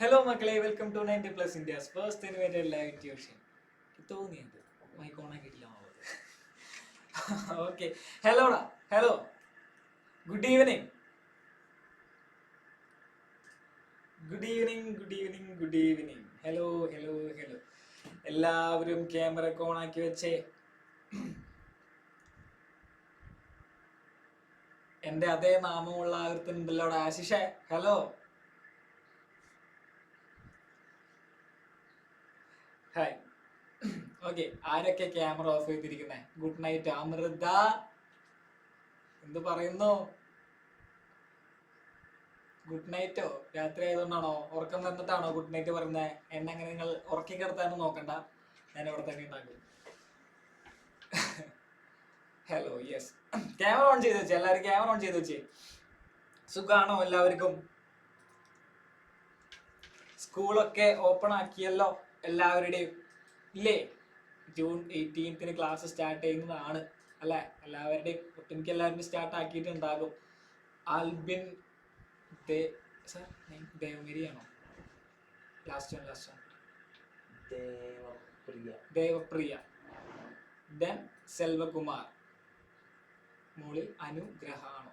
Hello മക്കളെ, welcome to 90+ India's first invited live tuition. തോന്നിയത് mike on ആക്കിയിട്ടില്ല. Okay, ഹലോടാ. Hello, good evening. Good evening, good evening, good evening. Hello hello hello. എല്ലാവരും camera ഒക്കെ on ആക്കി വെച്ചേ. എൻ്റെ അതേ നാമമുള്ള ആവർത്തനുണ്ടല്ലോ ആശിഷേ. ഹലോ. ഹായ്. ഓക്കെ, ആരൊക്കെ ക്യാമറ ഓഫ് ചെയ്തിരിക്കുന്നേ? Good night Amritha. എന്ത് പറയുന്നു? ഗുഡ് നൈറ്റോ? രാത്രി ആയതുകൊണ്ടാണോ? ഉറക്കം വന്നിട്ടാണോ ഗുഡ് നൈറ്റ് പറയുന്നത്? എന്നെ അങ്ങനെ നിങ്ങൾ ഉറക്കി കിടത്താനും നോക്കണ്ട, ഞാൻ ഇവിടെ തന്നെ ഉണ്ടാക്കും. Hello, yes. ക്യാമറ ഓൺ ചെയ്ത് വെച്ചേ. എല്ലാവരും ക്യാമറ ഓൺ ചെയ്ത് വെച്ചേ. സുഖാണോ എല്ലാവർക്കും? സ്കൂളൊക്കെ ഓപ്പൺ ആക്കിയല്ലോ എല്ലാവരുടെയും, ഇല്ലേ? ജൂൺ 18 ക്ലാസ് സ്റ്റാർട്ട് ചെയ്യുന്നതാണ് അല്ലേ? എല്ലാവരുടെയും ഒട്ടുമിക്ക എല്ലാവരുടെയും സ്റ്റാർട്ട് ആക്കിയിട്ടുണ്ടാകും. ആൽബിൻ ദേവമേരിയാണോ? ലാസ്റ്റ് ദേവപ്രിയ. ദെൻ സെൽവകുമാർ. മുകളിൽ അനുഗ്രഹാണോ?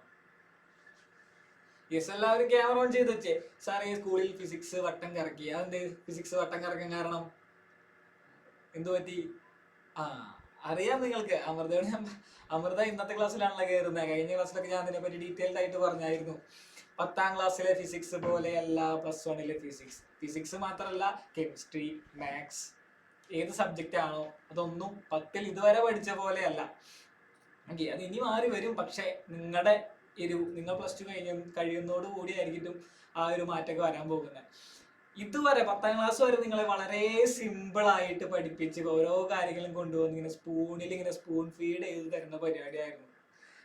യെസ്, എല്ലാവരും ക്യാമറ ഓൺ ചെയ്ത് വെച്ചേ. സാർ, ഈ സ്കൂളിൽ ഫിസിക്സ് വട്ടം കറക്കി. അതെന്ത് ഫിസിക്സ് വട്ടം കറക്കാൻ കാരണം? എന്തു പറ്റി? ആ, അറിയാം നിങ്ങൾക്ക്. അമൃത ഇന്നത്തെ ക്ലാസ്സിലാണല്ലോ കയറുന്നത്. കഴിഞ്ഞ ക്ലാസ്സിലൊക്കെ ഞാൻ അതിനെപ്പറ്റി ഡീറ്റെയിൽഡ് ആയിട്ട് പറഞ്ഞായിരുന്നു. 10ാം ക്ലാസ്സിലെ ഫിസിക്സ് പോലെയല്ല +1 ഫിസിക്സ് മാത്രമല്ല, കെമിസ്ട്രി, മാത്സ്, ഏത് സബ്ജക്റ്റ് ആണോ അതൊന്നും 10ൽ ഇതുവരെ പഠിച്ച പോലെയല്ല. ഓക്കെ, അത് ഇനി മാറി വരും. പക്ഷെ നിങ്ങൾ +2 കഴിയുന്നതോട് കൂടി ആയിരിക്കും ആ ഒരു മാറ്റമൊക്കെ വരാൻ പോകുന്നത്. ഇതുവരെ 10ാം ക്ലാസ് വരെ നിങ്ങളെ വളരെ സിമ്പിൾ ആയിട്ട് പഠിപ്പിച്ച് ഓരോ കാര്യങ്ങളും കൊണ്ടുവന്ന് ഇങ്ങനെ സ്പൂൺ ഫീഡ് ചെയ്ത് തരുന്ന പരിപാടിയായിരുന്നു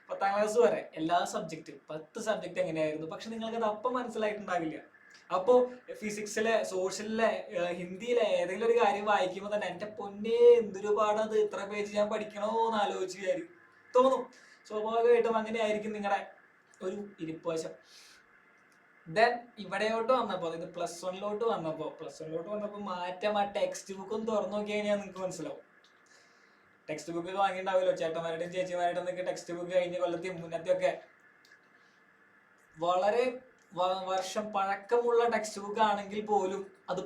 10ാം ക്ലാസ് വരെ. എല്ലാ സബ്ജക്റ്റും 10 സബ്ജക്റ്റ് എങ്ങനെയായിരുന്നു. പക്ഷെ നിങ്ങൾക്ക് അത് അപ്പം മനസ്സിലായിട്ടുണ്ടാവില്ല. അപ്പോ ഫിസിക്സിലെ, സോഷ്യലിലെ, ഹിന്ദിയിലെ ഏതെങ്കിലും ഒരു കാര്യം വായിക്കുമ്പോൾ തന്നെ എന്റെ പൊന്നേ എന്തൊരു പാടത്, ഇത്ര പേജ് ഞാൻ പഠിക്കണോ എന്ന് ആലോചിച്ച് തോന്നും. സ്വാഭാവികമായിട്ടും അങ്ങനെയായിരിക്കും നിങ്ങളുടെ ഒരു ഇരിപ്പുവശം. ദെൻ ഇവിടെയോട്ട് വന്നപ്പോ, അതായത് +1 വന്നപ്പോ മാറ്റം. ആ ടെക്സ്റ്റ് ബുക്ക് ഒന്ന് തുറന്നു നോക്കി കഴിഞ്ഞാൽ നിങ്ങൾക്ക് മനസ്സിലാവും. ടെക്സ്റ്റ് ബുക്ക് വാങ്ങിയിട്ടുണ്ടാവില്ലോ ചേട്ടന്മാരുടെയും ചേച്ചിമാരുടെയും ഒക്കെ. ടെക്സ്റ്റ് ബുക്ക് കഴിഞ്ഞ കൊല്ലത്തെയും മുന്നത്തെ ഒക്കെ വളരെ വർഷം പഴക്കമുള്ള ടെക്സ്റ്റ് ബുക്ക് ആണെങ്കിൽ പോലും അത്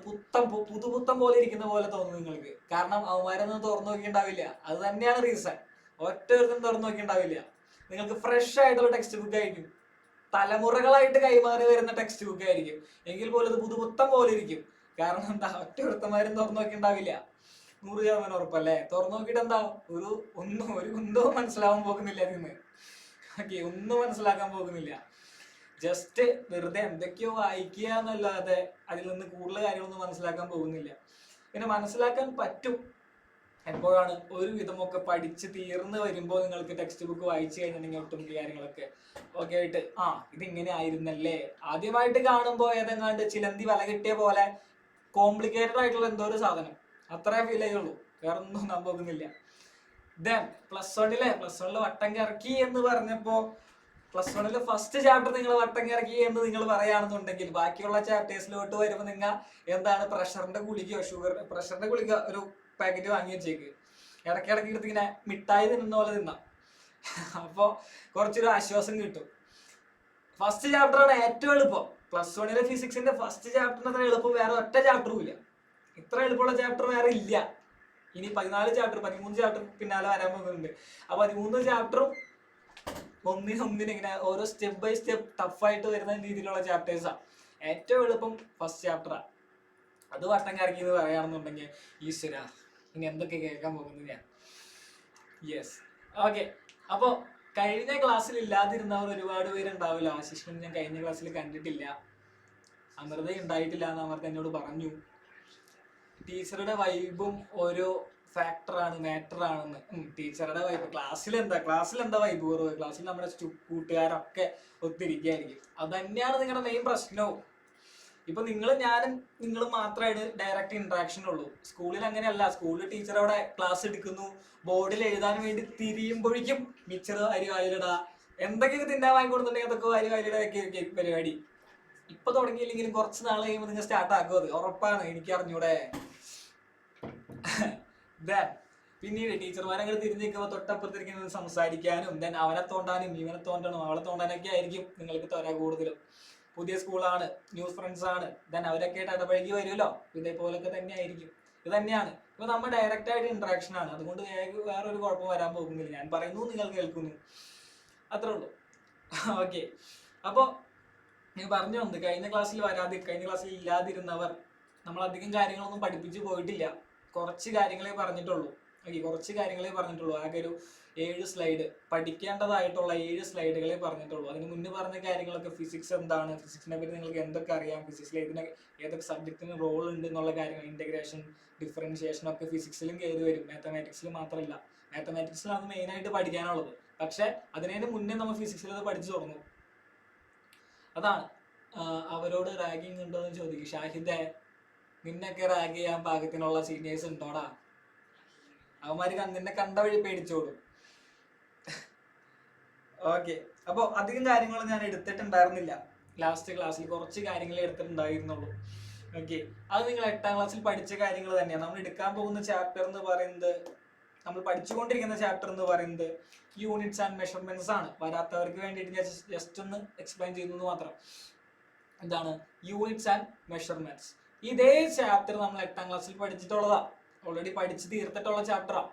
പുതുപുത്തം പോലെ ഇരിക്കുന്ന പോലെ തോന്നും നിങ്ങൾക്ക്. കാരണം അവന്മാരൊന്നും തുറന്നു നോക്കിയിട്ടുണ്ടാവില്ല. അത് തന്നെയാണ് റീസൺ. ഒറ്റ തുറന്നു നോക്കിയിട്ടുണ്ടാവില്ല. നിങ്ങൾക്ക് ഫ്രഷ് ആയിട്ടുള്ള ടെക്സ്റ്റ് ബുക്ക് ആയിരിക്കും, തലമുറകളായിട്ട് കൈമാറി വരുന്ന ടെക്സ്റ്റ് ബുക്ക് ആയിരിക്കും. എങ്കിൽ പോലും അത് പുതുപുത്തം പോലെ ഇരിക്കും. കാരണം എന്താ, ഒറ്റ തുറന്നു നോക്കിയിട്ടുണ്ടാവില്ല. 100% ഉറപ്പല്ലേ? തുറന്നു നോക്കിയിട്ട് എന്താ, ഒരു കുന്തവും മനസ്സിലാവാൻ പോകുന്നില്ല അതിന്ന്. ഓക്കെ, ഒന്നും മനസ്സിലാക്കാൻ പോകുന്നില്ല. ജസ്റ്റ് വെറുതെ എന്തൊക്കെയോ വായിക്കുക എന്നല്ലാതെ അതിൽ നിന്ന് കൂടുതൽ കാര്യങ്ങളൊന്നും മനസ്സിലാക്കാൻ പോകുന്നില്ല. പിന്നെ മനസ്സിലാക്കാൻ പറ്റും എപ്പോഴാണ് ഒരു വിധമൊക്കെ പഠിച്ച് തീർന്ന് വരുമ്പോൾ. നിങ്ങൾക്ക് ടെക്സ്റ്റ് ബുക്ക് വായിച്ചു കഴിഞ്ഞിട്ടുണ്ടെങ്കിൽ ഒട്ടുമിക്ക കാര്യങ്ങളൊക്കെ ഓക്കെ ആയിട്ട്, ഇതിങ്ങനെ ആയിരുന്നല്ലേ. ആദ്യമായിട്ട് കാണുമ്പോൾ ഏതെങ്ങാണ്ട് ചിലന്തി വല കിട്ടിയ പോലെ കോംപ്ലിക്കേറ്റഡ് ആയിട്ടുള്ള എന്തോ ഒരു സാധനം, അത്രേ ഫീൽ ചെയ്യുള്ളൂ. വേറെ ഒന്നും സംഭവിക്കുന്നില്ല. ദെൻ +1 വട്ടം കറക്കി എന്ന് പറഞ്ഞപ്പോ, +1 ഫസ്റ്റ് ചാപ്റ്റർ നിങ്ങൾ വട്ടം കറക്കി എന്ന് നിങ്ങൾ പറയുകയാണെന്നുണ്ടെങ്കിൽ, ബാക്കിയുള്ള ചാപ്റ്റേഴ്സിലോട്ട് വരുമ്പോൾ നിങ്ങൾ എന്താണ്, പ്രഷറിന്റെ ഗുളിക ഒരു പാക്കറ്റ് വാങ്ങി വെച്ചേക്ക്. ഇടയ്ക്കിടയ്ക്ക് എടുത്ത് ഇങ്ങനെ മിഠായി തിന്നുന്ന പോലെ തിന്നാം. അപ്പോൾ കുറച്ചൊരു ആശ്വാസം കിട്ടും. ഫസ്റ്റ് ചാപ്റ്റർ ആണ് ഏറ്റവും എളുപ്പം. +1 ഫിസിക്സിന്റെ ഫസ്റ്റ് ചാപ്റ്ററിന് അത്ര എളുപ്പം വേറെ ഒറ്റ ചാപ്റ്ററും ഇല്ല. ഇത്ര എളുപ്പമുള്ള ചാപ്റ്റർ വേറെ ഇല്ല. ഇനി 13 ചാപ്റ്റർ പിന്നാലെ വരാൻ പോകുന്നുണ്ട്. ആ 13 ചാപ്റ്ററും ഒന്നിനൊന്നിന് ഓരോ സ്റ്റെപ്പ് ബൈ സ്റ്റെപ്പ് ടഫായിട്ട് വരുന്ന രീതിയിലുള്ള ചാപ്റ്റേഴ്സാണ്. ഏറ്റവും എളുപ്പം ഫസ്റ്റ് ചാപ്റ്ററാ. അത് വട്ടം കറക്കി എന്ന് പറയുകയാണെന്നുണ്ടെങ്കിൽ ഈശ്വര, ഇനി എന്തൊക്കെ കേൾക്കാൻ പോകുന്നു ഞാൻ. Yes, okay. അപ്പോൾ കഴിഞ്ഞ ക്ലാസ്സിൽ ഇല്ലാതിരുന്നവർ ഒരുപാട് പേരുണ്ടാവില്ല. ആശിഷിനെ ഞാൻ കഴിഞ്ഞ ക്ലാസ്സിൽ കണ്ടിട്ടില്ല. അമൃത ഉണ്ടായിട്ടില്ല എന്ന് അമൃത എന്നോട് പറഞ്ഞു. ടീച്ചറുടെ വൈബും ഒരു ഫാക്ടറാണ്, മാറ്ററാണെന്ന്. ടീച്ചറുടെ വൈബ് ക്ലാസ്സിൽ എന്താ വൈബ് കുറവ്? ക്ലാസ്സിൽ നമ്മുടെ കൂട്ടുകാരൊക്കെ ഒത്തിരിക്കുകയായിരിക്കും. അത് തന്നെയാണ് നിങ്ങളുടെ മെയിൻ പ്രശ്നവും. ഇപ്പൊ നിങ്ങളും മാത്രമായിട്ട് ഡയറക്റ്റ് ഇന്ററാക്ഷൻ ഉള്ളൂ. സ്കൂളിൽ അങ്ങനെയല്ല. സ്കൂളിൽ ടീച്ചർ അവിടെ ക്ലാസ് എടുക്കുന്നു, ബോർഡിൽ എഴുതാൻ വേണ്ടി തിരിയുമ്പോഴേക്കും മിച്ചർ അരി വായിലിടാ, എന്തൊക്കെയൊക്കെ തിന്നാൻ വാങ്ങിക്കൊടുത്തിട്ടുണ്ടെങ്കിൽ അതൊക്കെ വായിലിടൊക്കെ പരിപാടി. ഇപ്പൊ തുടങ്ങിയില്ലെങ്കിലും കുറച്ച് നാൾ കഴിയുമ്പോൾ നിങ്ങൾ സ്റ്റാർട്ട് ആക്കും, അത് ഉറപ്പാണ്, എനിക്ക് അറിഞ്ഞൂടെ. പിന്നീട് ടീച്ചർമാരങ്ങനെ തിരിഞ്ഞ് നിൽക്കുമ്പോൾ തൊട്ടപ്പുറത്തിരിക്കുന്നത് സംസാരിക്കാനും ദെൻ അവനെ തോണ്ടാനും ഇവനെ തോണ്ടണം അവളെ തോണ്ടാനൊക്കെ ആയിരിക്കും നിങ്ങൾക്ക് ത്വര കൂടുതലും. പുതിയ സ്കൂളാണ്, ന്യൂ ഫ്രണ്ട്സ് ആണ്, ദെൻ അവരൊക്കെ ആയിട്ട് ഇടപഴകി വരുമല്ലോ, ഇതേപോലൊക്കെ തന്നെ ആയിരിക്കും. ഇത് തന്നെയാണ് ഇപ്പൊ നമ്മൾ ഡയറക്റ്റ് ആയിട്ട് ഇന്ററാക്ഷൻ ആണ്, അതുകൊണ്ട് വേറെ ഒരു കുഴപ്പം വരാൻ പോകുന്നില്ല. ഞാൻ പറയുന്നു, നിങ്ങൾ കേൾക്കുന്നു, അത്രേ ഉള്ളൂ. ഓക്കെ, അപ്പോ ഞാൻ പറഞ്ഞു വന്നത് കഴിഞ്ഞ ക്ലാസ്സിൽ ഇല്ലാതിരുന്നവർ നമ്മൾ അധികം കാര്യങ്ങളൊന്നും പഠിപ്പിച്ചു പോയിട്ടില്ല, കുറച്ച് കാര്യങ്ങളെ പറഞ്ഞിട്ടുള്ളൂ. ഓക്കെ, കുറച്ച് കാര്യങ്ങളെ പറഞ്ഞിട്ടുള്ളൂ. ആകെ ഒരു 7 സ്ലൈഡ് പഠിക്കേണ്ടതായിട്ടുള്ള 7 സ്ലൈഡുകളെ പറഞ്ഞിട്ടുള്ളൂ. അതിന് മുന്നേ പറഞ്ഞ കാര്യങ്ങളൊക്കെ ഫിസിക്സ് എന്താണ്, ഫിസിക്സിനെ പറ്റി നിങ്ങൾക്ക് എന്തൊക്കെ അറിയാം, ഫിസിക്സിൽ ഏതൊക്കെ സബ്ജക്റ്റിന് റോൾ ഉണ്ട് എന്നുള്ള കാര്യങ്ങൾ, ഇന്റഗ്രേഷൻ ഡിഫറൻഷിയേഷൻ ഒക്കെ ഫിസിക്സിലും കയറി വരും, മാത്തമാറ്റിക്സിൽ മാത്രമല്ല. മാത്തമാറ്റിക്സിലാണ് മെയിനായിട്ട് പഠിക്കാനുള്ളത്, പക്ഷെ അതിനു മുന്നേ നമ്മൾ ഫിസിക്സിൽ അത് പഠിച്ചു തുടങ്ങും. അതാണ്. അവരോട് റാഗിങ് ഉണ്ടോ എന്ന് ചോദിക്കും. ഷാഹിദെ, നിന്നൊക്കെ റാഗ് ചെയ്യാൻ പാകത്തിനുള്ള സീനിയേഴ്സ് ഉണ്ടോടാ? അവന്മാര് നിന്നെ കണ്ട വഴി പേടിച്ചോടും. ഓക്കെ, അപ്പോൾ അധികം കാര്യങ്ങൾ ഞാൻ എടുത്തിട്ടുണ്ടായിരുന്നില്ല. ലാസ്റ്റ് ക്ലാസ്സിൽ കുറച്ച് കാര്യങ്ങളെ എടുത്തിട്ടുണ്ടായിരുന്നുള്ളൂ. ഓക്കെ, അത് നിങ്ങൾ 8ാം ക്ലാസ്സിൽ പഠിച്ച കാര്യങ്ങൾ തന്നെയാണ്. നമ്മൾ എടുക്കാൻ പോകുന്ന ചാപ്റ്റർ എന്ന് പറയുന്നത്, നമ്മൾ പഠിച്ചുകൊണ്ടിരിക്കുന്ന ചാപ്റ്റർ എന്ന് പറയുന്നത് യൂണിറ്റ്സ് ആൻഡ് മെഷർമെന്റ്സ് ആണ്. വരാത്തവർക്ക് വേണ്ടിയിട്ട് ഞാൻ ജസ്റ്റ് ഒന്ന് എക്സ്പ്ലെയിൻ ചെയ്യുന്നത് മാത്രം. എന്താണ് യൂണിറ്റ്സ് ആൻഡ് മെഷർമെന്റ്സ്? ഇതേ ചാപ്റ്റർ നമ്മൾ 8ാം ക്ലാസ്സിൽ പഠിച്ചിട്ടുള്ളതാ, ഓൾറെഡി പഠിച്ച് തീർത്തിട്ടുള്ള ചാപ്റ്ററാ.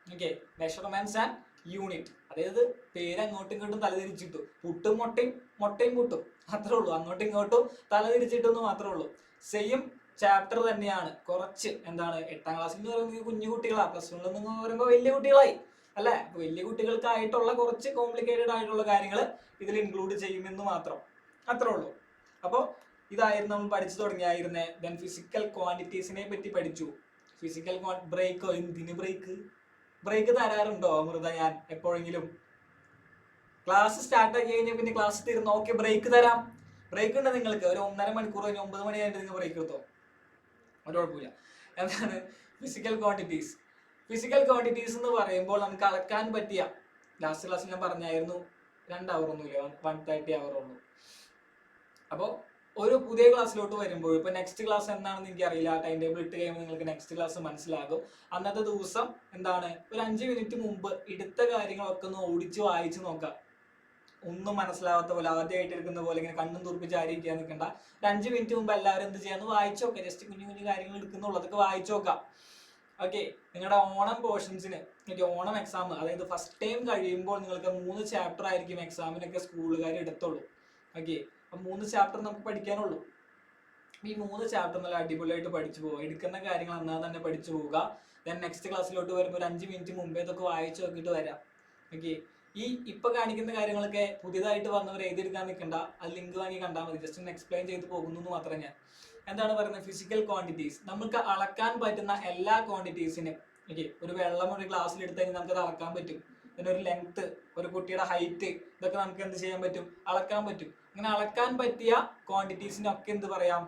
Okay, measurements and unit. അതായത് പേര് അങ്ങോട്ടും ഇങ്ങോട്ടും തലതിരിച്ചിട്ടു, പുട്ടും മുട്ടയും പുട്ടും, അത്രേ ഉള്ളൂ. അങ്ങോട്ടും ഇങ്ങോട്ടും തലതിരിച്ചിട്ടെന്ന് മാത്രമേ ഉള്ളൂ. സെയിം ചാപ്റ്റർ തന്നെയാണ്. കുറച്ച് എന്താണ് 8ാം ക്ലാസ്സിൽ എന്ന് പറയുന്നത് കുഞ്ഞു കുട്ടികളാ, പ്ലസ് 1 എന്ന് പറയുമ്പോൾ വലിയ കുട്ടികളായി അല്ലെ. വലിയ കുട്ടികൾക്കായിട്ടുള്ള കുറച്ച് കോംപ്ലിക്കേറ്റഡ് ആയിട്ടുള്ള കാര്യങ്ങൾ ഇതിൽ ഇൻക്ലൂഡ് ചെയ്യുമെന്ന് മാത്രം, അത്രേ ഉള്ളൂ. അപ്പോൾ ഇതായിരുന്നു നമ്മൾ പഠിച്ചു തുടങ്ങിയായിരുന്നേ. ദെൻ ഫിസിക്കൽ ക്വാണ്ടിറ്റീസിനെ പറ്റി പഠിച്ചു. ഫിസിക്കൽ ബ്രേക്കോ? എന്തിന് ബ്രേക്ക് തരാറുണ്ടോ അമൃത? ഞാൻ എപ്പോഴെങ്കിലും ക്ലാസ് സ്റ്റാർട്ട് ആക്കി കഴിഞ്ഞാൽ പിന്നെ ക്ലാസ് തീർന്നു, ഓക്കെ ബ്രേക്ക് തരാം. ബ്രേക്ക് ഉണ്ട് നിങ്ങൾക്ക്, ഒരു 1.5 മണിക്കൂർ കഴിഞ്ഞ് 9 മണിയായിട്ട് നിങ്ങൾ ബ്രേക്ക് എടുത്തോ, ഒരു കുഴപ്പമില്ല. എന്താണ് ഫിസിക്കൽ ക്വാണ്ടിറ്റീസ്? ഫിസിക്കൽ ക്വാണ്ടിറ്റീസ് എന്ന് പറയുമ്പോൾ നമുക്ക് അളക്കാൻ പറ്റിയ, ലാസ്റ്റ് ക്ലാസ്സിൽ ഞാൻ പറഞ്ഞായിരുന്നു 2 അവർ ഒന്നുമില്ല, 130 അവർ ഉള്ളൂ. അപ്പോൾ ഒരു പുതിയ ക്ലാസ്സിലോട്ട് വരുമ്പോൾ, ഇപ്പൊ നെക്സ്റ്റ് ക്ലാസ് എന്താണെന്ന് എനിക്കറിയില്ല, ടൈം ടേബിൾ ഇട്ട് കഴിയുമ്പോൾ നിങ്ങൾക്ക് നെക്സ്റ്റ് ക്ലാസ് മനസ്സിലാകും. അന്നത്തെ ദിവസം എന്താണ്, ഒരു 5 മിനിറ്റ് മുമ്പ് എടുത്ത കാര്യങ്ങളൊക്കെ ഒന്ന് ഓടിച്ച് വായിച്ച് നോക്കാം. ഒന്നും മനസ്സിലാവാത്ത പോലെ, ആദ്യമായിട്ട് എടുക്കുന്ന പോലെ ഇങ്ങനെ കണ്ണും തുറപ്പിച്ച് ആയിരിക്കാൻ നിൽക്കണ്ട. ഒരു 5 മിനിറ്റ് മുമ്പ് എല്ലാവരും എന്ത് ചെയ്യാന്ന് വായിച്ചു നോക്കാം. ജസ്റ്റ് കുഞ്ഞു കുഞ്ഞു കാര്യങ്ങൾ എടുക്കുന്നുള്ളതൊക്കെ വായിച്ചു നോക്കാം. ഓക്കെ, നിങ്ങളുടെ ഓണം പോർഷൻസിന്, ഓണം എക്സാം, അതായത് ഫസ്റ്റ് ടൈം കഴിയുമ്പോൾ നിങ്ങൾക്ക് 3 ചാപ്റ്റർ ആയിരിക്കും എക്സാമിനൊക്കെ സ്കൂളുകാർ എടുത്തുള്ളൂ. ഓക്കെ, അപ്പൊ 3 ചാപ്റ്റർ നമുക്ക് പഠിക്കാനുള്ളൂ. ഈ 3 ചാപ്റ്റർ നല്ല അടിപൊളിയായിട്ട് പഠിച്ചു പോവുക. എടുക്കുന്ന കാര്യങ്ങൾ അന്നാ തന്നെ പഠിച്ചു പോവുക. ദെൻ നെക്സ്റ്റ് ക്ലാസ്സിലോട്ട് വരുമ്പോൾ ഒരു 5 മിനിറ്റ് മുമ്പേ ഇതൊക്കെ വായിച്ചു നോക്കിയിട്ട് വരാം. ഓക്കെ, ഈ ഇപ്പൊ കാണിക്കുന്ന കാര്യങ്ങളൊക്കെ പുതിയതായിട്ട് വന്നവർ എഴുതിയെടുക്കാൻ നിൽക്കണ്ട, അത് ലിങ്ക് വാങ്ങി കണ്ടാൽ മതി. ജസ്റ്റ് ഒന്ന് എക്സ്പ്ലെയിൻ ചെയ്ത് പോകുന്നു എന്ന് മാത്രം. ഞാൻ എന്താണ് പറയുന്നത്, ഫിസിക്കൽ ക്വാണ്ടിറ്റീസ്, നമുക്ക് അളക്കാൻ പറ്റുന്ന എല്ലാ ക്വാണ്ടിറ്റീസിനും. ഓക്കെ, ഒരു വെള്ളം ഒരു ഗ്ലാസ്സിൽ എടുത്തു കഴിഞ്ഞാൽ നമുക്കത് അളക്കാൻ പറ്റും. പിന്നെ ഒരു ലെങ്ത്, ഒരു കുട്ടിയുടെ ഹൈറ്റ്, ഇതൊക്കെ നമുക്ക് എന്ത് ചെയ്യാൻ പറ്റും, അളക്കാൻ പറ്റും. അങ്ങനെ അളക്കാൻ പറ്റിയ ക്വാണ്ടിറ്റീസിനൊക്കെ എന്ത് പറയാം,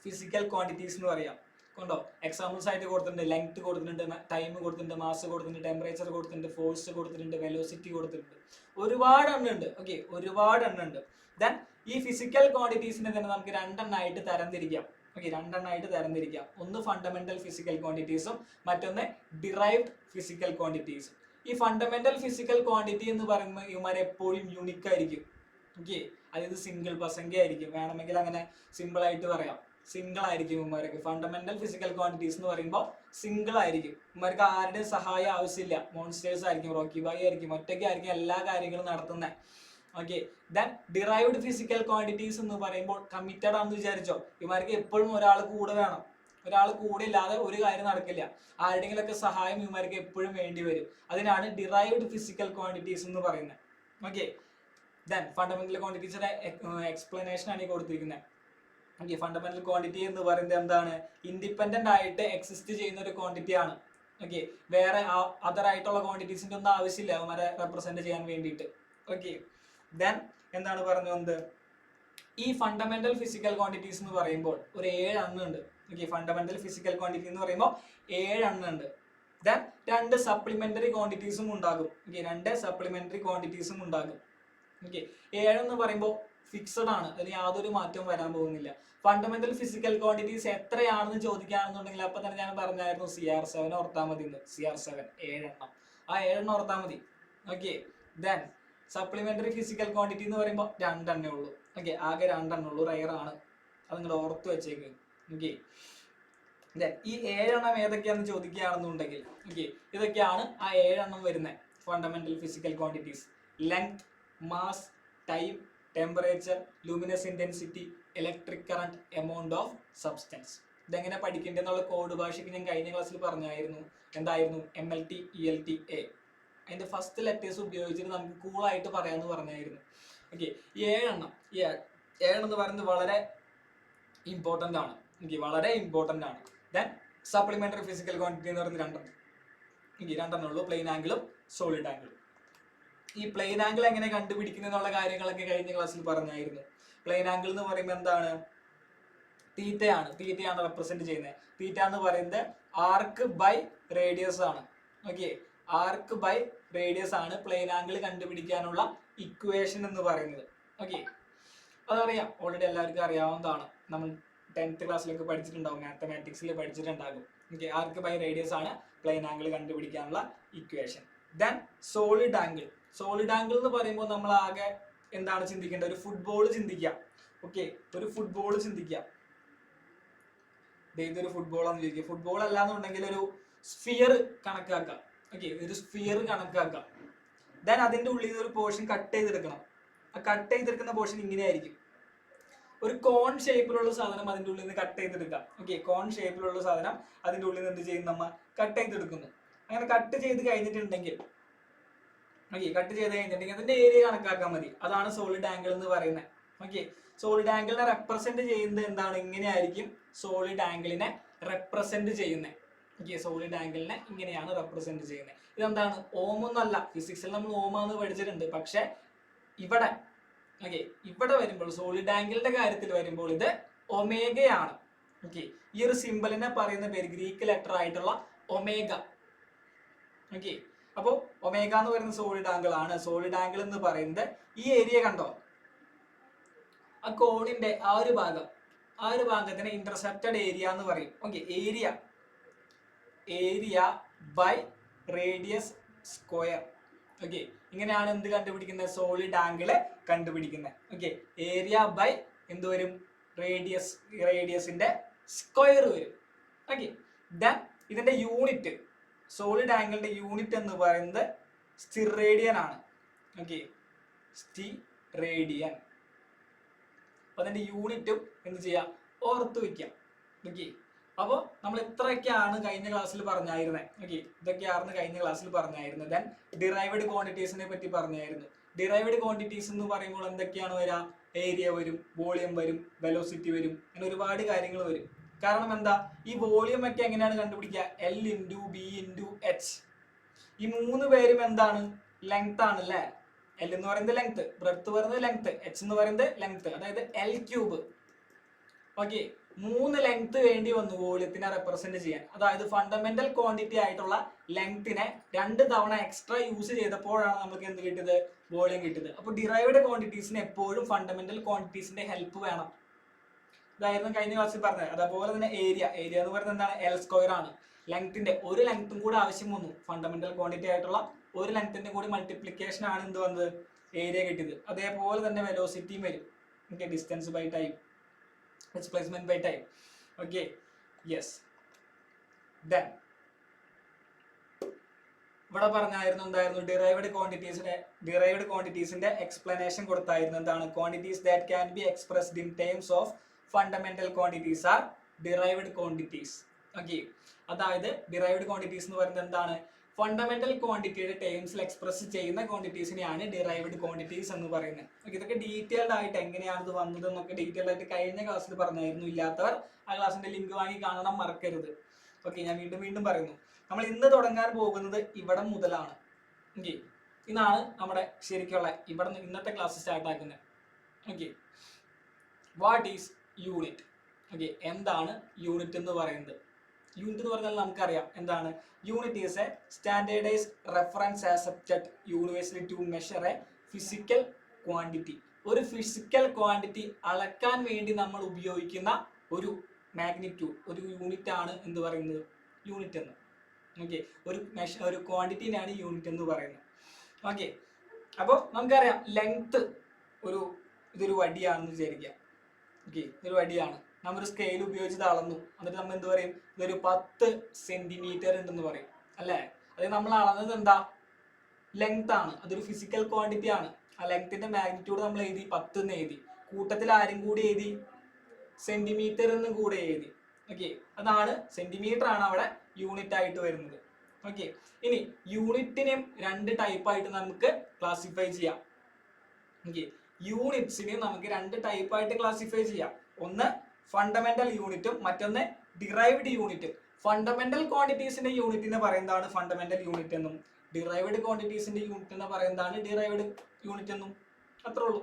ഫിസിക്കൽ ക്വാണ്ടിറ്റീസ് എന്ന് പറയാം. കൊണ്ടോ എക്സാമ്പിൾസ് ആയിട്ട് കൊടുത്തിട്ടുണ്ട്, ലെങ്ത് കൊടുത്തിട്ടുണ്ട്, ടൈം കൊടുത്തിട്ടുണ്ട്, മാസ് കൊടുത്തിട്ടുണ്ട്, ടെമ്പറേച്ചർ കൊടുത്തിട്ടുണ്ട്, ഫോഴ്സ് കൊടുത്തിട്ടുണ്ട്, വെലോസിറ്റി കൊടുത്തിട്ടുണ്ട്, ഒരുപാട് എണ്ണം ഉണ്ട്. ഓക്കെ, ഒരുപാട് എണ്ണം ഉണ്ട്. ദെൻ ഈ ഫിസിക്കൽ ക്വാണ്ടിറ്റീസിനെ തന്നെ നമുക്ക് 2 എണ്ണമായിട്ട് തരംതിരിക്കാം. ഓക്കെ, 2 എണ്ണമായിട്ട് തരംതിരിക്കാം. ഒന്ന് ഫണ്ടമെന്റൽ ഫിസിക്കൽ ക്വാണ്ടിറ്റീസും മറ്റൊന്ന് ഡിറൈവ്ഡ് ഫിസിക്കൽ ക്വാണ്ടിറ്റീസും. ഈ ഫണ്ടമെന്റൽ ഫിസിക്കൽ ക്വാണ്ടിറ്റി എന്ന് പറയുമ്പോൾ ഇവന്മാരെ എപ്പോഴും യൂണിക് ആയിരിക്കും. ഓക്കെ, അതായത് സിംഗിൾ സംഖ്യ ആയിരിക്കും. വേണമെങ്കിൽ അങ്ങനെ സിമ്പിൾ ആയിട്ട് പറയാം, സിംഗിൾ ആയിരിക്കും ഇവന്മാരൊക്കെ. ഫണ്ടമെന്റൽ ഫിസിക്കൽ ക്വാണ്ടിറ്റീസ് എന്ന് പറയുമ്പോൾ സിംഗിൾ ആയിരിക്കും. ഇവന്മാർക്ക് ആരുടെയും സഹായം ആവശ്യമില്ല. മോൺസ്റ്റേഴ്സ് ആയിരിക്കും, റോക്കി ബായി ആയിരിക്കും, ഒറ്റയ്ക്കായിരിക്കും എല്ലാ കാര്യങ്ങളും നടത്തുന്നത്. Okay, then derived physical quantities എന്ന് പറയുമ്പോൾ കമ്മിറ്റഡ് ആണെന്ന് വിചാരിച്ചോ, ഇവന്മാർക്ക് എപ്പോഴും ഒരാൾ കൂടെ വേണം. ഒരാൾ കൂടെ ഇല്ലാതെ ഒരു കാര്യം നടക്കില്ല. ആരുടെങ്കിലൊക്കെ സഹായം ഇവന്മാർക്ക് എപ്പോഴും വേണ്ടി വരും. അതിനാണ് ഡിറൈവ്ഡ് ഫിസിക്കൽ ക്വാണ്ടിറ്റീസ് എന്ന് പറയുന്നത്. ഓക്കെ, ദെൻ ഫണ്ടമെന്റൽ ക്വാണ്ടിറ്റീസിന്റെ എക്സ്പ്ലനേഷൻ ആണ് ഈ കൊടുത്തിരിക്കുന്നത്. ഓക്കെ, ഫണ്ടമെന്റൽ ക്വാണ്ടിറ്റി എന്ന് പറയുന്നത് എന്താണ്, ഇൻഡിപെൻഡന്റ് ആയിട്ട് എക്സിസ്റ്റ് ചെയ്യുന്ന ഒരു ക്വാണ്ടിറ്റി ആണ്. ഓക്കെ, വേറെ അതർ ആയിട്ടുള്ള ക്വാണ്ടിറ്റീസിന്റെ ഒന്നും ആവശ്യമില്ല അവന്മാരെ റെപ്രസെന്റ് ചെയ്യാൻ വേണ്ടിയിട്ട്. ഓക്കെ, ദെൻ എന്താണ് പറഞ്ഞത്, ഈ ഫണ്ടമെന്റൽ ഫിസിക്കൽ ക്വാണ്ടിറ്റീസ് എന്ന് പറയുമ്പോൾ ഒരു 7 എണ്ണം ഉണ്ട്. ഓക്കെ, ഫണ്ടമെന്റൽ ഫിസിക്കൽ ക്വാണ്ടിറ്റി എന്ന് പറയുമ്പോൾ 7 എണ്ണം ഉണ്ട്. ദെൻ 2 സപ്ലിമെന്ററി ക്വാണ്ടിറ്റീസും ഉണ്ടാകും. ഓക്കെ, 2 സപ്ലിമെന്ററി ക്വാണ്ടിറ്റീസും ഉണ്ടാകും. ഓക്കെ, 7 എന്ന് പറയുമ്പോൾ ഫിക്സഡ് ആണ്, അതിന് യാതൊരു മാറ്റവും വരാൻ പോകുന്നില്ല. ഫണ്ടമെന്റൽ ഫിസിക്കൽ ക്വാണ്ടിറ്റീസ് എത്രയാണെന്ന് ചോദിക്കുകയാണെന്നുണ്ടെങ്കിൽ അപ്പൊ തന്നെ ഞാൻ പറഞ്ഞായിരുന്നു CR7 ഓർത്താൽ മതി. CR7 7 ആ 7 ഓർത്താൽ മതി. Okay, then supplementary physical quantity എന്ന് പറയുമ്പോൾ 2 ഉള്ളൂ. ഓക്കെ, ആകെ 2 ഉള്ളൂ, റയർ ആണ്, അത് നിങ്ങൾ ഓർത്ത് വെച്ചേക്ക്. ഓക്കെ, ഈ 7 ഏതൊക്കെയാണെന്ന് ചോദിക്കുകയാണെന്നുണ്ടെങ്കിൽ ഓക്കെ, ഇതൊക്കെയാണ് ആ 7 വരുന്നത് fundamental physical quantities: length, mass, time, temperature, luminous intensity, electric current, amount of substance. ഇതെങ്ങനെ പഠിക്കേണ്ടതെന്നുള്ള കോഡ് ഭാഷയ്ക്ക് ഞാൻ കഴിഞ്ഞ ക്ലാസ്സിൽ പറഞ്ഞായിരുന്നു. എന്തായിരുന്നു? MLT, ELT, A. അതിന്റെ ഫസ്റ്റ് ലെറ്റേഴ്സ് ഉപയോഗിച്ചിട്ട് നമുക്ക് കൂളായിട്ട് പറയാമെന്ന് പറഞ്ഞായിരുന്നു. ഓക്കെ, ഈ 7 എന്ന് പറയുന്നത് വളരെ ഇമ്പോർട്ടൻ്റ് ആണ്. ഓക്കെ, വളരെ ഇമ്പോർട്ടൻ്റ് ആണ്. ദെൻ സപ്ലിമെന്ററി ഫിസിക്കൽ ക്വാണ്ടിറ്റി എന്ന് പറയുന്നത് 2 ഉള്ളൂ, പ്ലെയിൻ ആംഗിളും സോളിഡ് ആംഗിളും. ഈ പ്ലെയിൻ ആംഗിൾ എങ്ങനെ കണ്ടുപിടിക്കുന്നതിനുള്ള കാര്യങ്ങളൊക്കെ കഴിഞ്ഞ ക്ലാസ്സിൽ പറഞ്ഞായിരുന്നു. പ്ലെയിൻ ആംഗിൾ എന്ന് പറയുമ്പോൾ എന്താണ്? തീറ്റയാണ് റെപ്രസെന്റ് ചെയ്യുന്നത്. തീറ്റ എന്ന് പറയുന്നത് ആർക്ക് ബൈ റേഡിയസ് ആണ്. ഓക്കെ, ആർക്ക് ബൈ റേഡിയസ് ആണ് പ്ലെയിൻ ആംഗിൾ കണ്ടുപിടിക്കാനുള്ള ഇക്വേഷൻ എന്ന് പറയുന്നത്. ഓക്കെ, അതറിയാം, ഓൾറെഡി എല്ലാവർക്കും അറിയാവുന്നതാണ്. നമ്മൾ 10th ക്ലാസ്സിലൊക്കെ പഠിച്ചിട്ടുണ്ടാവും, മാത്തമാറ്റിക്സിൽ പഠിച്ചിട്ടുണ്ടാകും. ഓക്കെ, ആർക്ക് ബൈ റേഡിയസ് ആണ് പ്ലെയിൻ ആംഗിൾ കണ്ടുപിടിക്കാനുള്ള ഇക്വേഷൻ. ദെൻ സോളിഡ് ആംഗിൾ എന്ന് പറയുമ്പോൾ നമ്മൾ ആകെ എന്താണ് ചിന്തിക്കേണ്ടത്? ഒരു ഫുട്ബോൾ ചിന്തിക്കാം. ഓക്കെ, ഒരു ഫുട്ബോൾ ചിന്തിക്കാം. ഇതൊരു ഫുട്ബോളാന്ന് ചോദിക്കുക. ഫുട്ബോൾ അല്ലാന്നുണ്ടെങ്കിൽ ഒരു സ്ഫിയർ കണക്കാക്കാം. ഓക്കെ, ഒരു സ്ഫിയർ കണക്കാക്കാം. ദെൻ അതിന്റെ ഉള്ളിൽ നിന്ന് ഒരു പോർഷൻ കട്ട് ചെയ്തെടുക്കണം. ആ കട്ട് ചെയ്തെടുക്കുന്ന പോർഷൻ ഇങ്ങനെയായിരിക്കും. ഒരു കോൺ ഷേപ്പിലുള്ള സാധനം അതിൻ്റെ ഉള്ളിൽ നിന്ന് കട്ട് ചെയ്തെടുക്കാം. ഓക്കെ, കോൺ ഷേപ്പിലുള്ള സാധനം അതിൻ്റെ ഉള്ളിൽ നിന്ന് എന്ത് ചെയ്യും? നമ്മൾ കട്ട് ചെയ്തെടുക്കുന്നു. അങ്ങനെ കട്ട് ചെയ്ത് കഴിഞ്ഞിട്ടുണ്ടെങ്കിൽ അതിന്റെ ഏരിയ കണക്കാക്കാൻ മതി. അതാണ് സോളിഡ് ആംഗിൾ എന്ന് പറയുന്നത്. ഓക്കെ, സോളിഡ് ആംഗിളിനെ റെപ്രസെന്റ് ചെയ്യുന്നത് എന്താണ്? ഇങ്ങനെയായിരിക്കും സോളിഡ് ആംഗിളിനെ റെപ്രസെന്റ് ചെയ്യുന്നത്. ഓക്കെ, സോളിഡ് ആംഗിളിനെ ഇങ്ങനെയാണ് റെപ്രസെന്റ് ചെയ്യുന്നത്. ഇതെന്താണ്? ഓമൊന്നല്ല. ഫിസിക്സിൽ നമ്മൾ ഓമാന്ന് പഠിച്ചിട്ടുണ്ട്. പക്ഷെ ഇവിടെ വരുമ്പോൾ സോളിഡ് ആംഗിളിന്റെ കാര്യത്തിൽ വരുമ്പോൾ ഇത് ഒമേഗയാണ്. ഓക്കെ, ഈ ഒരു സിമ്പലിനെ പറയുന്ന പേര് ഗ്രീക്ക് ലെറ്റർ ആയിട്ടുള്ള ഒമേഗ. ഓക്കെ, അപ്പോൾ ഒമേഗ എന്ന് പറയുന്ന സോളിഡ് ആംഗിൾ ആണ്. സോളിഡ് ആംഗിൾ എന്ന് പറയുന്നത് ഈ ഏരിയ കണ്ടോ? ആ കോണിന്റെ ആ ഒരു ഭാഗത്തിന് ഇന്റർസെപ്റ്റഡ് ഏരിയ എന്ന് പറയും. Okay, area by radius square. Okay, ഇങ്ങനെയാണ് എന്ത് കണ്ടുപിടിക്കുന്നത്? സോളിഡ് ആംഗിള് കണ്ടുപിടിക്കുന്നത്. ഓക്കെ, ഏരിയ ബൈ എന്ത് വരും? റേഡിയസിന്റെ സ്ക്വയർ വരും. ഓക്കെ, ദെൻ ഇതിന്റെ യൂണിറ്റ്, സോളിഡ് ആംഗിളിന്റെ യൂണിറ്റ് എന്ന് പറയുന്നത് സ്റ്റിറേഡിയൻ ആണ്. Okay, steradian. അപ്പൊ അതിന്റെ യൂണിറ്റും എന്ത് ചെയ്യാം? ഓർത്ത് വെക്കാം. ഓക്കെ, അപ്പോൾ നമ്മൾ ഇത്രയൊക്കെയാണ് കഴിഞ്ഞ ക്ലാസ്സിൽ പറഞ്ഞായിരുന്നത്. ഓക്കെ, ഇതൊക്കെയാണ് കഴിഞ്ഞ ക്ലാസ്സിൽ പറഞ്ഞായിരുന്നത്. ദെൻ ഡിറൈവ്ഡ് ക്വാണ്ടിറ്റീസിനെ പറ്റി പറഞ്ഞായിരുന്നു. ഡിറൈവ്ഡ് ക്വാണ്ടിറ്റീസ് എന്ന് പറയുമ്പോൾ എന്തൊക്കെയാണ് വരിക? ഏരിയ വരും, വോളിയം വരും, വെലോസിറ്റി വരും, അങ്ങനെ ഒരുപാട് കാര്യങ്ങൾ വരും. കാരണം എന്താ? ഈ വോളിയം ഒക്കെ എങ്ങനെയാണ് കണ്ടുപിടിക്കുക? L × B × H. ഈ 3 പേരും എന്താണ്? ലെങ്ത് ആണ് അല്ലേ? L എന്ന് പറയുന്നത് ലെങ്ത്, ബ്രെഡ്ത്ത് പറയുന്നത് ലെങ്ത്, H എന്ന് പറയുന്നത് ലെങ്ത്, അതായത് L3. ഓക്കെ, 3 ലെങ്ത് വേണ്ടി വന്നു വോളിയത്തിനെ റെപ്രസെന്റ് ചെയ്യാൻ. അതായത് ഫണ്ടമെന്റൽ ക്വാണ്ടിറ്റി ആയിട്ടുള്ള ലെങ്തിനെ 2 തവണ എക്സ്ട്രാ യൂസ് ചെയ്തപ്പോഴാണ് നമുക്ക് എന്ത് കിട്ടിയത്? വോളിയം കിട്ടിയത്. അപ്പോൾ ഡിറൈവ്ഡ് ക്വാണ്ടിറ്റീസിന് എപ്പോഴും ഫണ്ടമെന്റൽ ക്വാണ്ടിറ്റീസിന്റെ ഹെൽപ്പ് വേണം. ഇതായിരുന്നു കഴിഞ്ഞ ക്ലാസ്സിൽ പറഞ്ഞത്. അതുപോലെ തന്നെ ഏരിയ എന്ന് പറയുന്നത് എന്താണ്? L² ആണ്. ലെങ്ത്തിന്റെ ഒരു ലെങ്ത്തും കൂടെ ആവശ്യം വന്നു. ഫണ്ടമെന്റൽ ക്വാണ്ടിറ്റി ആയിട്ടുള്ള ഒരു ലെങ്ത്തിന്റെ കൂടി മൾട്ടിപ്ലിക്കേഷൻ ആണ് എന്ത് വന്നത്? ഏരിയ കിട്ടിയത്. അതേപോലെ തന്നെ വെലോസിറ്റിയും വരും. Okay, distance by time, displacement by time. Okay, yes. Then ഇവിടെ പറഞ്ഞായിരുന്നു എന്തായിരുന്നു? ഡിറൈവ്ഡ് ക്വാണ്ടിറ്റീസിന്റെ എക്സ്പ്ലനേഷൻ കൊടുത്തായിരുന്നു. എന്താണ്? Quantities that can be expressed in terms of fundamental quantities are derived quantities. Okay, അതായത് ഡിറൈവ്ഡ് ക്വാണ്ടിറ്റീസ് എന്ന് പറയുന്നത് എന്താണ്? ഫണ്ടമെന്റൽ ക്വാണ്ടിറ്റിയുടെ ടേംസിൽ എക്സ്പ്രസ് ചെയ്യുന്ന ക്വാണ്ടിറ്റീസിനെയാണ് ഡിറൈവ്ഡ് ക്വാണ്ടിറ്റീസ് എന്ന് പറയുന്നത്. ഓക്കെ, ഇതൊക്കെ ഡീറ്റെയിൽഡ് ആയിട്ട് എങ്ങനെയാണ് ഇത് വന്നത് എന്നൊക്കെ ഡീറ്റെയിൽഡ് ആയിട്ട് കഴിഞ്ഞ ക്ലാസ്സിൽ പറഞ്ഞായിരുന്നു. ഇല്ലാത്തവർ ആ ക്ലാസ്സിന്റെ ലിങ്ക് വാങ്ങി കാണണം, മറക്കരുത്. ഓക്കെ, ഞാൻ വീണ്ടും പറയുന്നു. നമ്മൾ ഇന്ന് തുടങ്ങാൻ പോകുന്നത് ഇവിടെ മുതലാണ്. ഓക്കെ, ഇതാണ് നമ്മുടെ ശരിക്കുള്ള ഇന്നത്തെ ക്ലാസ് സ്റ്റാർട്ട് ആക്കുന്നത്. Okay, what is unit? Okay, എന്താണ് യൂണിറ്റ് എന്ന് പറയുന്നത്? യൂണിറ്റ് എന്ന് പറഞ്ഞാൽ നമുക്കറിയാം എന്താണ്? Unit is a standardised reference accepted universally to measure a physical quantity. ഒരു ഫിസിക്കൽ ക്വാണ്ടിറ്റി അളക്കാൻ വേണ്ടി നമ്മൾ ഉപയോഗിക്കുന്ന ഒരു മാഗ്നിറ്റ്യൂഡ്, ഒരു യൂണിറ്റ് ആണ് എന്ത് പറയുന്നത്, യൂണിറ്റ് എന്ന്. ഓക്കെ, ഒരു ക്വാണ്ടിറ്റിനാണ് യൂണിറ്റ് എന്ന് പറയുന്നത്. ഓക്കെ, അപ്പോൾ നമുക്കറിയാം ലെങ്ത് ഇതൊരു വടിയാണെന്ന് വിചാരിക്കാം. ഓക്കെ, ഇതൊരു വടിയാണ്, നമ്മൊരു സ്കെയിൽ ഉപയോഗിച്ച് അളന്നു, എന്നിട്ട് നമ്മൾ എന്ത് പറയും, ഇതൊരു 10 സെന്റിമീറ്റർ ഉണ്ടെന്ന് പറയും അല്ലേ. അതായത് നമ്മൾ അളന്നത് എന്താ, ലെങ്ത് ആണ്, അതൊരു ഫിസിക്കൽ ക്വാണ്ടിറ്റി ആണ്. ആ ലെങ്ത്തിന്റെ മാഗ്നിറ്റ്യൂഡ് നമ്മൾ എഴുതി 10 എന്ന് എഴുതി, കൂട്ടത്തിൽ ആരും കൂടി എഴുതി, സെന്റിമീറ്റർ എന്ന് കൂടെ എഴുതി. ഓക്കെ, അതാണ് സെന്റിമീറ്റർ ആണ് അവിടെ യൂണിറ്റ് ആയിട്ട് വരുന്നത്. ഓക്കെ, ഇനി യൂണിറ്റിനെയും 2 ടൈപ്പായിട്ട് നമുക്ക് ക്ലാസിഫൈ ചെയ്യാം. ഓക്കെ, യൂണിറ്റ്സിനെ നമുക്ക് 2 ടൈപ്പായിട്ട് ക്ലാസിഫൈ ചെയ്യാം. ഒന്ന് ഫണ്ടമെന്റൽ യൂണിറ്റും മറ്റൊന്ന് ഡിറൈവ്ഡ് യൂണിറ്റും. ഫണ്ടമെന്റൽ ക്വാണ്ടിറ്റീസിന്റെ യൂണിറ്റിനെ പറയുന്നതാണ് ഫണ്ടമെന്റൽ യൂണിറ്റ് എന്നും ഡിറൈവ്ഡ് ക്വാണ്ടിറ്റീസിന്റെ യൂണിറ്റിനെ പറയുന്നതാണ് ഡിറൈവ്ഡ് യൂണിറ്റ് എന്നും. അത്രേ ഉള്ളൂ,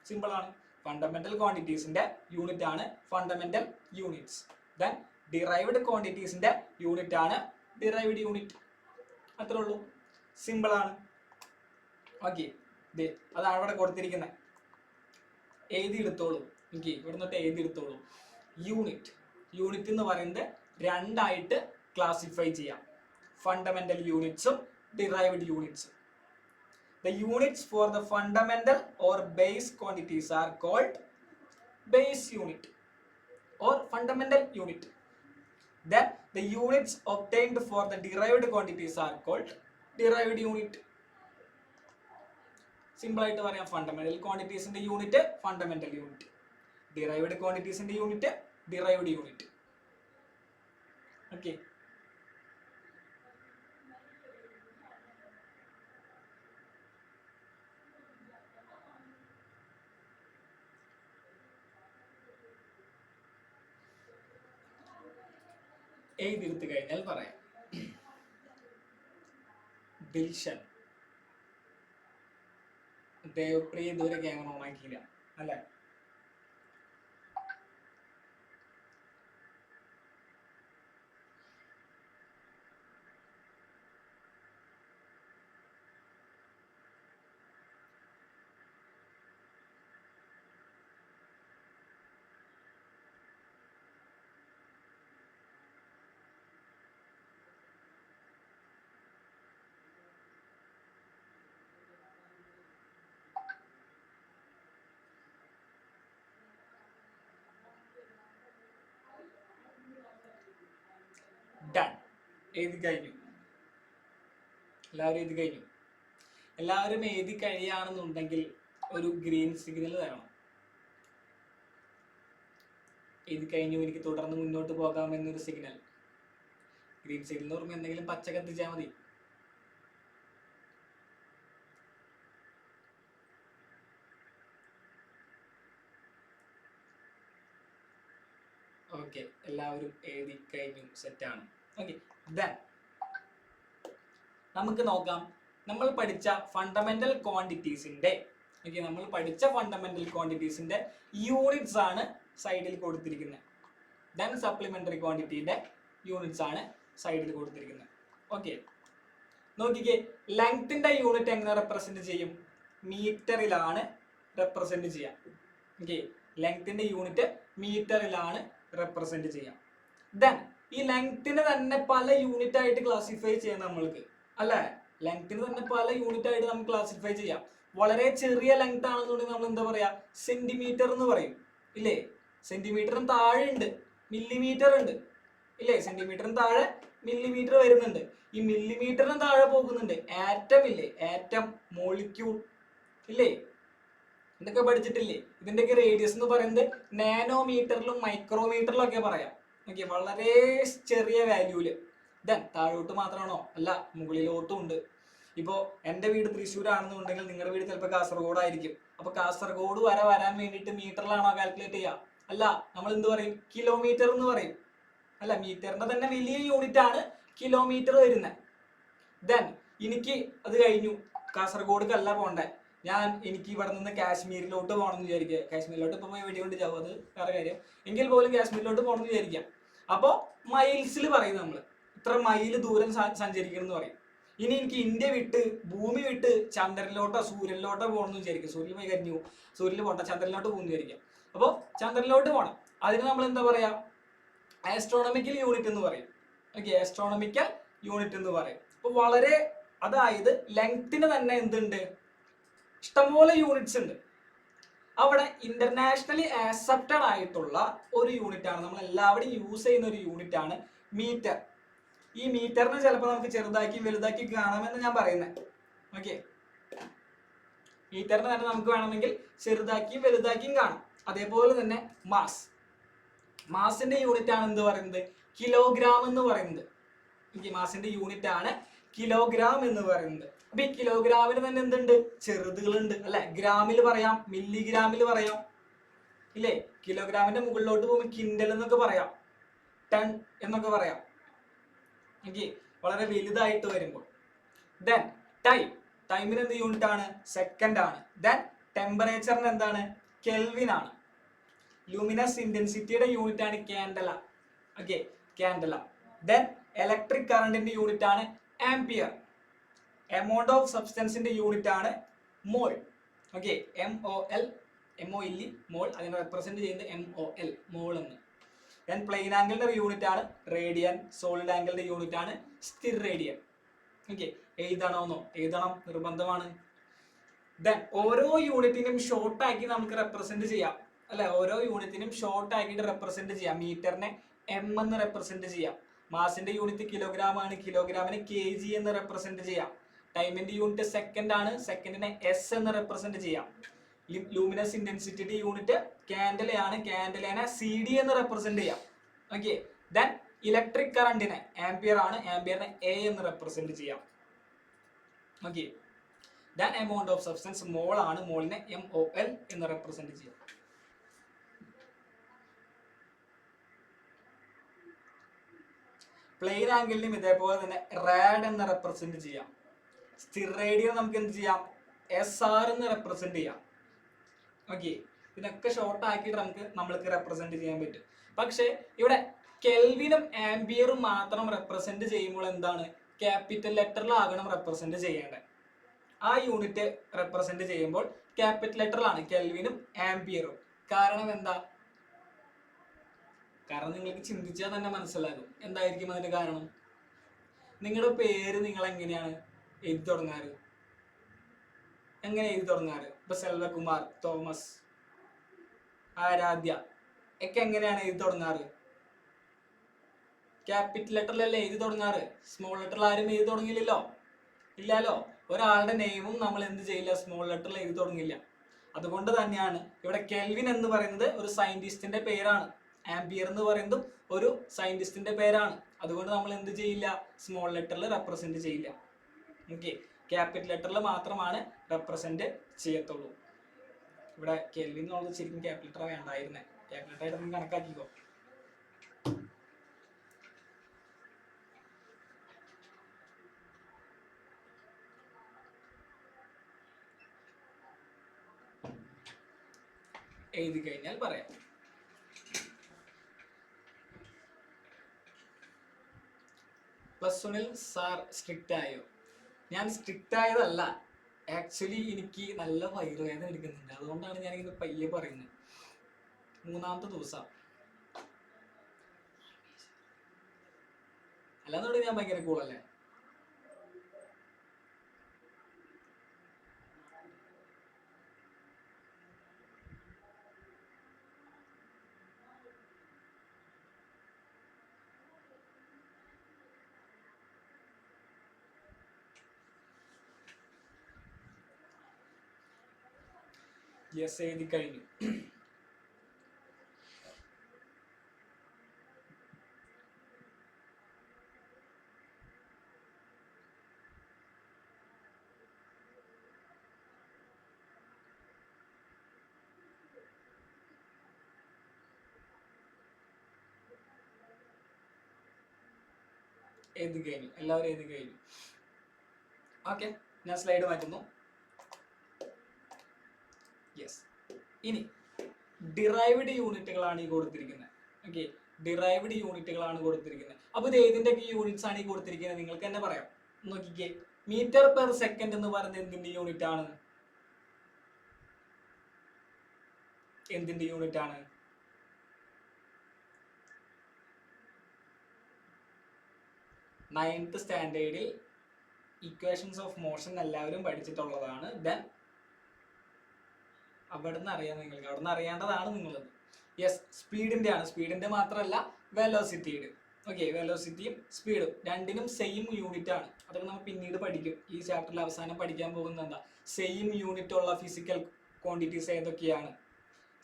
സിമ്പിൾ ആണ്. ഫണ്ടമെന്റൽ ക്വാണ്ടിറ്റീസിന്റെ യൂണിറ്റ് ആണ് ഫണ്ടമെന്റൽ യൂണിറ്റ്സ്. ദെൻ ഡിറൈവ്ഡ് ക്വാണ്ടിറ്റീസിന്റെ യൂണിറ്റ് ആണ് ഡിറൈവ്ഡ് യൂണിറ്റ്. അത്രേ ഉള്ളൂ, സിമ്പിൾ ആണ്. ഓക്കെ, അതാണ് ഇവിടെ കൊടുത്തിരിക്കുന്നത്, എഴുതിയെടുത്തോളൂ. ഓക്കെ, ഇവിടെ നിന്നിട്ട് എഴുതിയെടുത്തോളൂ. യൂണിറ്റ് എന്ന് പറയുന്നത് 2 ആയിട്ട് ക്ലാസിഫൈ ചെയ്യാം, ഫണ്ടമെന്റൽ യൂണിറ്റ്സും ഡിറൈവ്ഡ് യൂണിറ്റ്സും. The units for the fundamental or base quantities are called base unit or fundamental unit. Then the units obtained for the derived quantities are called derived unit. Simple ആയിട്ട് പറയാം, fundamental ക്വാണ്ടിറ്റീസിന്റെ unit fundamental unit, derived ക്വാണ്ടിറ്റീസിന്റെ unit derived unit. Okay, എഴുതിയെടുത്ത് കഴിഞ്ഞാൽ പറയാം. ദിൽഷൻ, ദേവപ്രിയ ഇതുവരെ camera on ആക്കിയില്ല അല്ലെ? Done, എഴുതി കഴിഞ്ഞു. എല്ലാവരും എഴുതി കഴിഞ്ഞു. എല്ലാവരും എഴുതി കഴിയുകയാണെന്നുണ്ടെങ്കിൽ ഒരു ഗ്രീൻ സിഗ്നൽ തരണം. എഴുതി കഴിഞ്ഞു, എനിക്ക് തുടർന്ന് മുന്നോട്ട് പോകാമെന്നൊരു സിഗ്നൽ. ഗ്രീൻ സിഗ്നൽ എന്ന് പറയുമ്പോൾ എന്തെങ്കിലും പച്ച കത്തിച്ചാൽ മതി. ഓക്കെ, എല്ലാവരും എഴുതി കഴിഞ്ഞു, സെറ്റാണ്. ഓക്കെ, ദെൻ നമുക്ക് നോക്കാം നമ്മൾ പഠിച്ച ഫണ്ടമെന്റൽ ക്വാണ്ടിറ്റീസിന്റെ യൂണിറ്റ്സ് ആണ് സൈഡിൽ കൊടുത്തിരിക്കുന്നത്. ദെൻ സപ്ലിമെന്ററി ക്വാണ്ടിറ്റിയുടെ യൂണിറ്റ്സ് ആണ് സൈഡിൽ കൊടുത്തിരിക്കുന്നത്. ഓക്കെ, നോക്കിക്കേ, ലെങ്ത്തിന്റെ യൂണിറ്റ് എങ്ങനെ റെപ്രസെന്റ് ചെയ്യും? മീറ്ററിലാണ് റെപ്രസെന്റ് ചെയ്യാം. ഓക്കെ, ലെങ്ത്തിന്റെ യൂണിറ്റ് മീറ്ററിലാണ് റെപ്രസെന്റ് ചെയ്യാം. ദെൻ ഈ ലെങ്ത്തിന് തന്നെ പല യൂണിറ്റ് ആയിട്ട് ക്ലാസിഫൈ ചെയ്യാം നമ്മൾക്ക്, അല്ലെ? ലെങ്ത്തിന് തന്നെ പല യൂണിറ്റ് ആയിട്ട് നമുക്ക് ക്ലാസിഫൈ ചെയ്യാം. വളരെ ചെറിയ ലെങ്ത് ആണെന്നുണ്ടെങ്കിൽ നമ്മൾ എന്താ പറയാ, സെന്റിമീറ്റർ എന്ന് പറയും, ഇല്ലേ? സെന്റിമീറ്ററിന് താഴെ ഉണ്ട് മില്ലിമീറ്റർ ഉണ്ട്, ഇല്ലേ? സെന്റിമീറ്ററിന് താഴെ മില്ലിമീറ്റർ വരുന്നുണ്ട്. ഈ മില്ലിമീറ്ററിന് താഴെ പോകുന്നുണ്ട് ആറ്റം, ഇല്ലേ? ആറ്റം, മോളിക്യൂൾ, ഇല്ലേ? ഇതൊക്കെ പഠിച്ചിട്ടില്ലേ? ഇതിന്റെയൊക്കെ റേഡിയസ് എന്ന് പറയുന്നത് നാനോമീറ്ററിലും മൈക്രോമീറ്ററിലും ഒക്കെ പറയാം. ഓക്കെ, വളരെ ചെറിയ വാല്യൂല്. ദെൻ താഴോട്ട് മാത്രമാണോ? അല്ല, മുകളിലോട്ടും ഉണ്ട്. ഇപ്പോൾ എൻ്റെ വീട് തൃശ്ശൂരാണെന്നുണ്ടെങ്കിൽ നിങ്ങളുടെ വീട് ചിലപ്പോൾ കാസർഗോഡ് ആയിരിക്കും. അപ്പൊ കാസർഗോഡ് വരെ വരാൻ വേണ്ടിയിട്ട് മീറ്ററിലാണോ കാൽക്കുലേറ്റ് ചെയ്യുക? അല്ല, നമ്മൾ എന്ത് പറയും? കിലോമീറ്റർ എന്ന് പറയും, അല്ല? മീറ്ററിന്റെ തന്നെ വലിയ യൂണിറ്റ് ആണ് കിലോമീറ്റർ വരുന്നത്. ദെൻ എനിക്ക് അത് കഴിഞ്ഞു, കാസർഗോഡ്ക്കല്ല പോണ്ടേ, എനിക്ക് ഇവിടെ നിന്ന് കാശ്മീരിലോട്ട് പോകണമെന്ന് വിചാരിക്കുക. കാശ്മീരിലോട്ട് ഇപ്പൊ പോയി വെടികൊണ്ട് ചാവും, അത് വേറെ കാര്യം. എങ്കിൽ പോലും കാശ്മീരിലോട്ട് പോകണമെന്ന് വിചാരിക്കാം. അപ്പോൾ മൈൽസിൽ പറയും നമ്മൾ, ഇത്ര മൈൽ ദൂരം സഞ്ചരിക്കണം എന്ന് പറയും. ഇനി എനിക്ക് ഇന്ത്യ വിട്ട് ഭൂമി വിട്ട് ചന്ദ്രനിലോട്ടോ സൂര്യനിലോട്ടോ പോകണമെന്ന് വിചാരിക്കും. സൂര്യൻ പോയി കരിഞ്ഞു, സൂര്യനിൽ പോകണ്ട, ചന്ദ്രനിലോട്ട് പോകുന്നു വിചാരിക്കാം. അപ്പോൾ ചന്ദ്രനിലോട്ട് പോകണം, അതിന് നമ്മൾ എന്താ പറയാ, ആസ്ട്രോണമിക്കൽ യൂണിറ്റ് എന്ന് പറയും. ഓക്കെ, ആസ്ട്രോണമിക്കൽ യൂണിറ്റ് എന്ന് പറയും. അപ്പോൾ വളരെ, അതായത് ലെങ്ത്തിന് തന്നെ എന്തുണ്ട്, ഇഷ്ടംപോലെ യൂണിറ്റ്സ് ഉണ്ട്. അവിടെ ഇന്റർനാഷണലി ആക്സെപ്റ്റഡ് ആയിട്ടുള്ള ഒരു യൂണിറ്റ് ആണ്, നമ്മൾ എല്ലാവരും യൂസ് ചെയ്യുന്ന ഒരു യൂണിറ്റ് ആണ് മീറ്റർ. ഈ മീറ്ററിനെ ചിലപ്പോൾ നമുക്ക് ചെറുതാക്കി വലുതാക്കി കാണാമെന്ന് ഞാൻ പറയുന്നത്. ഓക്കെ, മീറ്ററിനെ തന്നെ നമുക്ക് വേണമെങ്കിൽ ചെറുതാക്കിയും വലുതാക്കിയും കാണാം. അതേപോലെ തന്നെ മാസിന്റെ യൂണിറ്റ് ആണ് എന്ത് പറയുന്നത്, കിലോഗ്രാം എന്ന് പറയുന്നത്. മാസിന്റെ യൂണിറ്റ് ആണ് കിലോഗ്രാം എന്ന് പറയുന്നത്. അപ്പൊ ഈ കിലോഗ്രാമിന് തന്നെ എന്തുണ്ട്, ചെറുതുകളുണ്ട് അല്ലെ. ഗ്രാമിൽ പറയാം, മില്ലിഗ്രാമിൽ പറയാം ഇല്ലേ. കിലോഗ്രാമിന്റെ മുകളിലോട്ട് പോകുമ്പോൾ കിൻഡൽ എന്നൊക്കെ പറയാം, ടൺ എന്നൊക്കെ പറയാം. ഓക്കെ, വളരെ വലുതായിട്ട് വരുമ്പോൾ. ദെൻ ടൈമിന് എന്ത് യൂണിറ്റ് ആണ്, സെക്കൻഡ് ആണ്. ദെൻ ടെമ്പറേച്ചറിന് എന്താണ്, കെൽവിൻ ആണ്. ലൂമിനസ് ഇന്റൻസിറ്റിയുടെ യൂണിറ്റ് ആണ് candela. Okay, candela. Then electric കറണ്ടിന്റെ യൂണിറ്റ് ആണ് ആംപിയർ. എമൗണ്ട് ഓഫ് സബ്സ്റ്റൻസിന്റെ യൂണിറ്റ് ആണ് മോൾ. ഓക്കെ, MOL, മോൾ, അതിനെ റെപ്രസെന്റ് ചെയ്യുന്നത് MOL, മോൾ എന്ന്. ദെൻ പ്ലെയിൻ ആംഗിളിന്റെ യൂണിറ്റ് ആണ് റേഡിയൻ. സോളിഡ് ആംഗിളിന്റെ യൂണിറ്റ് ആണ് സ്ഥിർ റേഡിയൻ. ഓക്കെ, എഴുതണമെന്നോ, എഴുതണം, നിർബന്ധമാണ്. ദെൻ ഓരോ യൂണിറ്റിനും ഷോർട്ട് ആക്കി നമുക്ക് റെപ്രസെന്റ് ചെയ്യാം അല്ലെ. ഓരോ യൂണിറ്റിനും ഷോർട്ട് ആക്കിയിട്ട് റെപ്രസെന്റ് ചെയ്യാം. മീറ്ററിനെ M എന്ന് റെപ്രസെന്റ് ചെയ്യാം. മാസിന്റെ യൂണിറ്റ് കിലോഗ്രാം ആണ്, കിലോഗ്രാമിനെ kg എന്ന് റെപ്രസെന്റ് ചെയ്യാം. ടൈമിന്റെ യൂണിറ്റ് സെക്കൻഡ് ആണ്, സെക്കൻഡിനെ S എന്ന് റെപ്രസെന്റ് ചെയ്യാം. ലൂമിനസ് ഇന്റൻസിറ്റിയുടെ യൂണിറ്റ് കാൻഡലയാണ്, കാൻഡലേനെ CD എന്ന് റെപ്രസെന്റ് ചെയ്യാം. ഓക്കെ, ദെൻ ഇലക്ട്രിക് കറണ്ടിനെ ആംപിയർ ആണ്, ആംപിയറിനെ A എന്ന് റെപ്രസെന്റ് ചെയ്യാം. Okay, then amount of substance mole ആണ്, മോളിനെ MOL എന്ന് റെപ്രസെന്റ് ചെയ്യാം. പ്ലെയിൻ ആംഗിളിനും ഇതേപോലെ തന്നെ റാഡ് എന്ന് റെപ്രസെന്റ് ചെയ്യാം. സ്ഥിർ റേഡിയൻ നമുക്ക് എന്ത് ചെയ്യാം, SR എന്ന് റെപ്രസെന്റ് ചെയ്യാം. ഓക്കെ, ഇതിനൊക്കെ ഷോർട്ട് ആക്കിയിട്ട് നമ്മൾക്ക് റെപ്രസെന്റ് ചെയ്യാൻ പറ്റും. പക്ഷെ ഇവിടെ കെൽവിനും ആംപിയറും മാത്രം റെപ്രസെന്റ് ചെയ്യുമ്പോൾ എന്താണ്, ക്യാപിറ്റൽ ലെറ്ററിലാകണം റെപ്രസെന്റ് ചെയ്യേണ്ടത്. ആ യൂണിറ്റ് റെപ്രസെന്റ് ചെയ്യുമ്പോൾ ക്യാപിറ്റൽ ലെറ്ററിലാണ് കെൽവിനും ആംപിയറും. കാരണം എന്താ, കാരണം നിങ്ങൾക്ക് ചിന്തിച്ചാൽ തന്നെ മനസ്സിലാകും എന്തായിരിക്കും അതിന്റെ കാരണം. നിങ്ങളുടെ പേര് നിങ്ങൾ എങ്ങനെയാണ് എഴുതി തുടങ്ങാറ്, എങ്ങനെ എഴുതി തുടങ്ങാറ്? ഇപ്പൊ സെൽവകുമാർ, തോമസ്, ആരാധ്യ ഒക്കെ എങ്ങനെയാണ് എഴുതി തുടങ്ങാറ്? ക്യാപിറ്റൽ ലെറ്ററിലല്ലേ എഴുതി തുടങ്ങാറ്. സ്മോൾ ലെറ്ററിൽ ആരും എഴുതി തുടങ്ങില്ലല്ലോ, ഇല്ലല്ലോ. ഒരാളുടെ നെയിമും നമ്മൾ എന്ത് ചെയ്യില്ല, സ്മോൾ ലെറ്ററിൽ എഴുതി തുടങ്ങില്ല. അതുകൊണ്ട് തന്നെയാണ് ഇവിടെ കെൽവിൻ എന്ന് പറയുന്നത് ഒരു സയന്റിസ്റ്റിന്റെ പേരാണ്, ആംപിയർ എന്ന് പറയുന്നതും ഒരു സയന്റിസ്റ്റിന്റെ പേരാണ്. അതുകൊണ്ട് നമ്മൾ എന്ത് ചെയ്യില്ല, സ്മോൾ ലെറ്ററിൽ റെപ്രസെന്റ് ചെയ്യില്ല. ഓക്കെ, ക്യാപിറ്റൽ ലെറ്ററിൽ മാത്രമാണ് റെപ്രസെന്റ് ചെയ്യത്തുള്ളൂ. ഇവിടെ കെൽവിൻ എന്നുള്ളത് ശരിക്കും ക്യാപിറ്റൽ ലെറ്റർ വേണ്ടായിരുന്നേ, ക്യാപിറ്റൽ ലെറ്റർ ആയിട്ട് കണക്കാക്കിക്കോ. എഴുതി കഴിഞ്ഞാൽ പറയാം. +1 സാർ സ്ട്രിക്റ്റ് ആയോ? ഞാൻ സ്ട്രിക്റ്റ് ആയതല്ല, ആക്ച്വലി എനിക്ക് നല്ല വയറുവേദന എടുക്കുന്നുണ്ട്, അതുകൊണ്ടാണ് ഞാനിങ്ങനെ പയ്യെ പറയുന്നത്. 3-ാമത്തെ ദിവസം അല്ലാന്നുണ്ടെങ്കിൽ ഞാൻ ഭയങ്കര കൂളല്ലേ. യെസ്, എഴുതി കഴിഞ്ഞു. എഴുതി കഴിഞ്ഞു, എല്ലാവരും എഴുതി കഴിഞ്ഞു. ഓക്കെ, ഞാൻ സ്ലൈഡ് മാറ്റുന്നു. യെസ്, ഇനി ഡിറൈവ്ഡ് യൂണിറ്റുകളാണ് ഈ കൊടുത്തിരിക്കുന്നത്. ഓക്കെ, ഡിറൈവ്ഡ് യൂണിറ്റുകളാണ് കൊടുത്തിരിക്കുന്നത്. അപ്പൊ ഇത് ഏതിന്റെ യൂണിറ്റ്സ് ആണ് ഈ കൊടുത്തിരിക്കുന്നത് നിങ്ങൾക്ക് തന്നെ പറയാം. നോക്കിക്കേ, മീറ്റർ പെർ സെക്കൻഡ് എന്ന് പറയുന്നത് എന്തിന്റെ യൂണിറ്റ് ആണ്? എന്തിന്റെ യൂണിറ്റ് ആണ്? നയൻത് സ്റ്റാൻഡേർഡിൽ ഇക്വേഷൻസ് ഓഫ് മോഷൻ എല്ലാവരും പഠിച്ചിട്ടുള്ളതാണ്. ദെൻ അവിടുന്ന് അറിയാം നിങ്ങൾക്ക്, അവിടുന്ന് അറിയേണ്ടതാണ് നിങ്ങളത്. യെസ്, സ്പീഡിന്റെ ആണ്. സ്പീഡിന്റെ മാത്രമല്ല വെലോസിറ്റിയുടെ. ഓക്കെ, വെലോസിറ്റിയും സ്പീഡും രണ്ടിനും സെയിം യൂണിറ്റ് ആണ്. അതൊക്കെ നമ്മൾ പിന്നീട് പഠിക്കും. ഈ ചാപ്റ്ററിൽ അവസാനം പഠിക്കാൻ പോകുന്നത് എന്താ, സെയിം യൂണിറ്റ് ഉള്ള ഫിസിക്കൽ ക്വാണ്ടിറ്റീസ് ഏതൊക്കെയാണ്,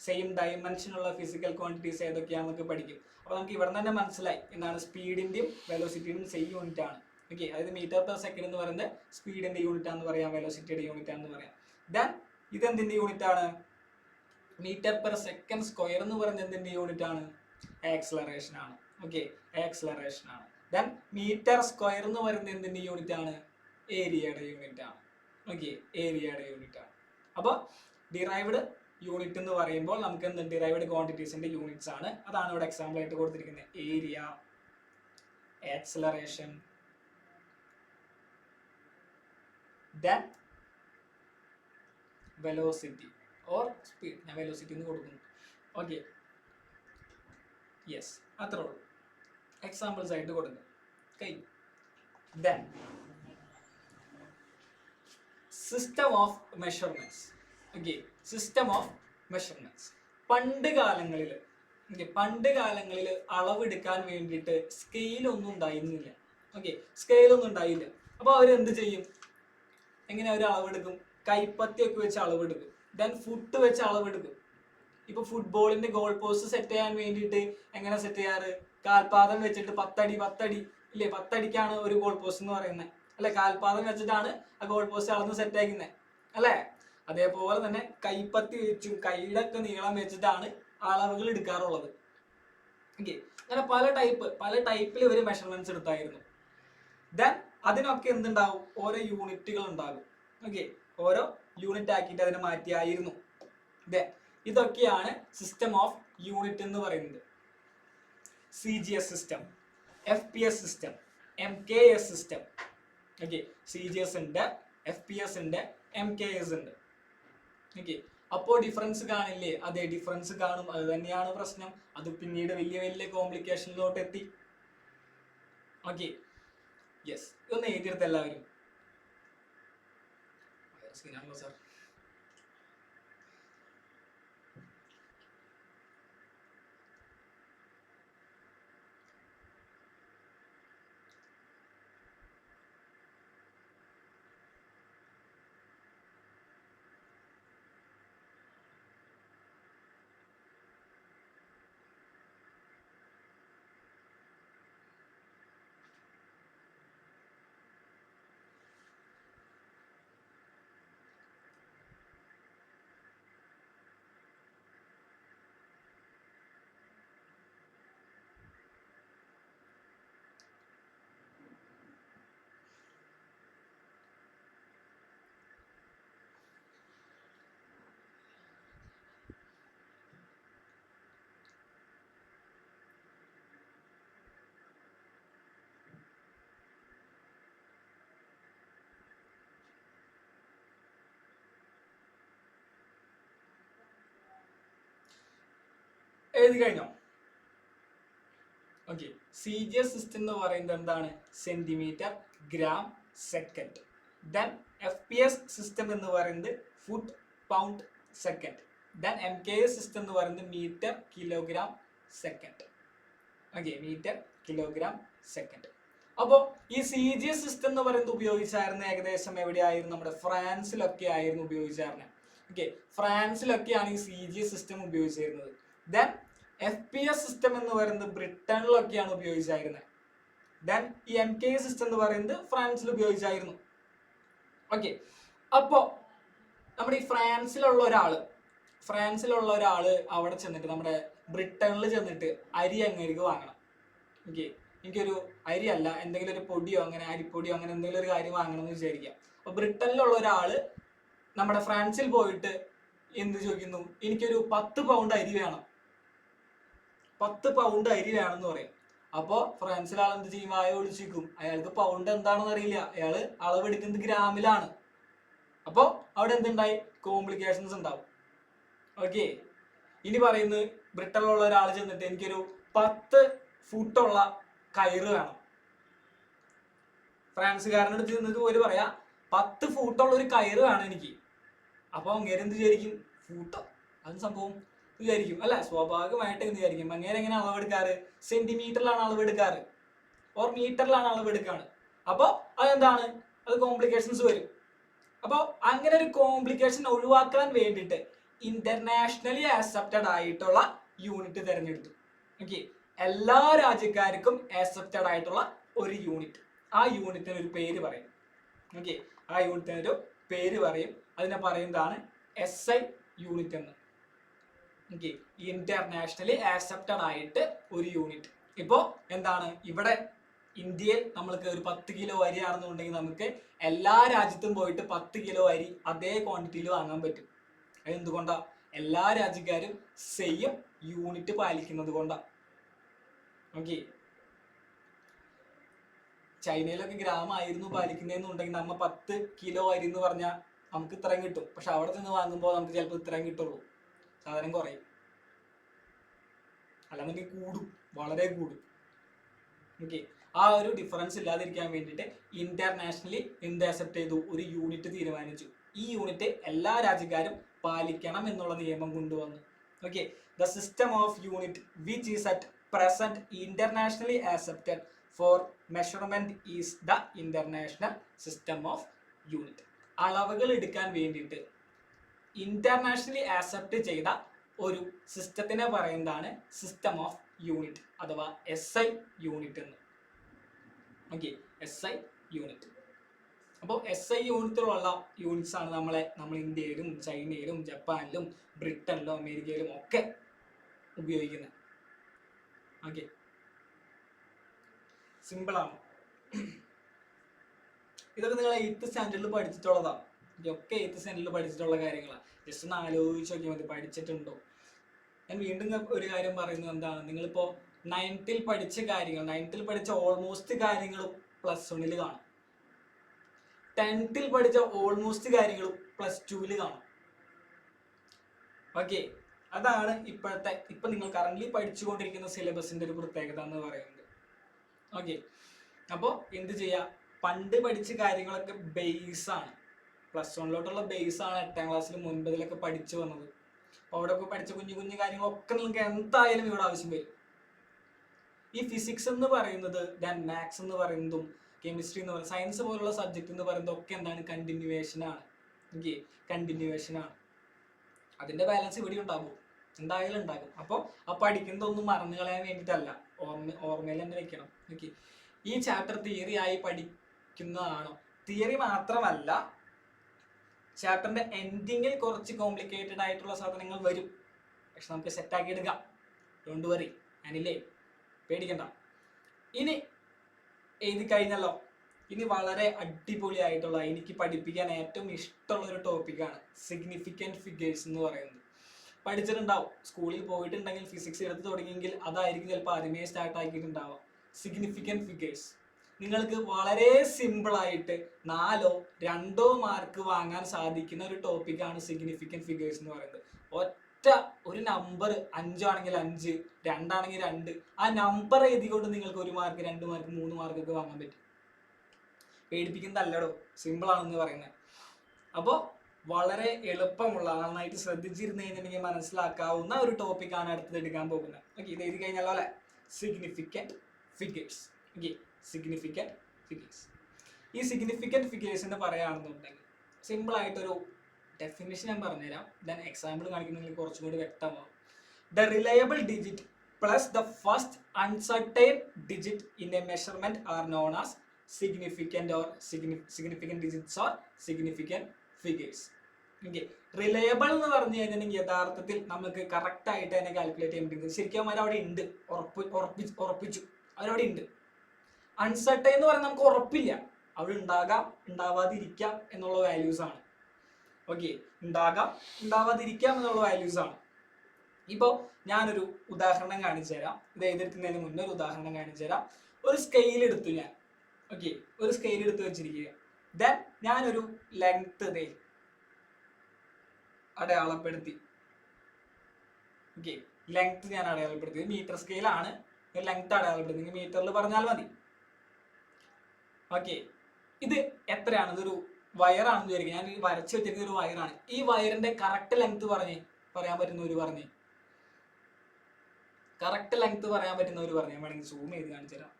സെയിം ഡയമെൻഷൻ ഉള്ള ഫിസിക്കൽ ക്വാണ്ടിറ്റീസ് ഏതൊക്കെയാണെന്നൊക്കെ പഠിക്കും. അപ്പോൾ നമുക്ക് ഇവിടെ തന്നെ മനസ്സിലായി എന്താണ്, സ്പീഡിന്റെയും വെലോസിറ്റിയുടെയും സെയിം യൂണിറ്റ് ആണ്. ഓക്കെ, അതായത് മീറ്റർ പെർ സെക്കൻഡ് എന്ന് പറയുന്നത് സ്പീഡിന്റെ യൂണിറ്റ് ആണെന്ന് പറയാം, വെലോസിറ്റിയുടെ യൂണിറ്റ് ആണെന്ന് പറയാം. ദെൻ ഇതെന്തിന്റെ യൂണിറ്റ് ആണ്? മീറ്റർ പെർ സെക്കൻഡ് സ്ക്വയർ എന്ന് പറയുന്നത് എന്തിന്റെ യൂണിറ്റ് ആണ്? ആക്സലറേഷൻ ആണ്. ഓക്കെ, ആക്സലറേഷൻ ആണ്. ദെൻ മീറ്റർ സ്ക്വയർ എന്ന് പറയുന്നത് എന്തിന്റെ യൂണിറ്റ് ആണ്? ഏരിയയുടെ യൂണിറ്റ് ആണ്. ഓക്കെ, ഏരിയയുടെ യൂണിറ്റ് ആണ്. അപ്പോൾ ഡിറൈവ്ഡ് യൂണിറ്റ് എന്ന് പറയുമ്പോൾ നമുക്ക് എന്ത്, ഡിറൈവ്ഡ് ക്വാണ്ടിറ്റീസിന്റെ യൂണിറ്റ്സ് ആണ്. അതാണ് ഇവിടെ എക്സാമ്പിൾ ആയിട്ട് കൊടുത്തിരിക്കുന്നത്. Area, acceleration, then velocity or speed. ഞാൻ വെലോസിറ്റി എന്ന് കൊടുക്കുന്നു. ഓക്കെ, യെസ്, അത്രേ ഉള്ളൂ. എക്സാമ്പിൾസ് ആയിട്ട് കൊടുക്കും. കഴിഞ്ഞു. Then system of measurements. Okay, system of measurements. പണ്ട് കാലങ്ങളിൽ അളവെടുക്കാൻ വേണ്ടിയിട്ട് സ്കെയിലൊന്നും ഉണ്ടായിരുന്നില്ല. ഓക്കെ, സ്കെയിലൊന്നും ഉണ്ടായില്ല. അപ്പോൾ അവരെന്ത് ചെയ്യും, എങ്ങനെ അവർ അളവെടുക്കും? കൈപ്പത്തിയൊക്കെ വെച്ച് അളവെടുക്കും. ദെൻ ഫുട്ട് വെച്ച് അളവെടുക്കും. ഇപ്പൊ ഫുട്ബോളിന്റെ ഗോൾ പോസ്റ്റ് സെറ്റ് ചെയ്യാൻ വേണ്ടിയിട്ട് എങ്ങനെ സെറ്റ് ചെയ്യാറ്? കാൽപാദം വെച്ചിട്ട് 10 അടി ഇല്ലേ, 10 അടിക്കാണ് ഒരു ഗോൾ പോസ്റ്റ് എന്ന് പറയുന്നത് അല്ലെ. കാൽപാദം വെച്ചിട്ടാണ് ആ ഗോൾ പോസ്റ്റ് അളന്ന് സെറ്റ് ആക്കുന്നത് അല്ലെ. അതേപോലെ തന്നെ കൈപ്പത്തി വെച്ചും കൈയുടെ ഒക്കെ നീളം വെച്ചിട്ടാണ് അളവുകൾ എടുക്കാറുള്ളത്. ഓക്കെ, അങ്ങനെ പല ടൈപ്പിൽ ഒരു മെഷർമെന്റ്സ് എടുത്തായിരുന്നു. ദെൻ അതിനൊക്കെ എന്തുണ്ടാവും, ഓരോ യൂണിറ്റുകൾ ഉണ്ടാകും. ഓക്കെ, ഓരോ യൂണിറ്റ് ആക്കിയിട്ട് അതിനെ മാറ്റിയായിരുന്നു. ദെൻ ഇതൊക്കെയാണ് സിസ്റ്റം ഓഫ് യൂണിറ്റ് എന്ന് പറയുന്നത്. CGS system, FPS system, MKS system. Okay, CGS ഉണ്ട്, FPS ഉണ്ട്, MKS ഉണ്ട്. ഓക്കെ, അപ്പോൾ ഡിഫറൻസ് കാണില്ലേ? അതെ, ഡിഫറൻസ് കാണും. അത് തന്നെയാണ് പ്രശ്നം. അത് പിന്നീട് വലിയ കോംപ്ലിക്കേഷനിലോട്ട് എത്തി. ഓക്കെ, യെസ്, ഇതൊന്ന് എഴുതിയെടുത്ത് എല്ലാവരും. സാർ, എഴുതി കഴിഞ്ഞോ? ഓക്കെ, CGS സിസ്റ്റം എന്ന് പറയുന്നത് എന്താണ്? Centimetre, gram, second. Then FPS system എന്ന് പറയുന്നത് foot, pound, second. Then MKS system എന്ന് പറയുന്നത് metre, kilogram, second. Okay, metre, kilogram, second. അപ്പോൾ ഈ CGS സിസ്റ്റം എന്ന് പറയുന്നത് ഉപയോഗിച്ചായിരുന്നു ഏകദേശം എവിടെയായിരുന്നു? നമ്മുടെ ഫ്രാൻസിലൊക്കെ ആയിരുന്നു ഉപയോഗിച്ചായിരുന്നത്. ഓക്കെ, ഫ്രാൻസിലൊക്കെയാണ് ഈ CGS സിസ്റ്റം ഉപയോഗിച്ചിരുന്നത്. ദെൻ FPS സിസ്റ്റം എന്ന് പറയുന്നത് ബ്രിട്ടനിലൊക്കെയാണ് ഉപയോഗിച്ചായിരുന്നത്. ദെൻ ഈ MKS സിസ്റ്റം എന്ന് പറയുന്നത് ഫ്രാൻസിൽ ഉപയോഗിച്ചായിരുന്നു. ഓക്കെ, അപ്പോൾ നമ്മുടെ ഈ ഫ്രാൻസിലുള്ള ഒരാള് അവിടെ ചെന്നിട്ട് നമ്മുടെ ബ്രിട്ടനിൽ ചെന്നിട്ട് അരി അങ്ങേക്ക് വാങ്ങണം. ഓക്കെ, എനിക്കൊരു അരി അല്ല, എന്തെങ്കിലും ഒരു പൊടിയോ അങ്ങനെ അരിപ്പൊടിയോ അങ്ങനെ എന്തെങ്കിലും ഒരു കാര്യം വാങ്ങണം എന്ന് വിചാരിക്കാം. അപ്പൊ ബ്രിട്ടനിലുള്ള ഒരാള് നമ്മുടെ ഫ്രാൻസിൽ പോയിട്ട് എന്ത് ചോദിക്കുന്നു? എനിക്കൊരു 10 പൗണ്ട് അരി വേണം, 10 പൗണ്ട് അരി വേണമെന്ന് പറയും. അപ്പോ ഫ്രാൻസിൽ ആൾ എന്ത് ചെയ്യും? വായ ഒളിച്ചിരിക്കും. അയാൾക്ക് പൗണ്ട് എന്താണെന്ന് അറിയില്ല, അയാള് അളവെടുക്കുന്നത് ഗ്രാമിലാണ്. അപ്പോ അവിടെ എന്തുണ്ടായി? കോംപ്ലിക്കേഷൻസ് ഉണ്ടാവും. ഓക്കെ. ഇനി പറയുന്നത് ബ്രിട്ടനിലുള്ള ഒരാൾ ചെന്നിട്ട് എനിക്കൊരു 10 ഫുട്ടുള്ള കയറ് വേണം. ഫ്രാൻസുകാരനടുത്ത് ചെന്നിട്ട് പോലും പറയാ 10 ഫൂട്ടുള്ള ഒരു കയറ് വേണം എനിക്ക്. അപ്പൊ അങ്ങേര് എന്ത് വിചാരിക്കും? ഫൂട്ടോ അത് സംഭവം വിചാരിക്കും അല്ലെ? സ്വാഭാവികമായിട്ട് എന്ത് വിചാരിക്കും? അങ്ങേരെ എങ്ങനെ അളവെടുക്കാറ്? സെന്റിമീറ്ററിലാണ് അളവെടുക്കാറ്, ഓർ മീറ്ററിലാണ് അളവെടുക്കാറ്. അപ്പൊ അതെന്താണ്? അത് കോംപ്ലിക്കേഷൻസ് വരും. അപ്പോൾ അങ്ങനെ ഒരു കോംപ്ലിക്കേഷൻ ഒഴിവാക്കാൻ വേണ്ടിയിട്ട് ഇന്റർനാഷണലി ആക്സെപ്റ്റഡ് ആയിട്ടുള്ള യൂണിറ്റ് തിരഞ്ഞെടുത്തു. ഓക്കെ. എല്ലാ രാജ്യക്കാർക്കും ആക്സെപ്റ്റഡ് ആയിട്ടുള്ള ഒരു യൂണിറ്റ്. ആ യൂണിറ്റിന് ഒരു പേര് പറയും. ഓക്കെ. ആ യൂണിറ്റിന് ഒരു പേര് പറയും. അതിനെ പറയുന്നതാണ് SI യൂണിറ്റ് എന്ന്. ഓക്കെ. ഇന്റർനാഷണലി ആക്സെപ്റ്റഡ് ആയിട്ട് ഒരു യൂണിറ്റ്. ഇപ്പോ എന്താണ് ഇവിടെ ഇന്ത്യയിൽ നമ്മൾക്ക് ഒരു 10 കിലോ അരി ആണെന്നുണ്ടെങ്കിൽ നമുക്ക് എല്ലാ രാജ്യത്തും പോയിട്ട് 10 കിലോ അരി അതേ ക്വാണ്ടിറ്റിയിൽ വാങ്ങാൻ പറ്റും. അത് എന്തുകൊണ്ടാ? എല്ലാ രാജ്യക്കാരും സെയിം യൂണിറ്റ് പാലിക്കുന്നത് കൊണ്ടാ. ഓക്കെ. ചൈനയിലൊക്കെ ഗ്രാം ആയിരുന്നു പാലിക്കുന്നതെന്നുണ്ടെങ്കിൽ നമ്മ 10 കിലോ അരി എന്ന് പറഞ്ഞാൽ നമുക്ക് ഇത്രയും കിട്ടും. പക്ഷെ അവിടെ നിന്ന് വാങ്ങുമ്പോൾ നമുക്ക് ചിലപ്പോൾ ഇത്രയും കിട്ടുള്ളൂ, സാധനം കുറയും, അല്ലാന്നുണ്ടെങ്കിൽ കൂടും, വളരെ കൂടും. ഓക്കെ. ആ ഒരു ഡിഫറൻസ് ഇല്ലാതിരിക്കാൻ വേണ്ടിയിട്ട് ഇന്റർനാഷണലി എന്ത് അക്സെപ്റ്റ് ചെയ്തു? ഒരു യൂണിറ്റ് തീരുമാനിച്ചു. ഈ യൂണിറ്റ് എല്ലാ രാജ്യക്കാരും പാലിക്കണം എന്നുള്ള നിയമം കൊണ്ടുവന്നു. Okay. The system of unit which is at present internationally accepted for measurement is the international system of unit. അളവുകൾ എടുക്കാൻ വേണ്ടിയിട്ട് ഇന്റർനാഷണലി ആക്സെപ്റ്റ് ചെയ്ത ഒരു സിസ്റ്റത്തിനെ പറയുന്നതാണ് സിസ്റ്റം ഓഫ് യൂണിറ്റ് അഥവാ SI യൂണിറ്റ് എന്ന്. ഓക്കെ. SI unit. അപ്പോൾ SI യൂണിറ്റിലുള്ള യൂണിറ്റ്സ് ആണ് നമ്മൾ ഇന്ത്യയിലും ചൈനയിലും ജപ്പാനിലും ബ്രിട്ടനിലും അമേരിക്കയിലും ഒക്കെ ഉപയോഗിക്കുന്നത്. ഓക്കെ. സിമ്പിളാണ്. ഇതൊക്കെ നിങ്ങൾ 8th സ്റ്റാൻഡേർഡിൽ പഠിച്ചിട്ടുള്ളതാണ്. ഇതൊക്കെ 8th സ്റ്റാൻഡേർഡിൽ പഠിച്ചിട്ടുള്ള കാര്യങ്ങളാണ്. ജസ്റ്റ് ഒന്ന് ആലോചിച്ച് നോക്കിയാൽ മതി പഠിച്ചിട്ടുണ്ടോ. ഞാൻ വീണ്ടും ഒരു കാര്യം പറയുന്നത് എന്താണ്? നിങ്ങളിപ്പോ 9th പഠിച്ച കാര്യങ്ങൾ, 9th പഠിച്ച ഓൾമോസ്റ്റ് കാര്യങ്ങളും +1 കാണും. 10th പഠിച്ച ഓൾമോസ്റ്റ് കാര്യങ്ങളും +2 കാണും. ഓക്കെ. അതാണ് ഇപ്പൊ നിങ്ങൾ കറന്റ് പഠിച്ചുകൊണ്ടിരിക്കുന്ന സിലബസിന്റെ ഒരു പ്രത്യേകത എന്ന് പറയുന്നത്. ഓക്കെ. അപ്പോൾ എന്ത് ചെയ്യാ? പണ്ട് പഠിച്ച കാര്യങ്ങളൊക്കെ ബേസ് ആണ്. +1 ബേസ് ആണ് 8ാം ക്ലാസ്സിലും 9ിലൊക്കെ പഠിച്ചു വന്നത്. അപ്പോൾ അവിടെ ഒക്കെ പഠിച്ച കുഞ്ഞു കുഞ്ഞു കാര്യങ്ങളൊക്കെ നിങ്ങൾക്ക് എന്തായാലും ഇവിടെ ആവശ്യം വരും. ഈ ഫിസിക്സ് എന്ന് പറയുന്നത്, മാത്സ് എന്ന് പറയുന്നതും കെമിസ്ട്രി എന്ന് പറയുന്നത്, സയൻസ് പോലുള്ള സബ്ജക്ട് എന്ന് പറയുന്നത് ഒക്കെ എന്താണ്? കണ്ടിന്യൂവേഷൻ ആണ്. ഓക്കെ. കണ്ടിന്യൂവേഷൻ ആണ്. അതിന്റെ ബാലൻസ് ഇവിടെ ഉണ്ടാകും, എന്തായാലും ഉണ്ടാകും. അപ്പോൾ ആ പഠിക്കുന്നതൊന്നും മറന്നു കളയാൻ വേണ്ടിയിട്ടല്ല, ഓർമ്മയിൽ തന്നെ വെക്കണം. ഓക്കെ. ഈ ചാപ്റ്റർ തിയറി ആയി പഠിക്കുന്നതാണോ? തിയറി മാത്രമല്ല, ചാപ്റ്ററിന്റെ എൻഡിങ്ങിൽ കുറച്ച് കോംപ്ലിക്കേറ്റഡ് ആയിട്ടുള്ള സാധനങ്ങൾ വരും. പക്ഷെ നമുക്ക് സെറ്റാക്കി എടുക്കാം. ഡോണ്ട് വറി, ഞാനില്ലേ, പേടിക്കണ്ട. ഇനി എഴുതി കഴിഞ്ഞല്ലോ. ഇനി വളരെ അടിപൊളിയായിട്ടുള്ള, എനിക്ക് പഠിപ്പിക്കാൻ ഏറ്റവും ഇഷ്ടമുള്ള ഒരു ടോപ്പിക്കാണ് സിഗ്നിഫിക്കൻറ്റ് ഫിഗേഴ്സ് എന്ന് പറയുന്നത്. പഠിച്ചിട്ടുണ്ടാവും, സ്കൂളിൽ പോയിട്ടുണ്ടെങ്കിൽ ഫിസിക്സ് എടുത്ത് തുടങ്ങിയെങ്കിൽ അതായിരിക്കും ചിലപ്പോൾ ആദ്യമേ സ്റ്റാർട്ട് ആക്കിയിട്ടുണ്ടാവുക. സിഗ്നിഫിക്കൻറ്റ് ഫിഗേഴ്സ് നിങ്ങൾക്ക് വളരെ സിമ്പിളായിട്ട് 4 2 മാർക്ക് വാങ്ങാൻ സാധിക്കുന്ന ഒരു ടോപ്പിക്കാണ് സിഗ്നിഫിക്കൻറ്റ് ഫിഗേഴ്സ് എന്ന് പറയുന്നത്. ഒറ്റ ഒരു നമ്പർ 5 ആണെങ്കിൽ 5, 2 ആണെങ്കിൽ 2, ആ നമ്പർ എഴുതിക്കൊണ്ട് നിങ്ങൾക്ക് 1 മാർക്ക് 2 മാർക്ക് 3 മാർക്കൊക്കെ വാങ്ങാൻ പറ്റും. പേടിപ്പിക്കുന്നതല്ലടോ, സിമ്പിൾ ആണെന്ന് പറയുന്നത്. അപ്പോൾ വളരെ എളുപ്പമുള്ള, നന്നായിട്ട് ശ്രദ്ധിച്ചിരുന്നു കഴിഞ്ഞിട്ടുണ്ടെങ്കിൽ മനസ്സിലാക്കാവുന്ന ഒരു ടോപ്പിക്കാണ് അടുത്തത് എടുക്കാൻ പോകുന്നത്. ഓക്കെ. ഇത് എഴുതി കഴിഞ്ഞാലോ അല്ലെ? Significant figures. Okay. Significant figures. ഈ സിഗ്നിഫിക്കൻറ്റ് ഫിഗേഴ്സിന് പറയുകയാണെന്നുണ്ടെങ്കിൽ സിമ്പിളായിട്ടൊരു ഡെഫിനിഷൻ ഞാൻ പറഞ്ഞുതരാം. ദെൻ എക്സാമ്പിൾ കാണിക്കുന്നെങ്കിൽ കുറച്ചും കൂടി വ്യക്തമാവും. The reliable digit plus the first uncertain digit in a measurement are known as significant or significant digits or significant figures. Okay. Reliable എന്ന് പറഞ്ഞു കഴിഞ്ഞിട്ടുണ്ടെങ്കിൽ യഥാർത്ഥത്തിൽ നമുക്ക് കറക്റ്റ് ആയിട്ട് തന്നെ കാൽക്കുലേറ്റ് ചെയ്യാൻ പറ്റും. ശരിക്കും അവരവിടെ ഉണ്ട്, ഉറപ്പിച്ചു, അവരവിടെ ഉണ്ട്. അൺസർട്ടൈൻ എന്ന് പറഞ്ഞാൽ നമുക്ക് ഉറപ്പില്ല, അവിടെ ഉണ്ടാകാം ഉണ്ടാവാതിരിക്കാം എന്നുള്ള വാല്യൂസ് ആണ്. ഓക്കെ. ഉണ്ടാകാം ഉണ്ടാവാതിരിക്കാം എന്നുള്ള വാല്യൂസ് ആണ്. ഇപ്പോൾ ഞാനൊരു ഉദാഹരണം കാണിച്ചു തരാം. ഇത് എഴുതിയിരിക്കുന്നതിന് മുന്നേ ഒരു ഉദാഹരണം കാണിച്ചു തരാം. ഒരു സ്കെയിൽ എടുത്തു ഞാൻ. ഓക്കെ, ഒരു സ്കെയിൽ എടുത്ത് വെച്ചിരിക്കുക. ദെൻ ഞാനൊരു ലെങ്ത് അടയാളപ്പെടുത്തി. ഓക്കെ, ലെങ്ത് ഞാൻ അടയാളപ്പെടുത്തി. മീറ്റർ സ്കെയിലാണ്. ലെങ്ത് അടയാളപ്പെടുത്തി, മീറ്ററിൽ പറഞ്ഞാൽ മതി. ഓക്കെ, ഇത് എത്രയാണ്? ഇതൊരു വയറാണെന്ന് വിചാരിക്കുക. ഞാൻ വരച്ച് വെച്ചിരിക്കുന്ന ഒരു വയറാണ്. ഈ വയറിന്റെ കറക്റ്റ് ലെങ്ത് പറയാൻ പറ്റുന്നവര് പറഞ്ഞേ. കറക്റ്റ് ലെങ്ത് പറയാൻ പറ്റുന്നവര് പറഞ്ഞേ. വേണമെങ്കിൽ സൂം ചെയ്ത് കാണിച്ചു തരാം.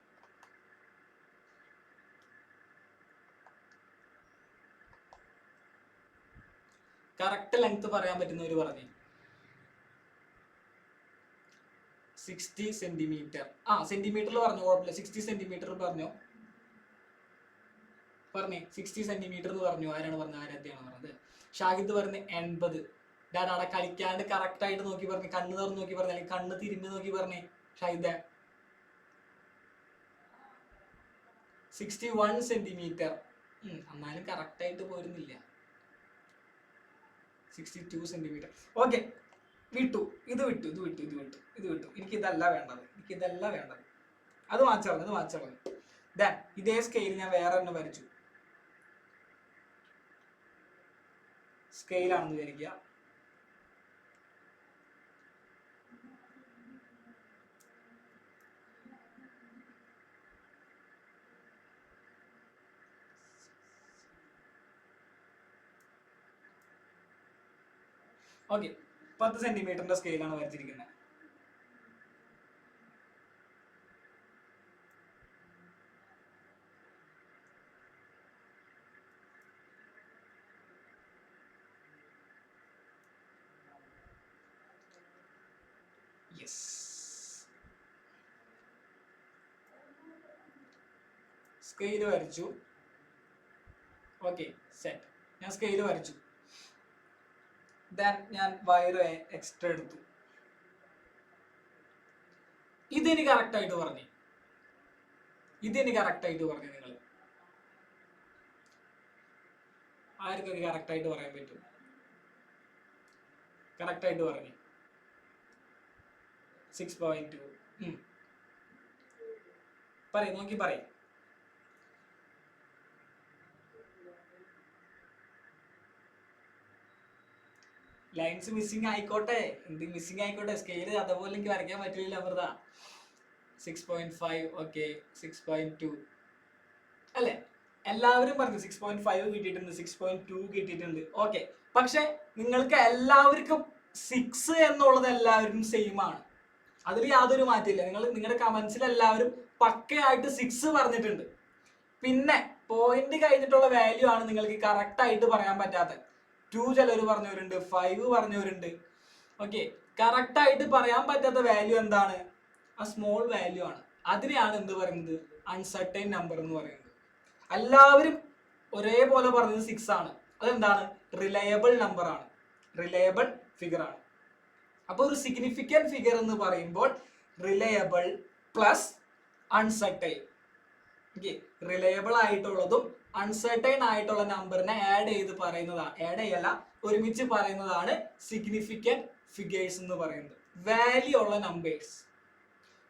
കറക്റ്റ് ലെങ്ത് പറയാൻ പറ്റുന്നവര് പറഞ്ഞേ. 60 സെന്റിമീറ്റർ. സെന്റിമീറ്ററിൽ പറഞ്ഞു, കുഴപ്പമില്ല. 60 സെന്റിമീറ്റർ പറഞ്ഞോ. 60 സെന്റിമീറ്റർ എന്ന് പറഞ്ഞു. ആരാണ് പറഞ്ഞത്? ആരാധ്യാണ് പറഞ്ഞത്. ഷാഹിദ് പറഞ്ഞ് 80. ഡാഡ അവിടെ കളിക്കാണ്ട് കറക്റ്റ് ആയിട്ട് നോക്കി പറഞ്ഞു. കണ്ണ് തുറന്ന് നോക്കി പറഞ്ഞു, അല്ലെങ്കിൽ കണ്ണ് തിരിഞ്ഞ് നോക്കി പറഞ്ഞേ. ഷാഹിദ് 61 സെന്റിമീറ്റർ. എന്നാലും കറക്റ്റ് ആയിട്ട് പോരുന്നില്ല. 62 സെന്റിമീറ്റർ. ഓക്കെ, വിട്ടു. ഇത് വിട്ടു. എനിക്കിതല്ല വേണ്ടത്. അത് മാച്ചളഞ്ഞു. ദെൻ ഇതേ സ്കെയിൽ ഞാൻ വേറെ തന്നെ വരച്ചു. സ്കെയിലാണെന്ന് വിചാരിക്കുക. ഓക്കെ, 10 സെന്റിമീറ്ററിന്റെ സ്കെയിലാണ് വരച്ചിരിക്കുന്നത്. സ്കെയിൽ വരച്ചു. Okay, set. ഞാൻ സ്കെയിൽ വരച്ചു. ദെൻ ഞാൻ വയറ് എക്സ്ട്രാ എടുത്തു. ഇതിന് കറക്റ്റ് ആയിട്ട് പറഞ്ഞു. നിങ്ങൾ ആർക്കൊക്കെ കറക്റ്റ് ആയിട്ട് പറയാൻ പറ്റും? കറക്റ്റ് ആയിട്ട് പറഞ്ഞു. 6.2. നോക്കി പറയും. ലൈൻസ് മിസ്സിംഗ് ആയിക്കോട്ടെ, എന്ത് മിസ്സിംഗ് ആയിക്കോട്ടെ, സ്കെയിൽ അതേപോലെ എനിക്ക് വരയ്ക്കാൻ പറ്റില്ല. അമൃത 6.5. ഓക്കെ, 6.2 അല്ലേ? എല്ലാവരും പറഞ്ഞു 6.5 കിട്ടിയിട്ടുണ്ട്, 6.2 കിട്ടിയിട്ടുണ്ട്. ഓക്കെ, പക്ഷെ നിങ്ങൾക്ക് എല്ലാവർക്കും 6 എന്നുള്ളത് എല്ലാവരും സെയിം ആണ്. അതിൽ യാതൊരു മാറ്റമില്ല. നിങ്ങളുടെ കമന്റ്സിൽ എല്ലാവരും പക്കയായിട്ട് 6 പറഞ്ഞിട്ടുണ്ട്. പിന്നെ പോയിന്റ് കഴിഞ്ഞിട്ടുള്ള വാല്യൂ ആണ് നിങ്ങൾക്ക് കറക്റ്റ് ആയിട്ട് പറയാൻ പറ്റാത്തത്. 2 ചിലർ പറഞ്ഞവരുണ്ട്, 5 പറഞ്ഞവരുണ്ട്. ഓക്കെ, കറക്റ്റ് ആയിട്ട് പറയാൻ പറ്റാത്ത വാല്യൂ എന്താണ്? ആ സ്മോൾ വാല്യൂ ആണ്. അതിനെയാണ് എന്ത് പറയുന്നത്? അൺസർട്ടൈൻ നമ്പർ എന്ന് പറയുന്നത്. എല്ലാവരും ഒരേപോലെ പറഞ്ഞത് 6 ആണ്. അതെന്താണ്? റിലയബിൾ നമ്പർ ആണ്, റിലയബിൾ ഫിഗർ ആണ്. അപ്പൊ ഒരു സിഗ്നിഫിക്കന്റ് ഫിഗർ എന്ന് പറയുമ്പോൾ reliable plus uncertain. Okay, reliable ആയിട്ടുള്ളതും അൺസർട്ടൈൻ ആയിട്ടുള്ള നമ്പറിനെ ആഡ് ചെയ്യല്ല, ഒരുമിച്ച് പറയുന്നതാണ് സിഗ്നിഫിക്കന്റ് ഫിഗേഴ്സ് എന്ന് പറയുന്നത്. വാല്യൂ ഉള്ള നമ്പേഴ്സ്,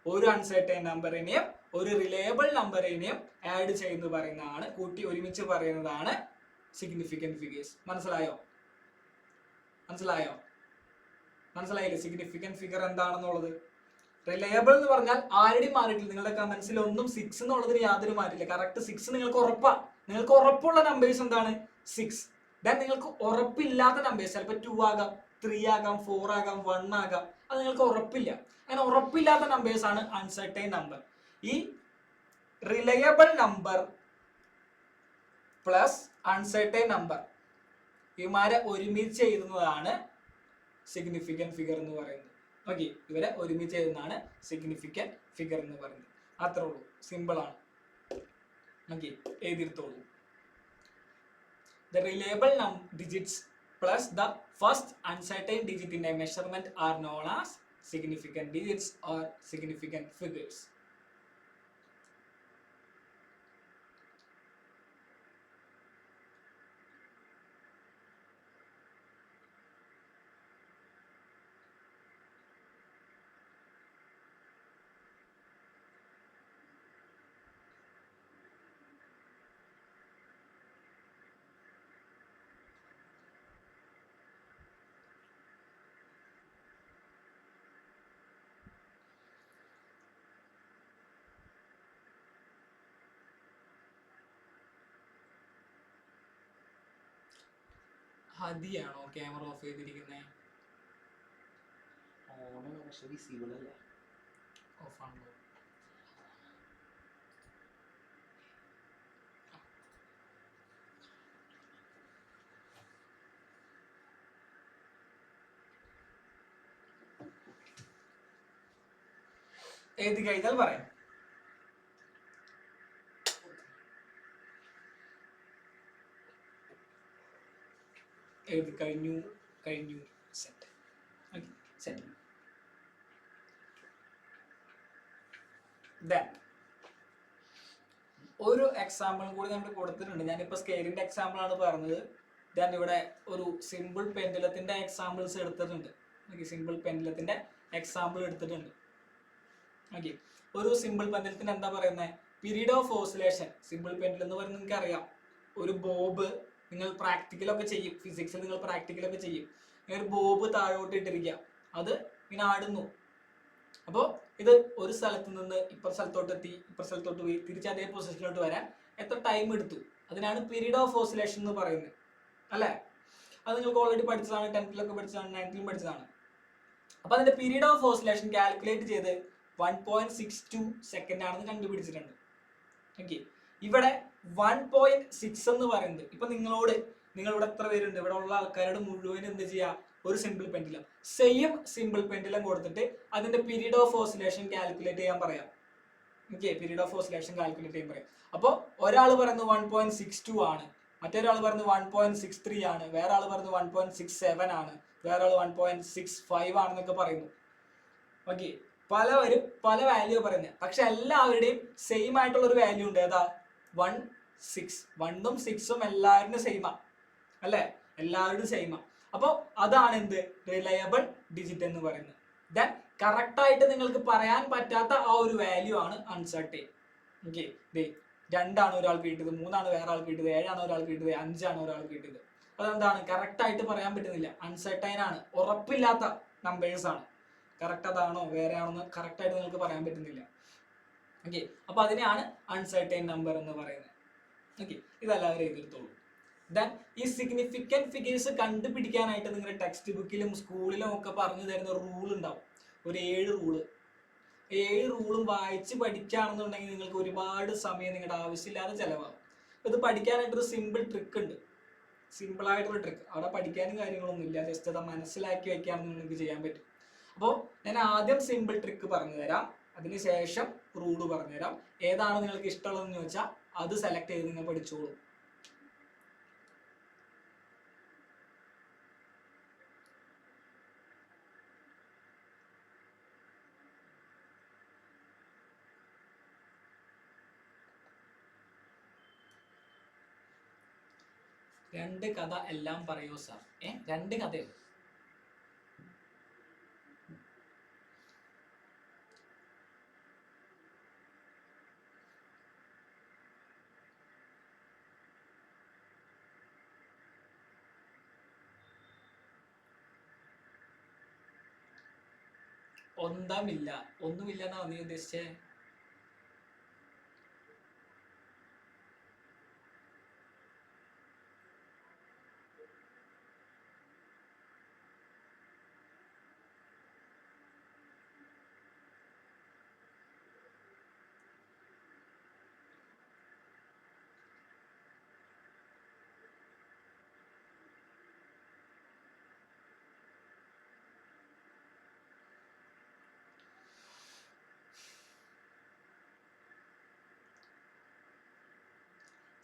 ഒരു അൺസർട്ടൈൻ നമ്പറിനെയും ഒരു റിലയബിൾ നമ്പറിനെയും ആഡ് ചെയ്ത് പറയുന്നതാണ്, കൂട്ടി ഒരുമിച്ച് പറയുന്നതാണ് സിഗ്നിഫിക്കന്റ് ഫിഗേഴ്സ്. മനസ്സിലായില്ലേ സിഗ്നിഫിക്കന്റ് ഫിഗർ എന്താണെന്നുള്ളത്? റിലയബിൾ എന്ന് പറഞ്ഞാൽ ആരുടെയും മാറിയിട്ടില്ല. നിങ്ങളുടെ കമന്റ്സിൽ ഒന്നും 6 എന്നുള്ളതിന് യാതൊരു മാറ്റില്ല. കറക്റ്റ് 6 നിങ്ങൾക്ക് ഉറപ്പാണ്. നിങ്ങൾക്ക് ഉറപ്പുള്ള നമ്പേഴ്സ് എന്താണ്? 6. ദെൻ നിങ്ങൾക്ക് ഉറപ്പില്ലാത്ത നമ്പേഴ്സ് ചിലപ്പോൾ 2 ആകാം, 3 ആകാം, 4 ആകാം, 1 ആകാം. അത് നിങ്ങൾക്ക് ഉറപ്പില്ല. അങ്ങനെ ഉറപ്പില്ലാത്ത നമ്പേഴ്സ് ആണ് അൺസർട്ടൈൻ നമ്പർ. ഈ reliable number plus uncertain number ഇവരെ ഒരുമിച്ച് എഴുതുന്നതാണ് സിഗ്നിഫിക്കന്റ് ഫിഗർ എന്ന് പറയുന്നത്. ഓക്കെ, ഇവരെ ഒരുമിച്ച് എഴുതുന്നതാണ് സിഗ്നിഫിക്കന്റ് ഫിഗർ എന്ന് പറയുന്നത്. അത്രേ ഉള്ളൂ, സിമ്പിൾ ആണ്. Okay, എഴുതിയെടുത്തോളൂ. The reliable digits plus the first uncertain digit in a measurement are known as significant digits or significant figures. ഹദിയാണോ ക്യാമറ ഓഫ് ചെയ്തിരിക്കുന്നത്? ഓഫാണല്ലോ. എഴുതി കഴിഞ്ഞാൽ പറയാം. എഴുതി കഴിഞ്ഞു. സെറ്റ്. Okay, set. ഒരു എക്സാമ്പിൾ കൂടി നമ്മൾ കൊടുത്തിട്ടുണ്ട്. ഞാനിപ്പോൾ സ്കെയിലിന്റെ എക്സാമ്പിൾ ആണ് പറഞ്ഞത്. ഞാൻ ഇവിടെ ഒരു സിമ്പിൾ പെൻഡുലത്തിന്റെ എക്സാമ്പിൾസ് എടുത്തിട്ടുണ്ട്. ഓക്കെ, സിമ്പിൾ പെൻഡുലത്തിന്റെ എക്സാമ്പിൾ എടുത്തിട്ടുണ്ട്. ഓക്കെ, ഒരു സിമ്പിൾ പെൻഡുലത്തിന് എന്താ പറയുന്നത്? Period of oscillation. Simple pendulum എന്ന് പറയുന്നത് നിങ്ങൾക്ക് അറിയാം, ഒരു ബോബ്, നിങ്ങൾ പ്രാക്ടിക്കലൊക്കെ ചെയ്യും, ഫിസിക്സിൽ നിങ്ങൾ പ്രാക്ടിക്കലൊക്കെ ചെയ്യും. ഒരു ബോബ് താഴോട്ട് ഇട്ടിരിക്കുക, അത് ഇങ്ങനെ ആടുന്നു. അപ്പോൾ ഇത് ഒരു സ്ഥലത്ത് നിന്ന് ഇപ്പുറ സ്ഥലത്തോട്ട് എത്തി, ഇപ്പുറ സ്ഥലത്തോട്ട് പോയി, തിരിച്ച് അതേ പൊസിഷനിലോട്ട് വരാൻ എത്ര ടൈം എടുത്തു? അതിനാണ് പീരീഡ് ഓഫ് ഓസിലേഷൻ എന്ന് പറയുന്നത്, അല്ലേ? അത് നിങ്ങൾക്ക് ഓൾറെഡി പഠിച്ചതാണ്, 10th പഠിച്ചതാണ്, 9th പഠിച്ചതാണ്. അപ്പൊ അതിന്റെ പീരീഡ് ഓഫ് ഓസിലേഷൻ കാൽക്കുലേറ്റ് ചെയ്ത് 1.62 സെക്കൻഡ് ആണെന്ന് കണ്ടുപിടിച്ചിട്ടുണ്ട്. ഓക്കെ, ഇവിടെ 1.6 എന്ന് പറയുന്നത്, ഇപ്പൊ നിങ്ങൾ ഇവിടെ എത്ര പേരുണ്ട്? ഇവിടെ ഉള്ള ആൾക്കാരുടെ മുഴുവൻ എന്ത് ചെയ്യാ? ഒരു simple pendulum, same simple pendulum കൊടുത്തിട്ട് അതിന്റെ പീരീഡ് ഓഫ് ഓസിലേഷൻ കാൽക്കുലേറ്റ് ചെയ്യാൻ പറയാം. Okay, period of oscillation calculate ചെയ്യാൻ പറയാം. അപ്പോൾ ഒരാൾ പറയുന്നത് 1.62 ആണ്, മറ്റൊരാൾ പറയുന്നത് 1.63 ആണ്, വേറെ ആൾ പറയുന്നത് 1.67 ആണ്, വേറെ ആൾ 1.65 ആണെന്നൊക്കെ പറയുന്നു. ഓക്കെ, പലവരും പല വാല്യൂ പറയുന്നത്, പക്ഷെ എല്ലാവരുടെയും സെയിം ആയിട്ടുള്ള ഒരു വാല്യൂ ഉണ്ട്. ഏതാ? 1.6. 1ഉം 6ഉം എല്ലാവരും സെയിമാ, അല്ലെ? എല്ലാവരും സെയിമാ. അപ്പോൾ അതാണ് എന്ത്? റിലയബിൾ ഡിജിറ്റ് എന്ന് പറയുന്നത്. ദെൻ കറക്റ്റ് ആയിട്ട് നിങ്ങൾക്ക് പറയാൻ പറ്റാത്ത ആ ഒരു വാല്യൂ ആണ് അൺസർട്ടൈൻ. ഓക്കെ, 2 ആണ് ഒരാൾക്ക് കിട്ടിയത്, 3 ആണ് വേറെ ആൾക്ക് കിട്ടിയത്, 7 ആണ് ഒരാൾക്ക് കിട്ടിയത്, 5 ആണ് ഒരാൾക്ക് കിട്ടിയത്. അതെന്താണ്? കറക്റ്റ് ആയിട്ട് പറയാൻ പറ്റുന്നില്ല, അൺസർട്ടൈൻ ആണ്, ഉറപ്പില്ലാത്ത നമ്പേഴ്സ് ആണ്. കറക്റ്റ് അതാണോ വേറെ ആണോന്ന് കറക്റ്റ് ആയിട്ട് നിങ്ങൾക്ക് പറയാൻ പറ്റുന്നില്ല. ഓക്കെ, അപ്പൊ അതിനെയാണ് അൺസർട്ടൈൻ നമ്പർ എന്ന് പറയുന്നത്. ഓക്കെ, ഇതെല്ലാവരും എഴുതിയെടുത്തോളൂ. ദെൻ ഈ സിഗ്നിഫിക്കൻറ്റ് ഫിഗേഴ്സ് കണ്ടുപിടിക്കാനായിട്ട് നിങ്ങളുടെ ടെക്സ്റ്റ് ബുക്കിലും സ്കൂളിലും ഒക്കെ പറഞ്ഞു തരുന്ന റൂൾ ഉണ്ടാവും, ഒരു 7 റൂള്. 7 റൂളും വായിച്ച് പഠിക്കുകയാണെന്നുണ്ടെങ്കിൽ നിങ്ങൾക്ക് ഒരുപാട് സമയം നിങ്ങളുടെ ആവശ്യമില്ലാതെ ചിലവാകും. ഇത് പഠിക്കാനായിട്ടൊരു സിമ്പിൾ ട്രിക്ക് ഉണ്ട്, സിമ്പിളായിട്ടുള്ള ട്രിക്ക്. അവിടെ പഠിക്കാനും കാര്യങ്ങളൊന്നും ഇല്ല, ജസ്റ്റ് അത് മനസ്സിലാക്കി വെക്കാമെന്ന് നിങ്ങൾക്ക് ചെയ്യാൻ പറ്റും. അപ്പോൾ ഞാൻ ആദ്യം സിമ്പിൾ ട്രിക്ക് പറഞ്ഞു തരാം, അതിനുശേഷം റൂള് പറഞ്ഞുതരാം. ഏതാണ് നിങ്ങൾക്ക് ഇഷ്ടമുള്ളതെന്ന് ചോദിച്ചാൽ അത് സെലക്ട് ചെയ്ത് നിങ്ങൾ പഠിച്ചോളൂ. രണ്ട് കഥ എല്ലാം പറയൂ സാർ. 2 കഥയോ? ഒന്നുമില്ല എന്നാ നീ ഉദ്ദേശിച്ചേ?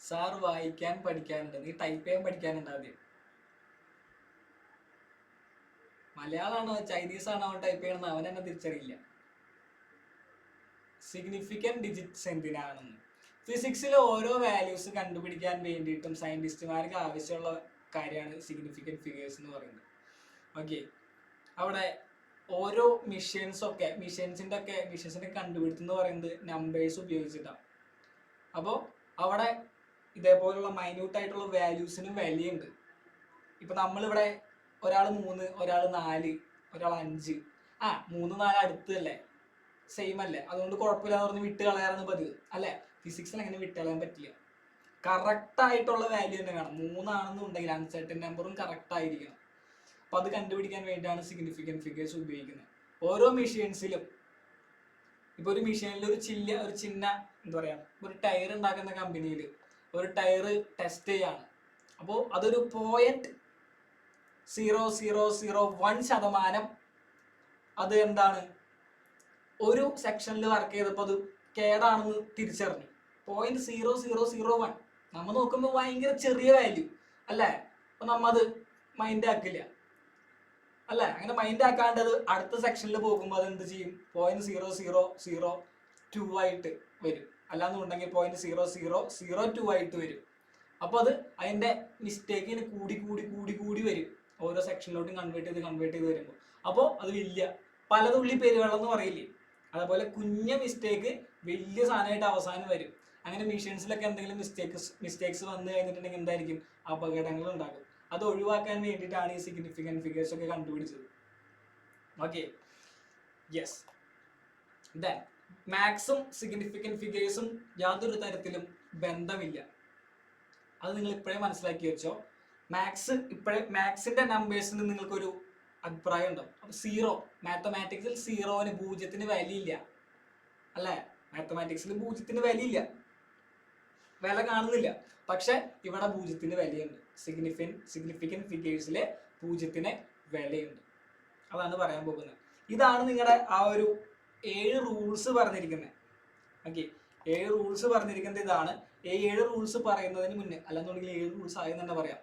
സാർ വായിക്കാൻ പഠിക്കാനുണ്ട്, നീ ടൈപ്പ് ചെയ്യാൻ പഠിക്കാനുണ്ട് ആദ്യം. മലയാളമാണോ ചൈനീസ് ആണോ അവൻ ടൈപ്പ് ചെയ്യണമെന്ന് അവൻ തന്നെ തിരിച്ചറിയില്ല. സിഗ്നിഫിക്കൻറ്റ് ഡിജിറ്റ്സ് എന്തിനാണെന്ന് ഫിസിക്സിലെ ഓരോ വാല്യൂസ് കണ്ടുപിടിക്കാൻ വേണ്ടിയിട്ടും സയന്റിസ്റ്റുമാർക്ക് ആവശ്യമുള്ള കാര്യമാണ് സിഗ്നിഫിക്കൻറ്റ് ഫിഗേഴ്സ് എന്ന് പറയുന്നത്. ഓക്കെ, അവിടെ ഓരോ മിഷൻസിന്റെ കണ്ടുപിടുത്തെന്ന് പറയുന്നത് നമ്പേഴ്സ് ഉപയോഗിച്ചിട്ടാണ്. അപ്പോൾ അവിടെ ഇതേപോലുള്ള മൈന്യൂട്ട് ആയിട്ടുള്ള വാല്യൂസിനും വിലയുണ്ട്. ഇപ്പൊ നമ്മളിവിടെ ഒരാൾ 3, ഒരാൾ 4, ഒരാൾ 5, 3, 4 അടുത്തല്ലേ, സെയിം അല്ലേ, അതുകൊണ്ട് കുഴപ്പമില്ലാന്ന് പറഞ്ഞ് വിട്ട് കളയാറാണ് പതിവ്, അല്ലെ? ഫിസിക്സിൽ അങ്ങനെ വിട്ട് കളയാൻ പറ്റില്ല. കറക്റ്റ് ആയിട്ടുള്ള വാല്യൂ തന്നെ വേണം. 3 ആണെന്നുണ്ടെങ്കിൽ അൺസർട്ടൻ നമ്പറും കറക്റ്റ് ആയിരിക്കണം. അപ്പൊ അത് കണ്ടുപിടിക്കാൻ വേണ്ടിയാണ് സിഗ്നിഫിക്കൻറ്റ് ഫിഗേഴ്സ് ഉപയോഗിക്കുന്നത്. ഓരോ മെഷീൻസിലും ഇപ്പൊ ഒരു മെഷീനിൽ ഒരു ചിഹ്ന എന്താ പറയാ, ഒരു ടയർ ഉണ്ടാക്കുന്ന കമ്പനിയിൽ ഒരു ടയർ ടെസ്റ്റ് ചെയ്യാണ്. അപ്പോൾ അതൊരു 0.0001% അത് എന്താണ്, ഒരു സെക്ഷനിൽ വർക്ക് ചെയ്തപ്പോൾ അത് കേടാണെന്ന് തിരിച്ചറിഞ്ഞു. 0.0001 നമ്മൾ നോക്കുമ്പോൾ ഭയങ്കര ചെറിയ വാല്യൂ അല്ലേ. അപ്പൊ നമ്മ അത് മൈൻഡ് ആക്കില്ല അല്ലേ. അങ്ങനെ മൈൻഡ് ആക്കാണ്ടത് അടുത്ത സെക്ഷനിൽ പോകുമ്പോൾ അത് എന്ത് ചെയ്യും, 0.0002 ആയിട്ട് വരും, അല്ലാന്നുണ്ടെങ്കിൽ 0.0002 ആയിട്ട് വരും. അപ്പൊ അത് അതിന്റെ മിസ്റ്റേക്ക് ഇങ്ങനെ കൂടി കൂടി കൂടി കൂടി വരും ഓരോ സെക്ഷനിലോട്ടും കൺവേർട്ട് ചെയ്ത് വരുമ്പോൾ. അപ്പോൾ അത് വലിയ പലതുള്ളി പെരുവെള്ളം എന്ന് പറയില്ലേ, അതുപോലെ കുഞ്ഞ മിസ്റ്റേക്ക് വലിയ സാധനമായിട്ട് അവസാനം വരും. അങ്ങനെ മെഷീൻസിലൊക്കെ എന്തെങ്കിലും മിസ്റ്റേക്സ് വന്നു കഴിഞ്ഞിട്ടുണ്ടെങ്കിൽ എന്തായിരിക്കും, അപകടങ്ങൾ ഉണ്ടാകും. അത് ഒഴിവാക്കാൻ വേണ്ടിയിട്ടാണ് ഈ സിഗ്നിഫിക്കൻറ്റ് ഫിഗേഴ്സ് ഒക്കെ കണ്ടുപിടിച്ചത്. Okay, yes. ദെൻ മാക്സും സിഗ്നിഫിക്കൻറ്റ് ഫിഗേഴ്സും യാതൊരു തരത്തിലും ബന്ധമില്ല. അത് നിങ്ങൾ ഇപ്പോഴേ മനസ്സിലാക്കി വെച്ചോ. മാക്സിന്റെ നമ്പേഴ്സിന് നിങ്ങൾക്കൊരു അഭിപ്രായം ഉണ്ടാവും. അപ്പൊ 0 മാത്തമാറ്റിക്സിൽ 0ന് 0ന് വാല്യൂ ഇല്ല അല്ലേ. മാത്തമാറ്റിക്സിൽ 0ന് വാല്യൂ ഇല്ല, വില കാണുന്നില്ല. പക്ഷെ ഇവിടെ 0ന് വിലയുണ്ട്. സിഗ്നിഫിക്കൻറ്റ് ഫിഗേഴ്സിലെ 0ന് വിലയുണ്ട്. അതാണ് പറയാൻ പോകുന്നത്. ഇതാണ് നിങ്ങളുടെ ആ ഒരു 7 റൂൾസ് പറഞ്ഞിരിക്കുന്നത്. ഓക്കെ, 7 റൂൾസ് പറഞ്ഞിരിക്കുന്നത് ഇതാണ്. ഈ 7 റൂൾസ് പറയുന്നതിന് മുന്നേ, അല്ലെന്നുണ്ടെങ്കിൽ 7 റൂൾസ് ആയി തന്നെ പറയാം,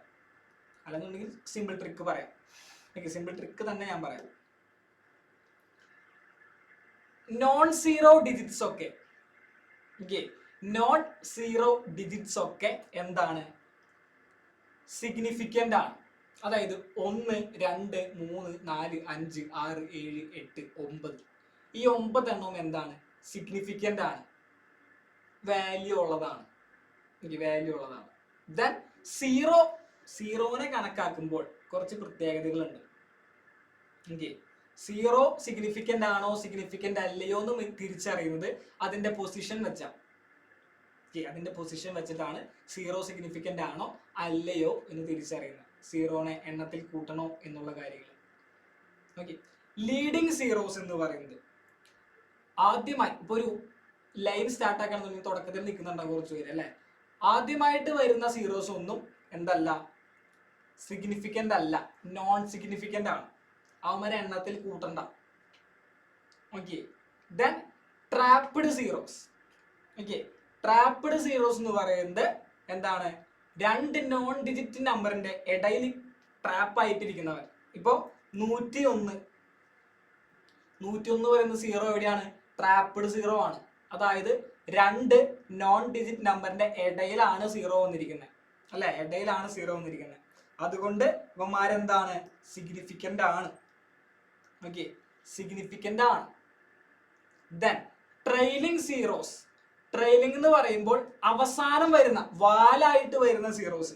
അല്ലെന്നുണ്ടെങ്കിൽ സിമ്പിൾ ട്രിക്ക് പറയാം. ഓക്കെ, സിമ്പിൾ ട്രിക്ക് തന്നെ ഞാൻ പറയാം. നോൺ സീറോ ഡിജിറ്റ്സ് ഒക്കെ, ഓക്കെ, നോൺ സീറോ ഡിജിറ്റ്സ് ഒക്കെ എന്താണ്, സിഗ്നിഫിക്കൻ്റ് ആണ്. അതായത് 1, 2, 3, 4, 5, 6, 7, 8, 9 ഈ 9 എണ്ണവും എന്താണ്, സിഗ്നിഫിക്കൻ്റ് ആണ്, വാല്യൂ ഉള്ളതാണ്. വാല്യൂ ഉള്ളതാണ്. ദെൻ സീറോനെ കണക്കാക്കുമ്പോൾ കുറച്ച് പ്രത്യേകതകളുണ്ട്. ഓക്കെ, 0 സിഗ്നിഫിക്കൻ്റ് ആണോ സിഗ്നിഫിക്കൻ്റ് അല്ലയോ എന്ന് തിരിച്ചറിയുന്നത് അതിന്റെ പൊസിഷൻ വെച്ചാണ്. അതിന്റെ പൊസിഷൻ വെച്ചിട്ടാണ് 0 സിഗ്നിഫിക്കൻ്റ് ആണോ അല്ലയോ എന്ന് തിരിച്ചറിയുന്നത്. 0നെ എണ്ണത്തിൽ കൂട്ടണോ എന്നുള്ള കാര്യങ്ങൾ. ഓക്കെ, ലീഡിങ് സീറോസ് എന്ന് പറയുന്നത് ആദ്യമായി ഇപ്പൊ ഒരു ലൈൻ സ്റ്റാർട്ട് ആക്കാണെന്നുണ്ടെങ്കിൽ തുടക്കത്തിൽ നിൽക്കുന്നുണ്ടാവും കുറച്ച് പേര് അല്ലെ. ആദ്യമായിട്ട് വരുന്ന സീറോസ് ഒന്നും എന്തല്ല, സിഗ്നിഫിക്കൻ്റ് അല്ല, നോൺ സിഗ്നിഫിക്കൻ്റ് ആണ്. അവന്മാരെ എണ്ണത്തിൽ കൂട്ടണ്ട. Okay, then trapped zeros. Okay, trapped zeros എന്ന് പറയുന്നത് എന്താണ്, 2 നോൺ ഡിജിറ്റ് നമ്പറിന്റെ ഇടയിൽ ട്രാപ്പ് ആയിട്ടിരിക്കുന്നവർ. ഇപ്പോ 101 പറയുന്ന സീറോ എവിടെയാണ്, ട്രാപ്പ്ഡ് സീറോ ആണ്. അതായത് 2 നോൺ ഡിജിറ്റ് നമ്പറിന്റെ ഇടയിലാണ് സീറോ വന്നിരിക്കുന്നത് അല്ലെ, ഇടയിലാണ് സീറോ വന്നിരിക്കുന്നത്. അതുകൊണ്ട് ഇവന്മാരെന്താണ്, സിഗ്നിഫിക്കൻ്റ് ആണ്. ഓക്കെ, സിഗ്നിഫിക്കൻ്റ് ആണ്. Then trailing zeros. ട്രെയിലിംഗ് എന്ന് പറയുമ്പോൾ അവസാനം വരുന്ന വാലായിട്ട് വരുന്ന സീറോസ്.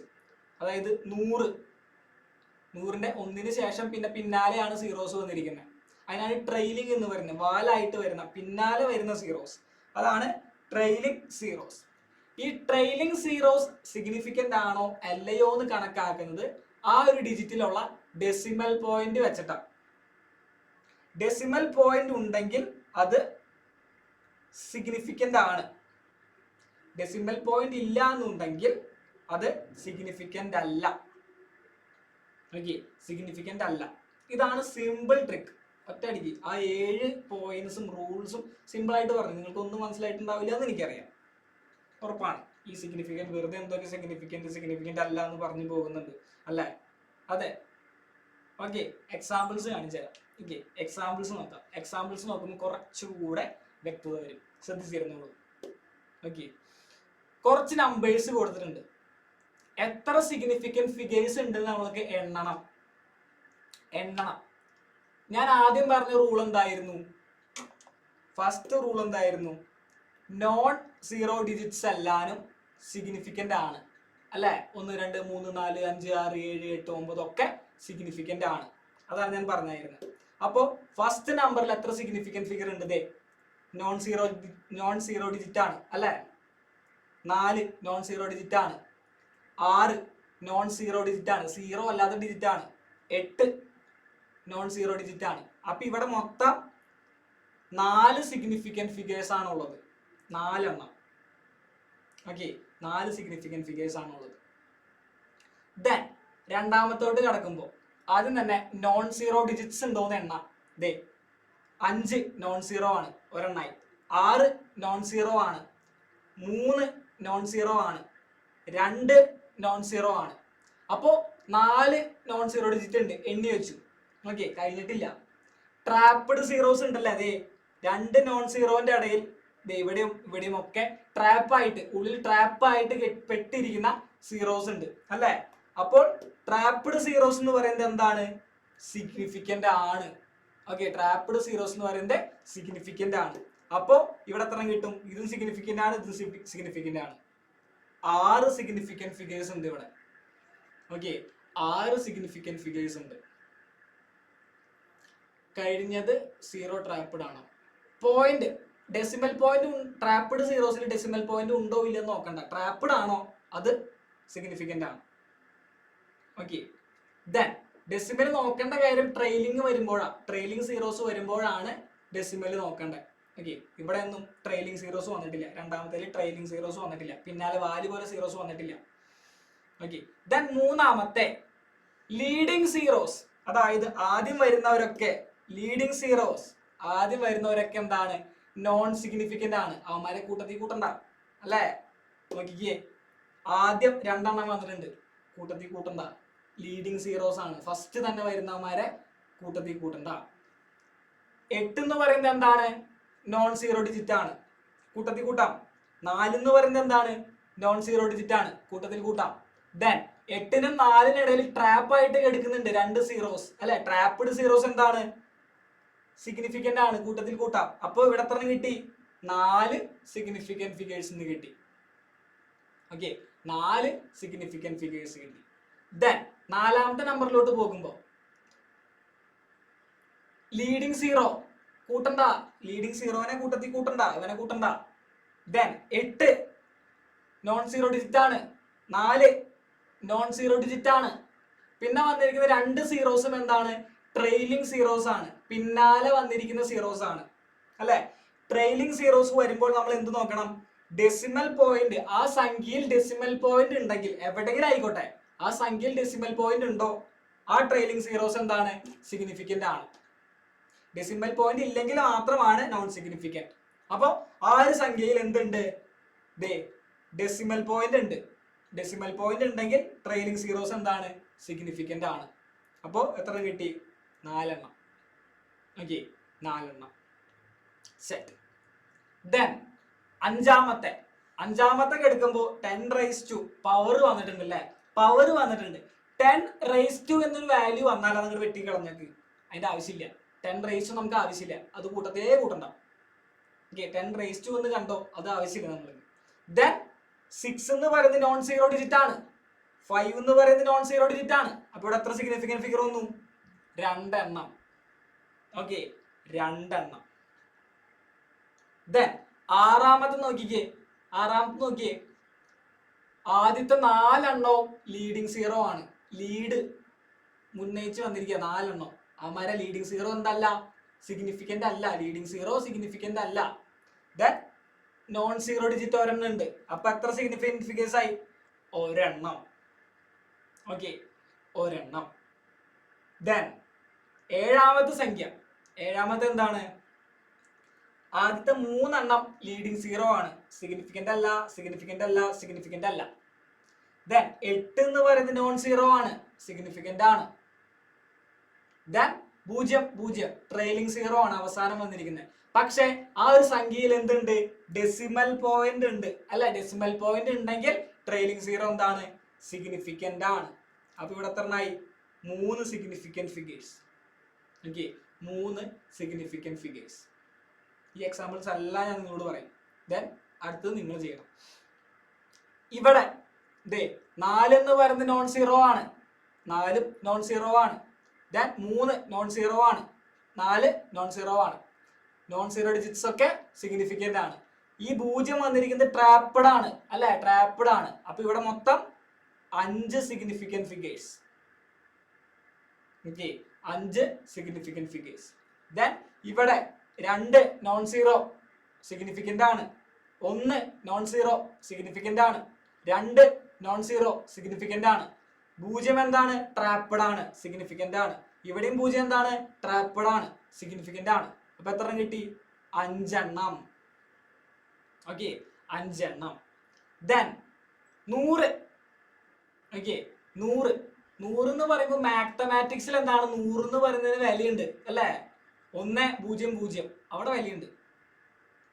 അതായത് 100ന്റെ ഒന്നിന് ശേഷം പിന്നാലെയാണ് സീറോസ് വന്നിരിക്കുന്നത്. അതിനാണ് ട്രെയിലിംഗ് എന്ന് പറയുന്നത്. വാലായിട്ട് വരുന്ന പിന്നാലെ വരുന്ന സീറോസ്, അതാണ് ട്രെയിലിംഗ് സീറോസ്. ഈ ട്രെയിലിംഗ് സീറോസ് സിഗ്നിഫിക്കൻ്റ് ആണോ അല്ലയോ എന്ന് കണക്കാക്കുന്നത് ആ ഒരു ഡിജിറ്റിലുള്ള ഡെസിമൽ പോയിന്റ് വെച്ചിട്ടാണ്. ഡെസിമൽ പോയിന്റ് ഉണ്ടെങ്കിൽ അത് സിഗ്നിഫിക്കൻ്റ് ആണ്. ഡെസിമൽ പോയിന്റ് ഇല്ല എന്നുണ്ടെങ്കിൽ അത് സിഗ്നിഫിക്കൻ്റ് അല്ല. ഓക്കെ, സിഗ്നിഫിക്കൻ്റ് അല്ല. ഇതാണ് സിമ്പിൾ ട്രിക്ക്. ഒറ്റയടിക്ക് ആ 7 പോയിന്റ്സും റൂൾസും സിമ്പിൾ ആയിട്ട് പറഞ്ഞു. നിങ്ങൾക്ക് ഒന്നും മനസ്സിലായിട്ടുണ്ടാവില്ല എന്ന് എനിക്കറിയാം, ഉറപ്പാണ്. ഈ സിഗ്നിഫിക്കൻ്റ് വെറുതെ എന്തൊക്കെ സിഗ്നിഫിക്കൻ്റ് അല്ല എന്ന് പറഞ്ഞു പോകുന്നുണ്ട് അല്ലേ. അതെ, ഓക്കെ, എക്സാമ്പിൾസ് കാണിച്ചു തരാം. ഓക്കെ, എക്സാമ്പിൾസ് നോക്കാം. എക്സാമ്പിൾസ് നോക്കുമ്പോൾ കുറച്ചുകൂടെ വ്യക്തത വരും, ശ്രദ്ധിച്ചിരുന്നോളൂ. ഓക്കെ, കുറച്ച് നമ്പേഴ്സ് കൊടുത്തിട്ടുണ്ട്. എത്ര സിഗ്നിഫിക്കൻറ്റ് ഫിഗേഴ്സ് ഉണ്ടെന്ന് നമുക്ക് എണ്ണണം. ഞാൻ ആദ്യം പറഞ്ഞ റൂൾ എന്തായിരുന്നു, ഫസ്റ്റ് റൂൾ എന്തായിരുന്നു, നോൺ സീറോ ഡിജിറ്റ്സ് എല്ലാനും സിഗ്നിഫിക്കൻ്റ് ആണ് അല്ലെ. 1, 2, 3, 4, 5, 6, 7, 8, 9 ഒക്കെ സിഗ്നിഫിക്കൻ്റ് ആണ്. അതാണ് ഞാൻ പറഞ്ഞായിരുന്നത്. അപ്പോൾ ഫസ്റ്റ് നമ്പറിൽ എത്ര സിഗ്നിഫിക്കൻറ്റ് ഫിഗർ ഉണ്ട്, നോൺ സീറോ ഡിജിറ്റ് ആണ് അല്ലെ. 4 നോൺ സീറോ ഡിജിറ്റ് ആണ്. 6 നോൺ സീറോ ഡിജിറ്റ് ആണ്, സീറോ അല്ലാത്ത ഡിജിറ്റ് ആണ്. 8 നോൺ സീറോ ഡിജിറ്റ് ആണ്. അപ്പൊ ഇവിടെ മൊത്തം 4 സിഗ്നിഫിക്കന്റ് ഫിഗേഴ്സ് ആണുള്ളത്. 4 എണ്ണം. ഓക്കെ, 4 സിഗ്നിഫിക്കന്റ് ഫിഗേഴ്സ് ആണുള്ളത്. ദെൻ രണ്ടാമത്തോട്ട് കിടക്കുമ്പോൾ ആദ്യം തന്നെ നോൺ സീറോ ഡിജിറ്റ്സ് ഉണ്ടോന്ന് എണ്ണ. ദേ 5 നോൺ സീറോ ആണ്, ഒരെണ്ണായി. 6 നോൺ സീറോ ആണ്, 3 നോൺ സീറോ ആണ്, 2 നോൺ സീറോ ആണ്. അപ്പോ 4 നോൺ സീറോ ഡിജിറ്റ് ഉണ്ട്, എണ്ണി വെച്ചു. ഓക്കെ, കഴിഞ്ഞിട്ടില്ല. ട്രാപ്പഡ് സീറോസ് ഉണ്ടല്ലേ, അതെ 2 നോൺ സീറോന്റെ ഇടയിൽ ഇവിടെയും ഇവിടെയും ഒക്കെ ട്രാപ്പായിട്ട്, ഉള്ളിൽ ട്രാപ്പായിട്ട് പെട്ടിരിക്കുന്ന സീറോസ് ഉണ്ട് അല്ലെ. അപ്പോൾ ട്രാപ്പഡ് സീറോസ് എന്ന് പറയുന്നത് എന്താണ്? സിഗ്നിഫിക്കന്റ് ആണ്. ഓക്കെ, ട്രാപ്പഡ് സീറോസ് എന്ന് പറയുന്നത് സിഗ്നിഫിക്കന്റ് ആണ്. അപ്പോ ഇവിടെ എത്ര കിട്ടും? ഇതും സിഗ്നിഫിക്കന്റ് ആണ്, ഇതും സിഗ്നിഫിക്കന്റ് ആണ്. 6 സിഗ്നിഫിക്കന്റ് ഫിഗേഴ്സ് ഉണ്ട് ഇവിടെ. ഓക്കെ, 6 സിഗ്നിഫിക്കന്റ് ഫിഗേഴ്സ് ഉണ്ട്. കഴിഞ്ഞത് സീറോ ട്രാപ്പഡ് ആണ്. പോയിന്റ്, ഡെസിമൽ പോയിന്റ് ട്രാപ്പഡ് സീറോസിൽ ഡെസിമൽ പോയിന്റ് ഉണ്ടോ ഇല്ലെന്ന് നോക്കണ്ട. ട്രാപ്പഡ് ആണോ അത് സിഗ്നിഫിക്കന്റ് ആണ്. ഓക്കെ, ദെൻ ഡെസിമൽ നോക്കേണ്ട കാര്യം ട്രെയിലിംഗ് വരുമ്പോഴാണ്, ട്രെയിലിംഗ് സീറോസ് വരുമ്പോഴാണ് ഡെസിമൽ നോക്കേണ്ടത്. ഓക്കെ, ഇവിടെ ഒന്നും ട്രെയിലിംഗ് സീറോസ് വന്നിട്ടില്ല. രണ്ടാമത്തേൽ ട്രെയിലിംഗ് സീറോസ് വന്നിട്ടില്ല, പിന്നാലെ വാല്യൂ പോലെ സീറോസ് വന്നിട്ടില്ല. ഓക്കെ, ദെൻ മൂന്നാമത്തെ ലീഡിങ് സീറോസ്, അതായത് ആദ്യം വരുന്നവരൊക്കെ ലീഡിങ് സീറോസ്, ആദ്യം വരുന്നവരൊക്കെ എന്താണ്? നോൺ സിഗ്നിഫിക്കന്റ് ആണ്. അവന്മാരെ കൂട്ടത്തിൽ കൂട്ടണ്ട അല്ലേ. നോക്കിക്കേ, ആദ്യം 2 എണ്ണം വന്നിട്ടുണ്ട്, കൂട്ടത്തിൽ കൂട്ടണ്ട. ലീഡിങ് സീറോസ് ആണ്. ഫസ്റ്റ് തന്നെ വരുന്നവന്മാരെ കൂട്ടത്തിൽ കൂട്ടണ്ട. 8 എന്ന് പറയുന്നത് എന്താണ്? നോൺ സീറോ ഡിജിറ്റ് ആണ്, കൂട്ടത്തിൽ കൂട്ടാം. 4 എന്ന് പറയുന്നത് എന്താണ്? നോൺ സീറോ ഡിജിറ്റ് ആണ്, കൂട്ടത്തിൽ കൂട്ടാം. ദെൻ 8നും 4നും ഇടയിൽ ട്രാപ്പ് ആയിട്ട് എടുക്കുന്നുണ്ട് 2 സീറോസ് അല്ലെ. ട്രാപ്പഡ് സീറോസ് എന്താണ്? സിഗ്നിഫിക്കന്റ് ആണ്, കൂട്ടത്തിൽ കൂട്ടാം. അപ്പൊ ഇവിടെ എത്ര കിട്ടി? 4 സിഗ്നിഫിക്കന്റ് ഫിഗേഴ്സ് കിട്ടി. ഓക്കെ, 4 സിഗ്നിഫിക്കന്റ് ഫിഗേഴ്സ് കിട്ടി. ദെൻ നാലാമത്തെ നമ്പറിലോട്ട് പോകുമ്പോ ലീഡിങ് സീറോ കൂട്ടണ്ട, ലീഡിങ് സീറോനെ കൂട്ടത്തിൽ കൂട്ടണ്ട, ഇവനെ കൂട്ടണ്ട. ദെൻ 8 നോൺ സീറോ ഡിജിറ്റ് ആണ്, 4 നോൺ സീറോ ഡിജിറ്റ് ആണ്. പിന്നെ വന്നിരിക്കുന്ന 2 സീറോസും എന്താണ്? ട്രെയിലിംഗ് സീറോസ് ആണ്, പിന്നാലെ വന്നിരിക്കുന്ന സീറോസ് ആണ് അല്ലെ. ട്രെയിലിംഗ് സീറോസ് വരുമ്പോൾ നമ്മൾ എന്ത് നോക്കണം? ഡെസിമൽ പോയിന്റ്, ആ സംഖ്യയിൽ ഡെസിമൽ പോയിന്റ് ഉണ്ടെങ്കിൽ, എവിടെയെങ്കിലും ആയിക്കോട്ടെ, ആ സംഖ്യയിൽ ഡെസിമൽ പോയിന്റ് ഉണ്ടോ, ആ ട്രെയിലിംഗ് സീറോസ് എന്താണ്? സിഗ്നിഫിക്കന്റ് ആണ്. ഡെസിമൽ പോയിന്റ് ഇല്ലെങ്കിൽ മാത്രമാണ് നോൺ സിഗ്നിഫിക്കന്റ്. അപ്പൊ ആ ഒരു സംഖ്യയിൽ എന്തുണ്ട്? ഡെസിമൽ പോയിന്റ് ഉണ്ട്. ഡെസിമൽ പോയിന്റ് ഉണ്ടെങ്കിൽ ട്രെയിലിംഗ് സീറോസ് എന്താണ്? സിഗ്നിഫിക്കന്റ് ആണ്. അപ്പോ എത്ര കിട്ടി? 4 എണ്ണം. ഓക്കെ, 4 എണ്ണം. സെറ്റ്. ദെൻ അഞ്ചാമത്തെ എടുക്കുമ്പോൾ 10 റൈസ് ടു പവർ വന്നിട്ടുണ്ട് അല്ലെ. പവർ വന്നിട്ടുണ്ട്. 10 റൈസ് ടു എന്നൊരു വാല്യൂ വന്നാൽ അതങ്ങോട്ട് വെട്ടി കളഞ്ഞേക്ക്, അതിന്റെ ആവശ്യമില്ല. 10 റൈസ് ടു നമുക്ക് ആവശ്യമില്ല, അത് കൂട്ടത്തേ കൂട്ടണ്ട. ഓക്കെ, 10 റൈസ് ടു എന്ന് കണ്ടോ, അത് ആവശ്യമില്ല നമ്മൾ. ദെൻ 6 എന്ന് പറയുന്നത് നോൺ സീറോ ഡിജിറ്റ് ആണ്, 5 എന്ന് പറയുന്നത് നോൺ സീറോ ഡിജിറ്റ് ആണ്. അപ്പൊ ഇവിടെ എത്ര സിഗ്നിഫിക്കന്റ് ഫിഗർ വന്നു? 2 എണ്ണം. ഓക്കെ, 2 എണ്ണം. ദെൻ ആറാമത്തെ നോക്കിയേ, ആദ്യത്തെ 4 എണ്ണവും ലീഡിങ് സീറോ ആണ്. ലീഡ് മുന്നയിച്ച് വന്നിരിക്കുക 4 എണ്ണം. അവന്മാരെ ലീഡിങ് സീറോ എന്തല്ല? സിഗ്നിഫിക്കന്റ് അല്ല. ലീഡിങ് സീറോ സിഗ്നിഫിക്കന്റ് അല്ല. ദെൻ നോൺ സീറോ ഡിജിറ്റ് ഒരെണ്ണം ഉണ്ട്. അപ്പൊ എത്ര സിഗ്നിഫിക്കന്റ് ഫിഗേഴ്സ് ആയി? ഒരെണ്ണം. ഓക്കെ, ഒരെണ്ണം. ദെൻ ഏഴാമത്തെ സംഖ്യ, ഏഴാമത്തെ എന്താണ്? ആദ്യത്തെ 3 എണ്ണം ലീഡിങ് സീറോ ആണ്, സിഗ്നിഫിക്കന്റ് അല്ല, സിഗ്നിഫിക്കന്റ് അല്ല, സിഗ്നിഫിക്കന്റ് അല്ല. ദെൻ 8 എന്ന് പറയുന്നത് നോൺ സീറോ ആണ്, സിഗ്നിഫിക്കന്റ് ആണ്. ദെൻ 0 ട്രെയിലിംഗ് സീറോ ആണ് അവസാനം വന്നിരിക്കുന്നത്. പക്ഷെ ആ ഒരു സംഖ്യയിൽ എന്തുണ്ട്? ഡെസിമൽ പോയിന്റ് ഉണ്ട് അല്ല. ഡെസിമൽ പോയിന്റ് ഉണ്ടെങ്കിൽ ട്രെയിലിംഗ് സീറോ എന്താണ്? സിഗ്നിഫിക്കന്റ് ആണ്. അപ്പൊ ഇവിടെ എത്രണ്ണായി? 3 significant figures. Okay, 3 significant figures. ഈ എക്സാമ്പിൾസ് എല്ലാം ഞാൻ നിങ്ങളോട് പറയും. ദെൻ അടുത്തത് നിങ്ങൾ ചെയ്യണം. ഇവിടെ 4 എന്ന് പറയുന്നത് നോൺ സീറോ ആണ്, 4 നോൺ സീറോ ആണ്. ദെൻ 3 നോൺ സീറോ ആണ്, 4 നോൺ സീറോ ആണ്. നോൺ സീറോ ഡിജിറ്റ്സ് ഒക്കെ സിഗ്നിഫിക്കന്റ് ആണ്. ഈ 0 വന്നിരിക്കുന്നത് ട്രാപ്പഡ് ആണ് അല്ലെ, ട്രാപ്പഡ് ആണ്. അപ്പൊ ഇവിടെ മൊത്തം 5 significant figures. Okay, 5 significant figures. Then ഇവിടെ 2 നോൺ സീറോ സിഗ്നിഫിക്കന്റ് ആണ്, 1 നോൺ സീറോ സിഗ്നിഫിക്കന്റ് ആണ്, 2 നോൺ സീറോ സിഗ്നിഫിക്കന്റ് ആണ്. 0 എന്താണ്? ട്രാപ്പഡ് ആണ്, സിഗ്നിഫിക്കന്റ് ആണ്. ഇവിടെയും 0 എന്താണ്? ട്രാപ്പഡ് ആണ്, സിഗ്നിഫിക്കന്റ് ആണ്. അപ്പൊ എത്ര എണ്ണം കിട്ടി? 5 എണ്ണം. ഓക്കെ, 5 എണ്ണം. ദെൻ 100. ഓക്കെ, 100 എന്ന് പറയുമ്പോൾ മാത്തമാറ്റിക്സിൽ എന്താണ് 100 എന്ന് പറയുന്നതിന് വിലയുണ്ട് അല്ലേ? 1 0 0 അവിടെ വിലയുണ്ട്.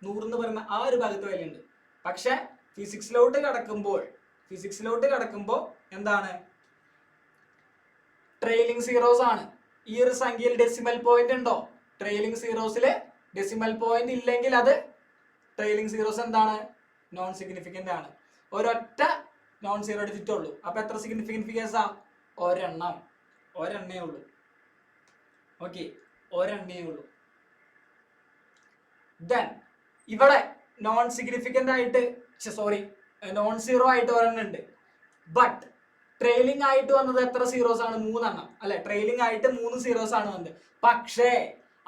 100 എന്ന് പറയുന്ന ആ ഒരു ഭാഗത്ത് വിലയുണ്ട്. പക്ഷെ ഫിസിക്സിലോട്ട് കടക്കുമ്പോൾ എന്താണ്? ട്രെയിലിംഗ് സീറോസ് ആണ്. ഈ ഒരു സംഖ്യയിൽ ഡെസിമൽ പോയിന്റ് ഉണ്ടോ? ട്രെയിലിംഗ് സീറോസിൽ ഡെസിമൽ പോയിന്റ് ഇല്ലെങ്കിൽ അത് ട്രെയിലിംഗ് സീറോസ് എന്താണ്? നോൺ സിഗ്നിഫിക്കന്റ് ആണ്. ഒരൊറ്റ നോൺ സീറോ ഡിജിറ്റ് ഉള്ളൂ. അപ്പൊ എത്ര സിഗ്നിഫിക്കന്റ് ഫിഗേഴ്സാ? ഒരെണ്ണേ ഉള്ളൂ. ഓക്കെ, ഒരെണ്ണേ ഉള്ളൂ. ദെൻ ഇവിടെ നോൺ സിഗ്നിഫിക്കന്റ് ആയിട്ട് നോൺ സീറോ ആയിട്ട് ഒരെണ്ണം ഉണ്ട്. ബട്ട് ട്രെയിലിംഗ് ആയിട്ട് വന്നത് എത്ര സീറോസ് ആണ്? 3 എണ്ണം അല്ലെ? ട്രെയിലിംഗ് ആയിട്ട് 3 സീറോസ് ആണ് വന്നത്. പക്ഷേ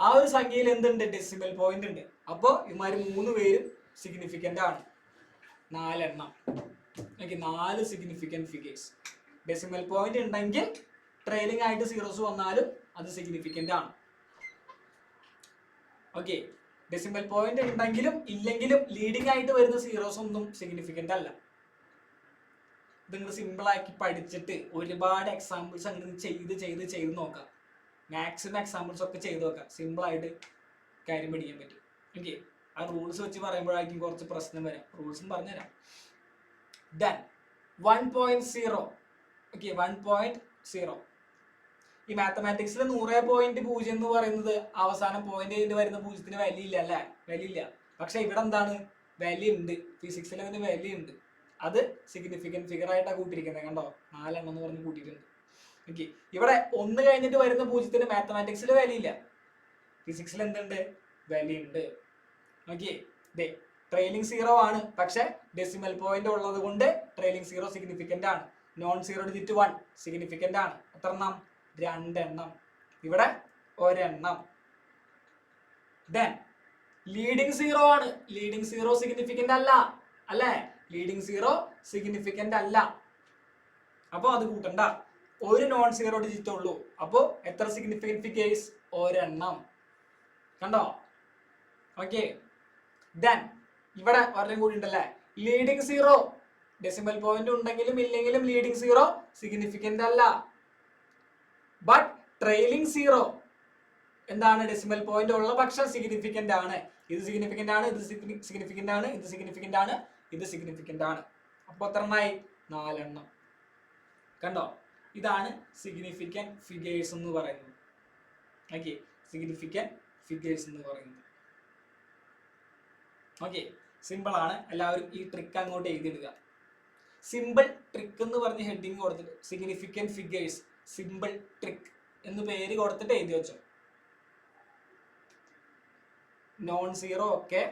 ആ ഒരു സംഖ്യയിൽ എന്തുണ്ട്? ഡെസിമൽ പോയിന്റ് ഉണ്ട്. അപ്പോ ഇമാര് 3 പേരും സിഗ്നിഫിക്കന്റ് ആണ്. 4 എണ്ണം. Okay, 4 significant figures. Decimal point ഉണ്ടെങ്കിൽ ട്രെയിലിംഗ് ആയിട്ട് സീറോസ് വന്നാലും അത് സിഗ്നിഫിക്കന്റ് ആണ്. ഓക്കെ, ഡെസിമൽ പോയിന്റ് ഉണ്ടെങ്കിലും ഇല്ലെങ്കിലും ലീഡിംഗ് ആയിട്ട് വരുന്ന സീറോസ് ഒന്നും സിഗ്നിഫിക്കന്റ് അല്ല. നിങ്ങൾ സിമ്പിൾ ആക്കി പഠിച്ചിട്ട് ഒരുപാട് എക്സാമ്പിൾസ് അങ്ങനെ ചെയ്ത് നോക്കാം. മാക്സിമം എക്സാമ്പിൾസ് ഒക്കെ ചെയ്ത് നോക്കാം. സിമ്പിൾ ആയിട്ട് കാര്യം പഠിക്കാൻ പറ്റും. ഓക്കെ, ആ റൂൾസ് വെച്ച് പറയുമ്പോഴായിരിക്കും കുറച്ച് പ്രശ്നം വരാം. റൂൾസും പറഞ്ഞുതരാം. ദെൻ 1.0. ഓക്കെ, 1.0 ഈ മാത്തമാറ്റിക്സിൽ 100.0 എന്ന് പറയുന്നത് അവസാനം പോയിന്റ് വരുന്ന 0ന് വിലയില്ല അല്ലേ? വിലയില്ല. പക്ഷെ ഇവിടെ എന്താണ്? വിലയുണ്ട്. ഫിസിക്സിൽ അതിന് വിലയുണ്ട്. അത് സിഗ്നിഫിക്കന്റ് ഫിഗർ ആയിട്ടാണ് കൂട്ടിയിരിക്കുന്നത്. കണ്ടോ? 4 എണ്ണം എന്ന് പറഞ്ഞ് കൂട്ടിയിട്ടുണ്ട്. ഓക്കെ, ഇവിടെ 1 കഴിഞ്ഞിട്ട് വരുന്ന 0ന് മാത്തമാറ്റിക്സിൽ വിലയില്ല. ഫിസിക്സിൽ എന്തുണ്ട്? വിലയുണ്ട്. ഓക്കെ, ട്രെയിലിംഗ് സീറോ ആണ്. പക്ഷെ ഡെസിമൽ പോയിന്റ് ഉള്ളത് കൊണ്ട് ട്രെയിലിംഗ് സീറോ സിഗ്നിഫിക്കന്റ് ആണ്. നോൺ സീറോ ഡിജിറ്റ് 1 സിഗ്നിഫിക്കന്റ് ആണ്. എത്ര എണ്ണം? 2 എണ്ണം. ഇവിടെ ഒരെണ്ണം. ദെൻ ലീഡിംഗ് സീറോ ആണ്. ലീഡിംഗ് സീറോ സിഗ്നിഫിക്കന്റ് അല്ല അല്ലേ? ലീഡിംഗ് സീറോ സിഗ്നിഫിക്കന്റ് അല്ല. അപ്പൊ അത് കൂട്ടണ്ട. ഒരു നോൺ സീറോ ഡിജിറ്റ് ഉള്ളൂ. അപ്പോ എത്ര സിഗ്നിഫിക്കന്റ് ഫിഗേഴ്സ്? ഒരെണ്ണം. കണ്ടോ? ഓക്കെ, ദെൻ ഇവിടെ ഒരെണ്ണം കൂടി ഉണ്ടല്ലേ? Leading zero. ഡെസിമൽ പോയിന്റ് ഉണ്ടെങ്കിലും ഇല്ലെങ്കിലും ലീഡിംഗ് സീറോ സിഗ്നിഫിക്കന്റ് അല്ല. ബട്ട് ട്രെയിലിംഗ് സീറോ എന്താണ്? ഡെസിമൽ പോയിന്റ് ഉള്ള പക്ഷം സിഗ്നിഫിക്കന്റ് ആണ്. ഇത് സിഗ്നിഫിക്കന്റ് ആണ്, ഇത് സിഗ്നിഫിക്കന്റ് ആണ്, ഇത് സിഗ്നിഫിക്കന്റ് ആണ്, ഇത് സിഗ്നിഫിക്കന്റ് ആണ്. അപ്പൊ എത്ര എണ്ണമായി? 4 എണ്ണം. കണ്ടോ? ഇതാണ് സിഗ്നിഫിക്കന്റ് ഫിഗേഴ്സ് എന്ന് പറയുന്നത്. ഓക്കെ, സിഗ്നിഫിക്കന്റ് ഫിഗേഴ്സ് എന്ന് പറയുന്നത്. ഓക്കെ, സിമ്പിൾ ആണ്. എല്ലാവരും ഈ ട്രിക്ക് അങ്ങോട്ട് എഴുതിയിടുക. സിമ്പിൾ ട്രിക്ക് എന്ന് പറഞ്ഞ് ഹെഡിങ് കൊടുത്തിട്ട് സിഗ്നിഫിക്കന്റ് ഫിഗേഴ്സ് സിമ്പിൾ ട്രിക്ക് എന്ന് പേര് കൊടുത്തിട്ട് എഴുതി വെച്ചോ. നോൺ സീറോ ഒക്കെ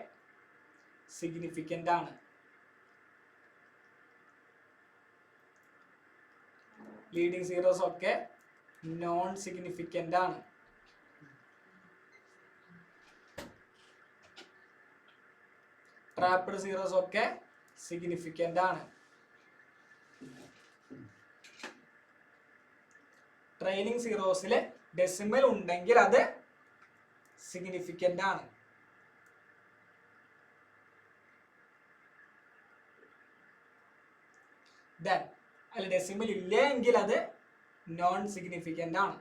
സിഗ്നിഫിക്കന്റ് ആണ്. ലീഡിംഗ് സീറോസ് ഒക്കെ നോൺ സിഗ്നിഫിക്കന്റ് ആണ്. ട്രാപ്ഡ് സീറോസ് ഒക്കെ സിഗ്നിഫിക്കന്റ് ആണ്. ട്രെയിലിംഗ് സീറോസിൽ ഡെസിമൽ ഉണ്ടെങ്കിൽ അത് സിഗ്നിഫിക്കന്റ് ആണ്. ദെൻ അതിൽ ഡെസിമൽ ഇല്ല എങ്കിൽ അത് നോൺ സിഗ്നിഫിക്കന്റ് ആണ്.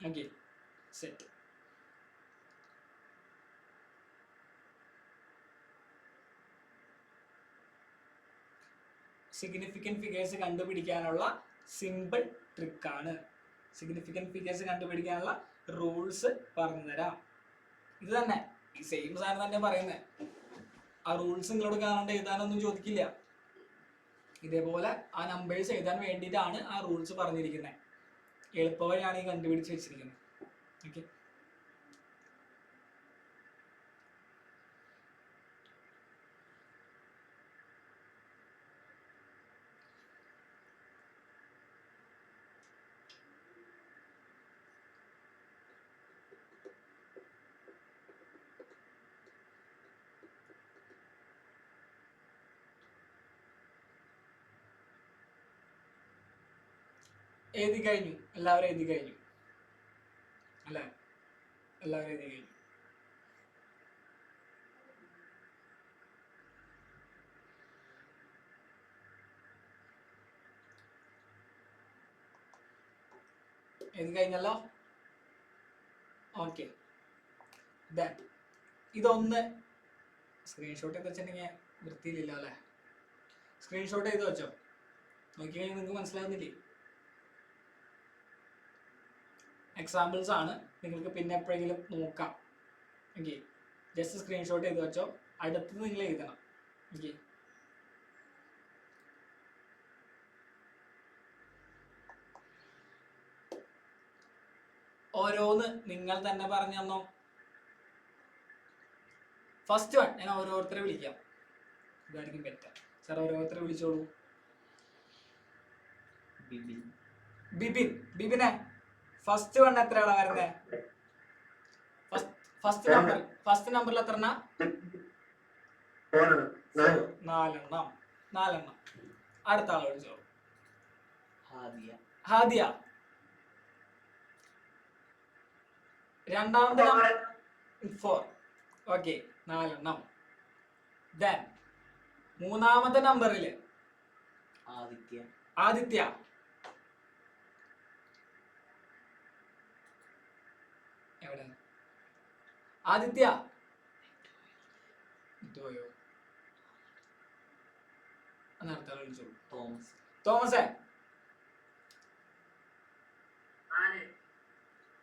Okay, set. സിഗ്നിഫിക്കന്റ് ഫിഗേഴ്സ് കണ്ടുപിടിക്കാനുള്ള സിമ്പിൾ ട്രിക്കാണ്. സിഗ്നിഫിക്കന്റ് ഫിഗേഴ്സ് കണ്ടുപിടിക്കാനുള്ള റൂൾസ് പറഞ്ഞു തരാം. ഇത് തന്നെ, ഈ സെയിം സാധനം തന്നെ പറയുന്നത്. ആ റൂൾസ് നിങ്ങളോട് കാണാണ്ട് എഴുതാനൊന്നും ചോദിക്കില്ല. ഇതേപോലെ ആ നമ്പേഴ്സ് എഴുതാൻ വേണ്ടിയിട്ടാണ് ആ റൂൾസ് പറഞ്ഞിരിക്കുന്നത്. എളുപ്പവഴിയാണ് ഈ കണ്ടുപിടിച്ച് വെച്ചിരിക്കുന്നത്. ഓക്കെ, എഴുതി കഴിഞ്ഞു, എല്ലാവരും എഴുതി കഴിഞ്ഞു അല്ലേ? എല്ലാവരും എഴുതി കഴിഞ്ഞു. എഴുതി കഴിഞ്ഞല്ലോ? ഓക്കെ, ഇതൊന്ന് സ്ക്രീൻഷോട്ട് ചെയ്ത് വെച്ചിട്ടുണ്ടെങ്കിൽ വൃത്തിയിലില്ല അല്ലേ? സ്ക്രീൻഷോട്ട് ചെയ്ത് വെച്ചോ, നോക്കിക്കഴിഞ്ഞാൽ നിങ്ങൾക്ക് മനസ്സിലാവുന്നില്ലേ? എക്സാമ്പിൾസ് ആണ്, നിങ്ങൾക്ക് പിന്നെ എപ്പോഴെങ്കിലും നോക്കാം. ഓക്കെ, ജസ്റ്റ് സ്ക്രീൻഷോട്ട് ചെയ്ത് വെച്ചോ, അടുത്തത് നിങ്ങൾ എഴുതണം. ഓക്കെ, ഓരോന്ന് നിങ്ങൾ തന്നെ പറഞ്ഞു തന്നോ. ഫസ്റ്റ് വൺ ഞാൻ ഓരോരുത്തരെ വിളിക്കാം, ഇതായിരിക്കും ബെറ്റർ. സാർ ഓരോരുത്തരെ വിളിച്ചോളൂ. ബിബിനെ ഫസ്റ്റ് വൺ എത്രയാണ് വരുന്നത്? ഫസ്റ്റ് നമ്പറിൽ എത്ര? 4 അടുത്ത ആൾ വിളിച്ചോളൂ. ഹാദിയ. രണ്ടാമത്തെ നമ്പർ 4. ഓക്കെ, 4. ദെൻ മൂന്നാമത്തെ നമ്പറില് ആദിത്യ. എവിടെ ആദിത്യ? പോയോ? അടുത്ത ആൾ വിളിച്ചോളൂ. തോമസ്.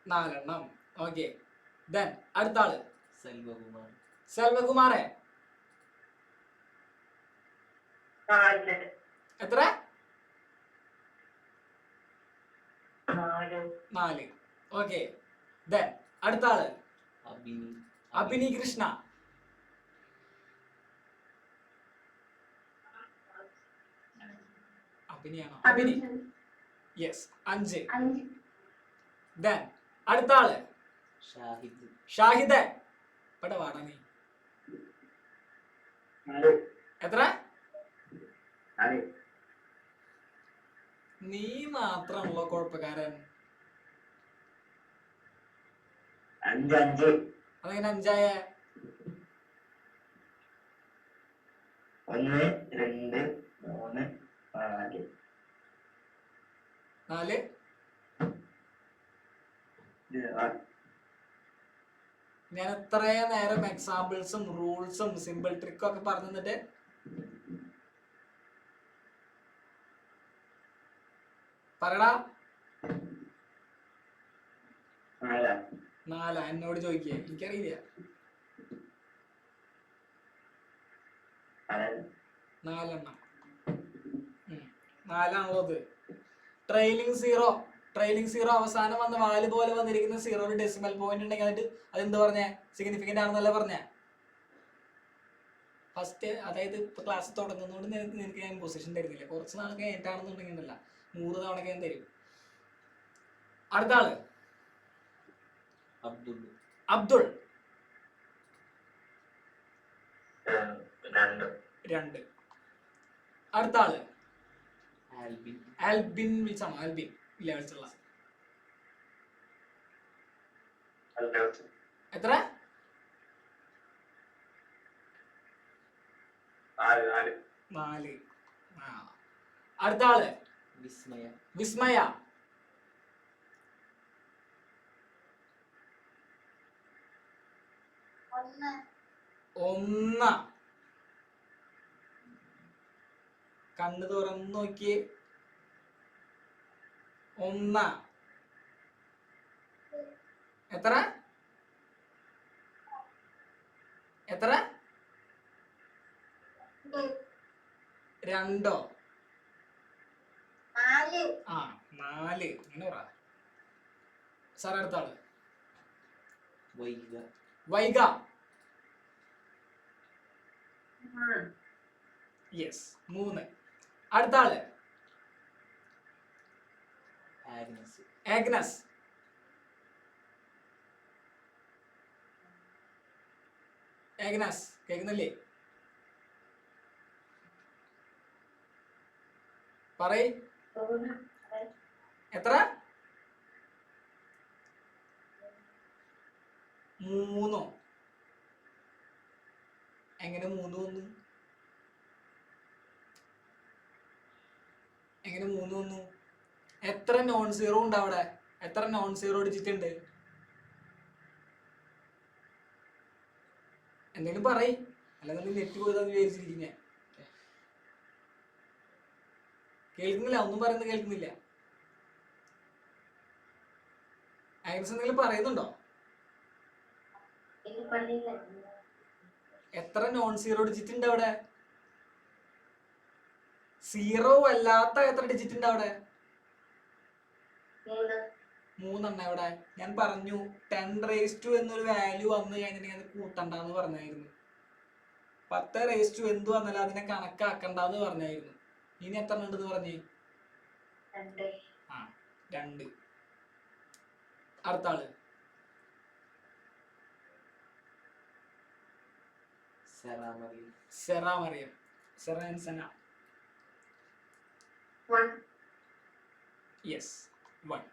4. ഓക്കെ, ദെൻ അടുത്ത ആള് സെൽവകുമാറെ. എത്ര? 4. ഓക്കെ, ദെൻ അടുത്ത ആള് അഭിനി കൃഷ്ണ. അഭിനിയാണോ? അഭിനി. യെസ്, 5. ദെൻ അടുത്ത ആള് ഷാഹിദ്. ഇവിടെ വാടാ നീ. എത്ര? നീ മാത്രമുള്ള കുഴപ്പക്കാരൻ. അതെങ്ങനെ 5ആയ? 1 2 3 4. ഞാൻ എത്രയും നേരം എക്സാമ്പിൾസും റൂൾസും സിമ്പിൾ ട്രിക്കും ഒക്കെ പറഞ്ഞു തന്നിട്ട് പറടാ. 4 എന്നോട് ചോദിക്കുക, എനിക്കറിയില്ല. 4 4ആണുള്ളത്. ട്രെയിലിംഗ് സീറോ അവസാനം വന്ന വാല് പോലെ വന്നിരിക്കുന്ന സീറോയുടെ ഡെസിമൽ പോയിന്റ് ഉണ്ടെങ്കിൽ എന്നിട്ട് അതെന്ത് പറഞ്ഞേ? സിഗ്നിഫിക്കന്റ് ആണെന്നല്ല പറഞ്ഞേ ഫസ്റ്റ്. അതായത് ഇപ്പൊ ക്ലാസ് തുടങ്ങുന്നതുകൊണ്ട് നിനക്ക് ഞാൻ പൊസിഷൻ തരുന്നില്ല. കുറച്ച് നാൾ കഴിഞ്ഞിട്ടാണെന്നുണ്ടെങ്കിൽ ഉണ്ടല്ല 100 തവണ ഞാൻ തരും. അടുത്ത ആള് അബ്ദുൾ. 2. അടുത്ത ആള് ആൽബിൻ. വിളിച്ചാണോ? ആൽബിൻ ഇല്ല, വിളിച്ചുള്ള. എത്ര? 4. അടുത്ത ആള് വിസ്മയ. 1. കണ്ണ് തുറന്ന് നോക്കിയേ. 1. എത്ര? 2. ആ 4 അങ്ങനെ പറ. സാർ അടുത്ത ആള്. വൈഗ. യെസ് 3. അടുത്ത ആള് ആഗ്നസ്. ആഗ്നസ് കേൾക്കുന്നില്ലേ? പറയ്. എത്ര? 3. എങ്ങനെ 3 വന്നു? എങ്ങനെ 3 വന്നു? എത്ര നോൺ സീറോ ഉണ്ട് അവിടെ? എത്ര നോൺ സീറോ ഡിജിറ്റ് ഉണ്ട്? എന്തെങ്കിലും പറയ്, അല്ലെങ്കിൽ നെറ്റ് പോയതാന്ന് വിചാരിച്ചിരിക്കുന്നേ. കേൾക്കുന്നില്ല, ഒന്നും പറയുന്നത് കേൾക്കുന്നില്ല. ആഗ്നസ് എന്തെങ്കിലും പറയുന്നുണ്ടോ? എത്ര നോൺ സീറോ ഡിജിറ്റ് ഉണ്ട് അവിടെ? സീറോ അല്ലാത്ത എത്ര ഡിജിറ്റ് ഉണ്ട് അവിടെ? 3 അവിടെ. ഞാൻ പറഞ്ഞു 10 എന്നൊരു വാല്യൂ വന്നു കഴിഞ്ഞിട്ടുണ്ടെങ്കിൽ അത് കൂട്ടണ്ടെന്ന് പറഞ്ഞായിരുന്നു. 10 എന്ത് വന്നാലും അതിനെ കണക്കാക്കണ്ടെന്ന് പറഞ്ഞായിരുന്നു. ഇനി എത്ര ഉണ്ടെന്ന് പറഞ്ഞേ? 2. അടുത്ത ആള് സെറാമറിയം. സെറാൻസന. യെസ് 1.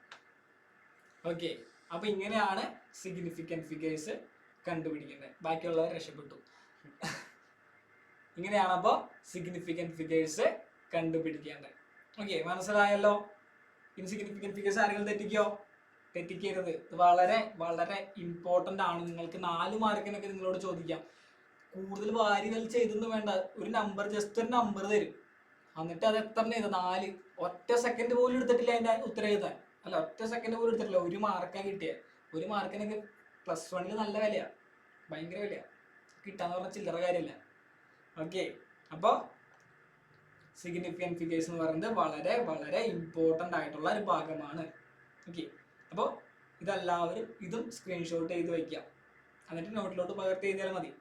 ഓക്കെ, അപ്പൊ ഇങ്ങനെയാണ് സിഗ്നിഫിക്കന്റ് ഫിഗേഴ്സ് കണ്ടുപിടിക്കുന്നത്. ബാക്കിയുള്ളവർ രക്ഷപ്പെട്ടു. ഇങ്ങനെയാണ് അപ്പൊ സിഗ്നിഫിക്കന്റ് ഫിഗേഴ്സ് കണ്ടുപിടിക്കേണ്ടത്. ഓക്കെ, മനസ്സിലായല്ലോ? ഇൻസിഗ്നിഫിക്കന്റ് ഫിഗേഴ്സ് ആരെങ്കിലും തെറ്റിക്കരുത്. ഇത് വളരെ വളരെ ഇമ്പോർട്ടന്റ് ആണ്. നിങ്ങൾക്ക് 4 മാർക്കിനൊക്കെ നിങ്ങളോട് ചോദിക്കാം. കൂടുതൽ വാരി വലിച്ച് എഴുതുന്നു വേണ്ട. ഒരു നമ്പർ, ജസ്റ്റ് ഒരു നമ്പർ തരും, എന്നിട്ട് അത് എത്ര എഴുതാം? 4. ഒറ്റ സെക്കൻഡ് പോലും എടുത്തിട്ടില്ല അതിന്റെ ഉത്തരം എഴുതാൻ. അല്ല, ഒറ്റ സെക്കൻഡ് പോലും എടുത്തിട്ടില്ല. 1 മാർക്കാണ് കിട്ടിയത്. 1 മാർക്കിനൊക്കെ +1 നല്ല വിലയാ, ഭയങ്കര വിലയാ. കിട്ടാന്ന് പറഞ്ഞാൽ ചില്ലറ കാര്യമില്ല. ഓക്കെ, അപ്പോൾ സിഗ്നിഫിക്കന്റ് ഫിഗേഴ്സ് എന്ന് പറയുന്നത് വളരെ വളരെ ഇമ്പോർട്ടൻ്റ് ആയിട്ടുള്ള ഒരു ഭാഗമാണ്. ഓക്കെ, അപ്പോൾ ഇതെല്ലാവരും ഇതും സ്ക്രീൻഷോട്ട് ചെയ്ത് വയ്ക്കുക, എന്നിട്ട് നോട്ടിലോട്ട് പകർത്തി എഴുതിയാൽ മതി.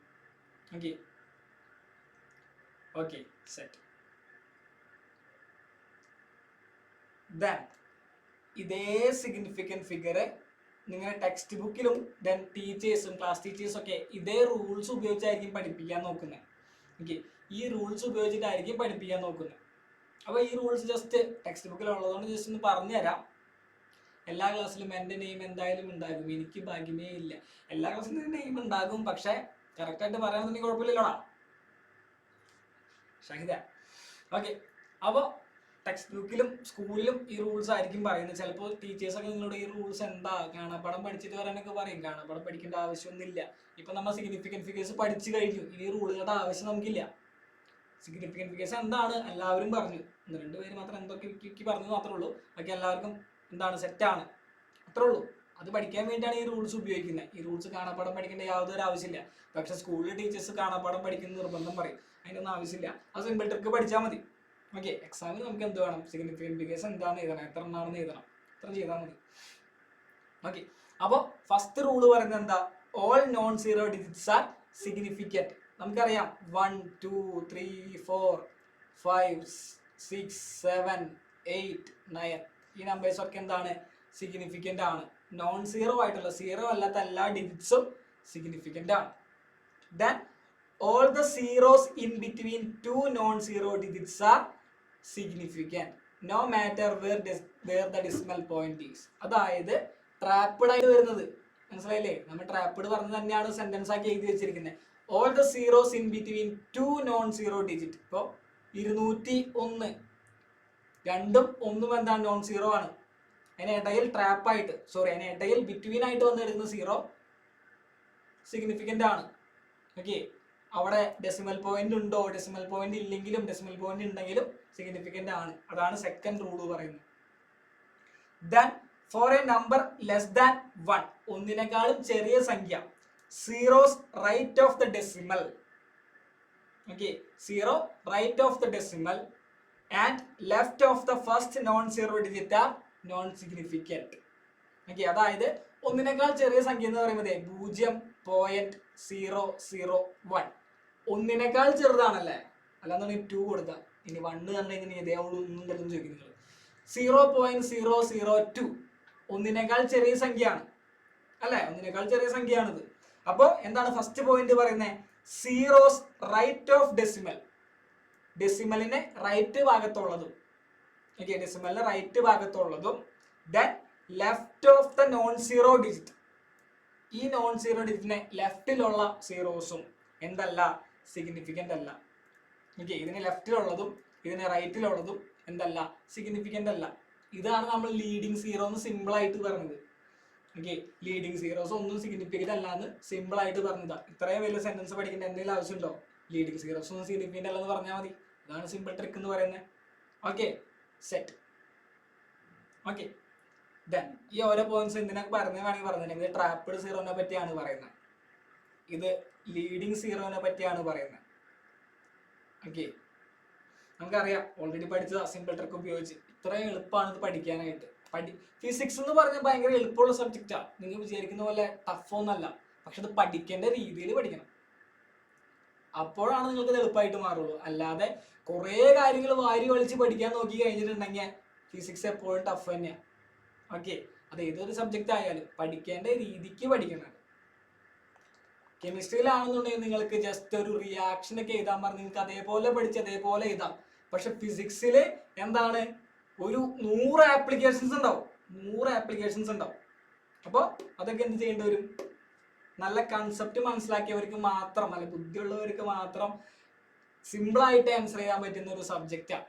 Okay okay set. ദെൻ ഇതേ സിഗ്നിഫിക്കന്റ് ഫിഗർ നിങ്ങളുടെ ടെക്സ്റ്റ് ബുക്കിലും ദെൻ ടീച്ചേഴ്സും ക്ലാസ് ടീച്ചേഴ്സും ഒക്കെ ഇതേ റൂൾസ് ഉപയോഗിച്ചായിരിക്കും പഠിപ്പിക്കാൻ നോക്കുന്നത്. ഓക്കെ, ഈ റൂൾസ് ഉപയോഗിച്ചിട്ടായിരിക്കും പഠിപ്പിക്കാൻ നോക്കുന്നത്. അപ്പോൾ ഈ റൂൾസ് ജസ്റ്റ് ടെക്സ്റ്റ് ബുക്കിലുള്ളതുകൊണ്ട് ജസ്റ്റ് ഒന്ന് പറഞ്ഞു തരാം. എല്ലാ ക്ലാസ്സിലും എൻ്റെ നെയിം എന്തായാലും ഉണ്ടാകും, എനിക്ക് ഭാഗ്യമേ ഇല്ല. എല്ലാ ക്ലാസ്സിലും നെയിം ഉണ്ടാകും, പക്ഷെ കറക്റ്റായിട്ട് പറയാനൊന്നും കുഴപ്പമില്ലല്ലോടാ ഷഹിദ. ഓക്കെ, അപ്പോൾ ടെക്സ്റ്റ് ബുക്കിലും സ്കൂളിലും ഈ റൂൾസ് ആയിരിക്കും പറയുന്നത്. ചിലപ്പോൾ ടീച്ചേഴ്സൊക്കെ നിങ്ങളോട് ഈ റൂൾസ് എന്താ കാണാപ്പാടം പഠിച്ചിട്ട് വരാനൊക്കെ പറയും. കാണാപ്പാടം പഠിക്കേണ്ട ആവശ്യമൊന്നുമില്ല. ഇപ്പം നമ്മൾ സിഗ്നിഫിക്കന്റ് ഫിഗേഴ്സ് പഠിച്ചു കഴിഞ്ഞു, ഇനി റൂളുകളുടെ ആവശ്യം നമുക്കില്ല. സിഗ്നിഫിക്കന്റ് ഫിഗേഴ്സ് എന്താണ് എല്ലാവരും പറഞ്ഞു. 1-2 പേര് മാത്രം എന്തൊക്കെ പറഞ്ഞു മാത്രമേ ഉള്ളൂ. ബാക്കി എല്ലാവർക്കും എന്താണ് സെറ്റാണ്, അത്രേ ഉള്ളൂ. അത് പഠിക്കാൻ വേണ്ടിയാണ് ഈ റൂൾസ് ഉപയോഗിക്കുന്നത്. ഈ റൂൾസ് കാണാപ്പാടം പഠിക്കേണ്ട യാതൊരു ആവശ്യമില്ല. പക്ഷെ സ്കൂളിലെ ടീച്ചേഴ്സ് കാണാപ്പാടം പഠിക്കുന്ന നിർബന്ധം പറയും, അതിനൊന്നും ആവശ്യമില്ല. അത് സിമ്പിൾ ട്രിക്ക് പഠിച്ചാൽ മതി. ഓക്കെ, എക്സാമിന് നമുക്ക് എന്ത് വേണം? സിഗ്നിഫിക്കന്റ് ഫിഗേഴ്സ് എന്താണെന്ന് എഴുതണം, എത്ര എണ്ണാണെന്ന് എഴുതണം, ഇത്ര ചെയ്താൽ മതി. ഓക്കെ, അപ്പോൾ ഫസ്റ്റ് റൂള് പറയുന്നത് എന്താ? All non zero digits R significant. നമുക്കറിയാം 1 2 3 4 5 6 7 8 9 ഈ നമ്പേഴ്സ് ഒക്കെ എന്താണ്? സിഗ്നിഫിക്കന്റ് ആണ്. നോൺ സീറോ ആയിട്ടുള്ള, സീറോ അല്ലാത്ത എല്ലാ ഡിജിറ്റ്സും സിഗ്നിഫിക്കന്റ് ആണ്. Then all the zeros in between 2 non-zero digits are significant no matter where the decimal point is. അതായത് ട്രാപ്പഡ് ആയിട്ട് വരുന്നത് മനസ്സിലായില്ലേ? നമ്മൾ ട്രാപ്പഡ് പറഞ്ഞത് തന്നെയാണ് സെന്റൻസ് ആക്കി എഴുതി വെച്ചിരിക്കുന്നത്. all the zeros in between 2 non-zero digit. ഇപ്പോൾ 201 2ഉം 1ഉം എന്താണ്? നോൺ സീറോ ആണ്. അതിനിടയിൽ ട്രാപ്പായിട്ട്, അതിനിടയിൽ ബിറ്റ്വീൻ ആയിട്ട് വന്നിരിക്കുന്ന സീറോ സിഗ്നിഫിക്കന്റ് ആണ്. ഓക്കെ, അവിടെ ഡെസിമൽ പോയിന്റ് ഉണ്ടോ, ഡെസിമൽ പോയിന്റ് ഇല്ലെങ്കിലും ഡെസിമൽ പോയിന്റ് ഉണ്ടെങ്കിലും സിഗ്നിഫിക്കന്റ് ആണ്. അതാണ് സെക്കൻഡ് റൂൾ പറയുന്നത്. Then for a number less than 1, ഒന്നിനേക്കാളും ചെറിയ സംഖ്യ, zeros right of the decimal. Okay, zero right of the decimal and left of the first non zero digit are non significant. Okay, അതായത് ഒന്നിനേക്കാൾ ചെറിയ സംഖ്യ എന്ന് പറയുന്നത് 0.001. ഒന്നിനേക്കാൾ ചെറുതാണല്ലേ, അല്ലാന്നുണ്ടെങ്കിൽ 2 കൊടുക്കാം. ഇനി 1 കണ്ടെങ്കിൽ ഇതേ ഒന്നും തരുന്നു ചോദിക്കുന്നത്. 0.002 ഒന്നിനേക്കാൾ ചെറിയ സംഖ്യയാണ് അല്ലെ, ഒന്നിനേക്കാൾ ചെറിയ സംഖ്യയാണിത്. അപ്പോ എന്താണ് ഫസ്റ്റ് പോയിന്റ് പറയുന്നത്? സീറോസ് റൈറ്റ് ഓഫ് ഡെസിമൽ, ഡെസിമലിന് റൈറ്റ് ഭാഗത്തുള്ളതും, ഓക്കെ, ഡെസിമലിന് റൈറ്റ് ഭാഗത്തുള്ളതും, then left of the non zero digit, ഈ നോൺ സീറോ ഡിജിറ്റിനെ ലെഫ്റ്റിലുള്ള സീറോസും എന്തല്ല, സിഗ്നിഫിക്കന്റ് അല്ല. ഓക്കെ, ഇതിന് ലെഫ്റ്റിലുള്ളതും ഇതിന് റൈറ്റിലുള്ളതും എന്തല്ല, സിഗ്നിഫിക്കന്റ് അല്ല. ഇതാണ് നമ്മൾ ലീഡിങ് സീറോ എന്ന് സിമ്പിൾ ആയിട്ട് പറഞ്ഞത്. ഓക്കെ, ലീഡിങ് സീറോസ് ഒന്നും സിഗ്നിഫിക്കന്റ് അല്ല എന്ന് സിമ്പിൾ ആയിട്ട് പറഞ്ഞതാ. ഇത്രയും വലിയ സെന്റൻസ് പഠിക്കേണ്ട എന്തെങ്കിലും ആവശ്യമുണ്ടോ? ലീഡിങ് സീറോസ് ഒന്നും സിഗ്നിഫിക്കന്റ് അല്ലെന്ന് പറഞ്ഞാൽ മതി. അതാണ് സിമ്പിൾ ട്രിക്ക് എന്ന് പറയുന്നത്. Okay, set. ഓക്കെ, ദെൻ ഈ ഓരോ പോയിന്റ്സ് എന്തിനൊക്കെ പറയുന്നത് വേണമെങ്കിൽ പറഞ്ഞിട്ടുണ്ടെങ്കിൽ ട്രാപ്ഡ് സീറോനെ പറ്റിയാണ് പറയുന്നത്, ഇത് ലീഡിങ് സീറോനെ പറ്റിയാണ് പറയുന്നത്. ഓക്കെ, നമുക്കറിയാം, ഓൾറെഡി പഠിച്ചതാ സിമ്പിൾ ട്രിക്ക് ഉപയോഗിച്ച്. ഇത്രയും എളുപ്പമാണ് ഇത് പഠിക്കാനായിട്ട്. ഫിസിക്സ് എന്ന് പറഞ്ഞാൽ ഭയങ്കര എളുപ്പമുള്ള സബ്ജക്റ്റാണ്. നിങ്ങൾ വിചാരിക്കുന്ന പോലെ ടഫ് ഒന്നല്ല. പക്ഷെ അത് പഠിക്കേണ്ട രീതിയിൽ പഠിക്കണം, അപ്പോഴാണ് നിങ്ങൾക്ക് ഇത് എളുപ്പമായിട്ട് മാറുള്ളൂ. അല്ലാതെ കുറേ കാര്യങ്ങൾ വാരി വലിച്ച് പഠിക്കാൻ നോക്കി കഴിഞ്ഞിട്ടുണ്ടെങ്കിൽ ഫിസിക്സ് എപ്പോഴും ടഫ് തന്നെയാണ്. ഓക്കെ, അത് ഏതൊരു സബ്ജക്റ്റ് ആയാലും പഠിക്കേണ്ട രീതിക്ക് പഠിക്കണം. കെമിസ്ട്രിയിലാണെന്നുണ്ടെങ്കിൽ നിങ്ങൾക്ക് ജസ്റ്റ് ഒരു റിയാക്ഷൻ ഒക്കെ എഴുതാൻ പറഞ്ഞ് നിങ്ങൾക്ക് അതേപോലെ പഠിച്ച് അതേപോലെ എഴുതാം. പക്ഷെ ഫിസിക്സിൽ എന്താണ്, ഒരു 100 ആപ്ലിക്കേഷൻസ് ഉണ്ടാവും, 100 ആപ്ലിക്കേഷൻസ് ഉണ്ടാവും. അപ്പോൾ അതൊക്കെ എന്ത് ചെയ്യേണ്ടി വരും? നല്ല കൺസെപ്റ്റ് മനസ്സിലാക്കിയവർക്ക് മാത്രം, അല്ല ബുദ്ധിയുള്ളവർക്ക് മാത്രം സിമ്പിളായിട്ട് ആൻസർ ചെയ്യാൻ പറ്റുന്ന ഒരു സബ്ജക്റ്റാണ്.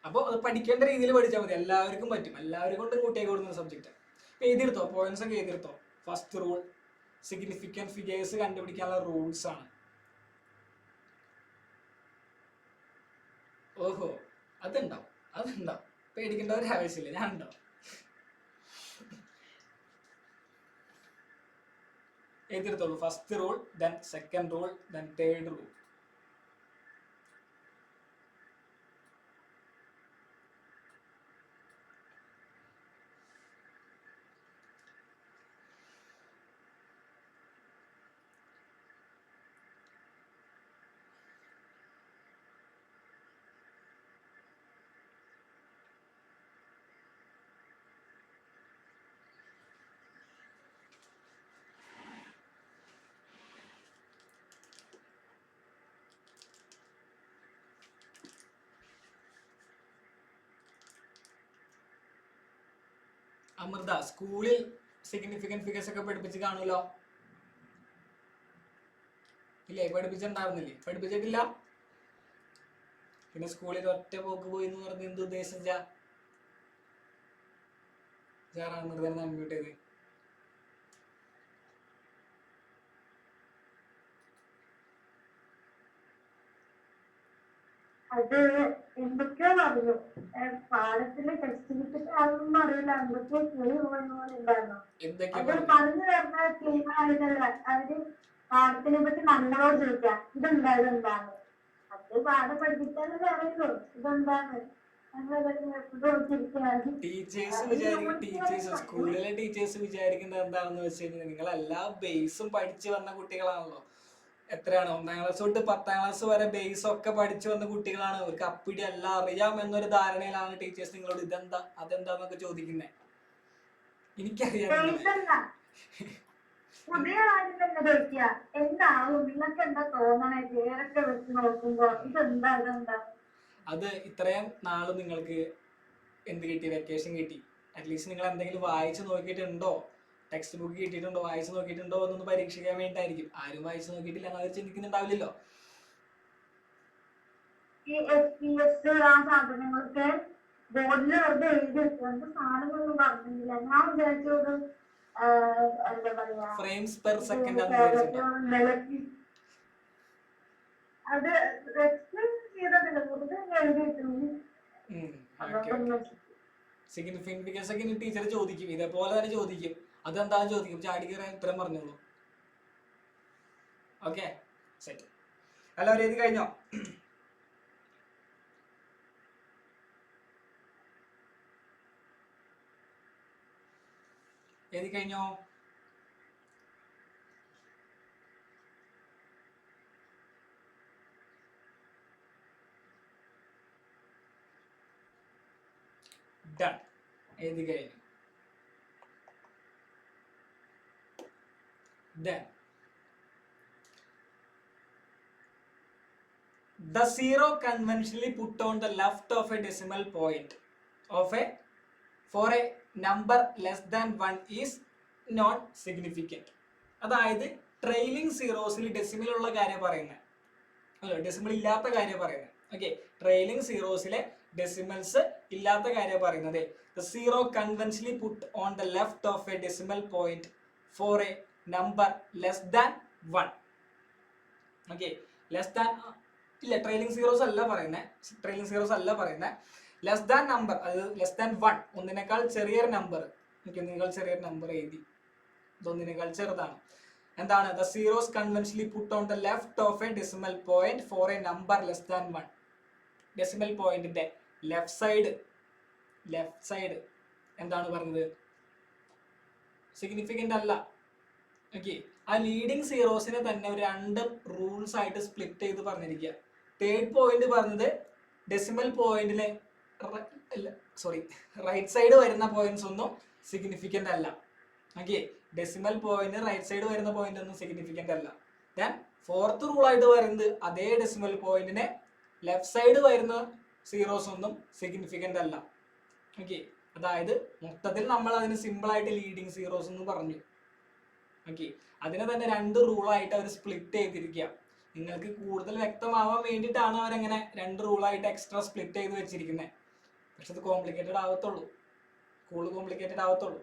അപ്പോൾ അത് പഠിക്കേണ്ട രീതിയിൽ പഠിച്ചാൽ മതി, എല്ലാവർക്കും പറ്റും, എല്ലാവരും കൊണ്ട് കൂട്ടിയാക്കി കൊടുക്കുന്ന സബ്ജക്റ്റ്. എഴുതിയെടുത്തോ, പോയിന്റ്സ് ഒക്കെ എഴുതിയെടുത്തോ. ഫസ്റ്റ് റൂൾ സിഗ്നിഫിക്കൻറ്റ് ഫിഗേഴ്സ് കണ്ടുപിടിക്കാനുള്ള റൂൾസ് ആണ്. ഓഹോ, അതുണ്ടാവും, പേടിക്കേണ്ട ഒരു ആവശ്യമില്ല, ഞാൻ ഉണ്ടാവും. എഴുതിയെടുത്തോളൂ. First rule, then second rule, then third rule. Amritha, സ്കൂളിൽ സിഗ്നിഫിക്കൻറ്റ് ഫിഗേഴ്സ് ഒക്കെ പഠിപ്പിച്ച് കാണുമല്ലോ, ഇല്ലേ? പഠിപ്പിച്ചിട്ടുണ്ടാവുന്നില്ലേ? പഠിപ്പിച്ചിട്ടില്ല? പിന്നെ സ്കൂളിൽ ഒറ്റ പോക്ക് പോയി എന്ന് പറഞ്ഞ് എന്ത് ഉദ്ദേശിച്ചാ? അമൃത അൺമ്യൂട്ട് ചെയ്ത്. അത് എന്തൊക്കെയോ പറഞ്ഞു, പാടത്തിന്റെ ടെക്സ്റ്റ് ബുക്ക് അതൊന്നും അറിയില്ല, എന്തൊക്കെയോ ക്ലീ പോയെന്ന് പോലെ ഉണ്ടായിരുന്നു. അത് പറഞ്ഞു തരുന്ന ക്ലീൻ ആയതല്ല, അവര് പാടത്തിനെ പറ്റി നമ്മളോട് ചോദിക്കാം ഇതെന്താ ഇതെന്താണ്, അത് പാടം പഠിപ്പിച്ചാലേ അറിയുള്ളൂ ഇതെന്താണ്. സ്കൂളിലെ ടീച്ചേഴ്സ് വിചാരിക്കുന്നത് എന്താണെന്ന് വെച്ച് കഴിഞ്ഞാൽ നിങ്ങൾ എല്ലാ ബേസും പഠിച്ചു വന്ന കുട്ടികളാണല്ലോ. എത്രയാണ് 1ാം ക്ലാസ് തൊട്ട് 10ാം ക്ലാസ് വരെ ബേസ് ഒക്കെ പഠിച്ചു വന്ന കുട്ടികളാണ്. അവർക്ക് അപ്പിടി എല്ലാം അറിയാം എന്നൊരു ധാരണയിലാണ് ടീച്ചേഴ്സ് നിങ്ങളോട് ഇതെന്താ അതെന്താന്നൊക്കെ ചോദിക്കുന്നത്. എനിക്കറിയാം. പുതിയ കാര്യം തന്നെ ചോദിക്കുക, എന്താവും നിങ്ങൾക്ക് എന്താ തോന്നണേ പേരൊക്കെ വെച്ച് നോക്കുമ്പോ ഇതെന്താ ഇതെന്താ. അത് ഇത്രയും നാളും നിങ്ങൾക്ക് എന്ത് കിട്ടി? വെക്കേഷൻ കിട്ടി. അറ്റ്ലീസ്റ്റ് നിങ്ങൾ എന്തെങ്കിലും വായിച്ചു നോക്കിയിട്ടുണ്ടോ? ടെക്സ്റ്റ് ബുക്ക് കിട്ടിയിട്ടുണ്ടോ? വായിച്ചു നോക്കിയിട്ടുണ്ടോ എന്നൊന്ന് പരീക്ഷിക്കാൻ വേണ്ടിയിട്ടായിരിക്കും. ആരും വായിച്ചു നോക്കിയിട്ടില്ല എന്നവർ ചിന്തിക്കുന്നുണ്ടാവില്ലല്ലോ. ഈ SPS ആ സാധനങ്ങളൊക്കെ ബോർഡിൽ വെറുതെ എഴുതി വെച്ചു, സാധനങ്ങളൊന്നും പറഞ്ഞില്ല. ഞാൻ വിചാരിച്ചത് എന്താ പറയാ, ഫ്രെയിംസ് പെർ സെക്കൻഡ് അത് എക്സ്പ്ലെയിൻ ചെയ്തിട്ടില്ല, വെറുതെ എഴുതി വെച്ചു. സിഗ്നിഫിക്കൻറ്റ് ഫിഗേഴ്സ് ഒക്കെ ടീച്ചർ ചോദിക്കും, ഇതേപോലെ തന്നെ ചോദിക്കും. അതെന്താണെന്ന് ചോദിക്കും, ചാടി കയറാൻ ഉത്തരം പറഞ്ഞോളൂ. Okay, set. എല്ലാവരും എഴുതി കഴിഞ്ഞോ? എഴുതി കഴിഞ്ഞോ? ഡൺ, എഴുതി കഴിഞ്ഞു. Then the zero conventionally put on the left of a decimal point of a for a number less than 1 is non significant. അതായത് ട്രെയിലിംഗ് സീറോസിൽ ഡെസിമൽ ഉള്ള കാര്യം പറയുന്നത്, അല്ല ഡെസിമൽ ഇല്ലാത്ത കാര്യം പറയുന്നത്. ഓക്കെ, ട്രെയിലിംഗ് സീറോസിലെ ഡെസിമൽസ് ഇല്ലാത്ത കാര്യം പറയുന്നത്. The zero conventionally put on the left of a decimal point for a number less than 1. Okay, less than ഇല്ല, ട്രെയിലിംഗ് സീറോസ് അല്ല പറയുന്നത്, ലെസ് ദാൻ നമ്പർ, അത് ലെസ് ദാൻ 1, ഒന്നിനേക്കാൾ ചെറിയൊരു നമ്പർ. ഒന്നിനേക്കാൾ ചെറിയൊരു നമ്പർ എഴുതി, ഇതൊന്നിനേക്കാൾ ചെറുതാണ്. എന്താണ്? The zeros conventionally put on the left of a decimal point for a number less than 1. Decimal പോയിന്റിന്റെ ലെഫ്റ്റ് സൈഡ് എന്താണ് പറഞ്ഞത്? സിഗ്നിഫിക്കന്റ് അല്ല. ഓക്കെ, ആ ലീഡിങ് സീറോസിനെ തന്നെ ഒരു 2 റൂൾസ് ആയിട്ട് സ്പ്ലിറ്റ് ചെയ്ത് പറഞ്ഞിരിക്കുക. തേർഡ് പോയിന്റ് പറഞ്ഞത് ഡെസിമൽ പോയിന്റിലെ റൈറ്റ് സൈഡ് വരുന്ന പോയിന്റ്സ് ഒന്നും സിഗ്നിഫിക്കന്റ് അല്ല. Okay, decimal point right side വരുന്ന പോയിന്റ് ഒന്നും സിഗ്നിഫിക്കന്റ് അല്ല. ദെൻ ഫോർത്ത് റൂൾ ആയിട്ട് പറയുന്നത് അതേ ഡെസിമൽ പോയിന്റിനെ ലെഫ്റ്റ് സൈഡ് വരുന്ന സീറോസ് ഒന്നും സിഗ്നിഫിക്കന്റ് അല്ല. ഓക്കെ, അതായത് മൊത്തത്തിൽ നമ്മൾ അതിന് സിമ്പിൾ ആയിട്ട് ലീഡിങ് സീറോസ് എന്ന് പറഞ്ഞു. ഓക്കെ, അതിനെ തന്നെ 2 റൂളായിട്ട് അവർ സ്പ്ലിറ്റ് ചെയ്തിരിക്കുക. നിങ്ങൾക്ക് കൂടുതൽ വ്യക്തമാവാൻ വേണ്ടിയിട്ടാണ് അവരങ്ങനെ 2 റൂളായിട്ട് എക്സ്ട്രാ സ്പ്ലിറ്റ് ചെയ്ത് വെച്ചിരിക്കുന്നത്. പക്ഷെ അത് കോംപ്ലിക്കേറ്റഡ് ആവത്തുള്ളൂ.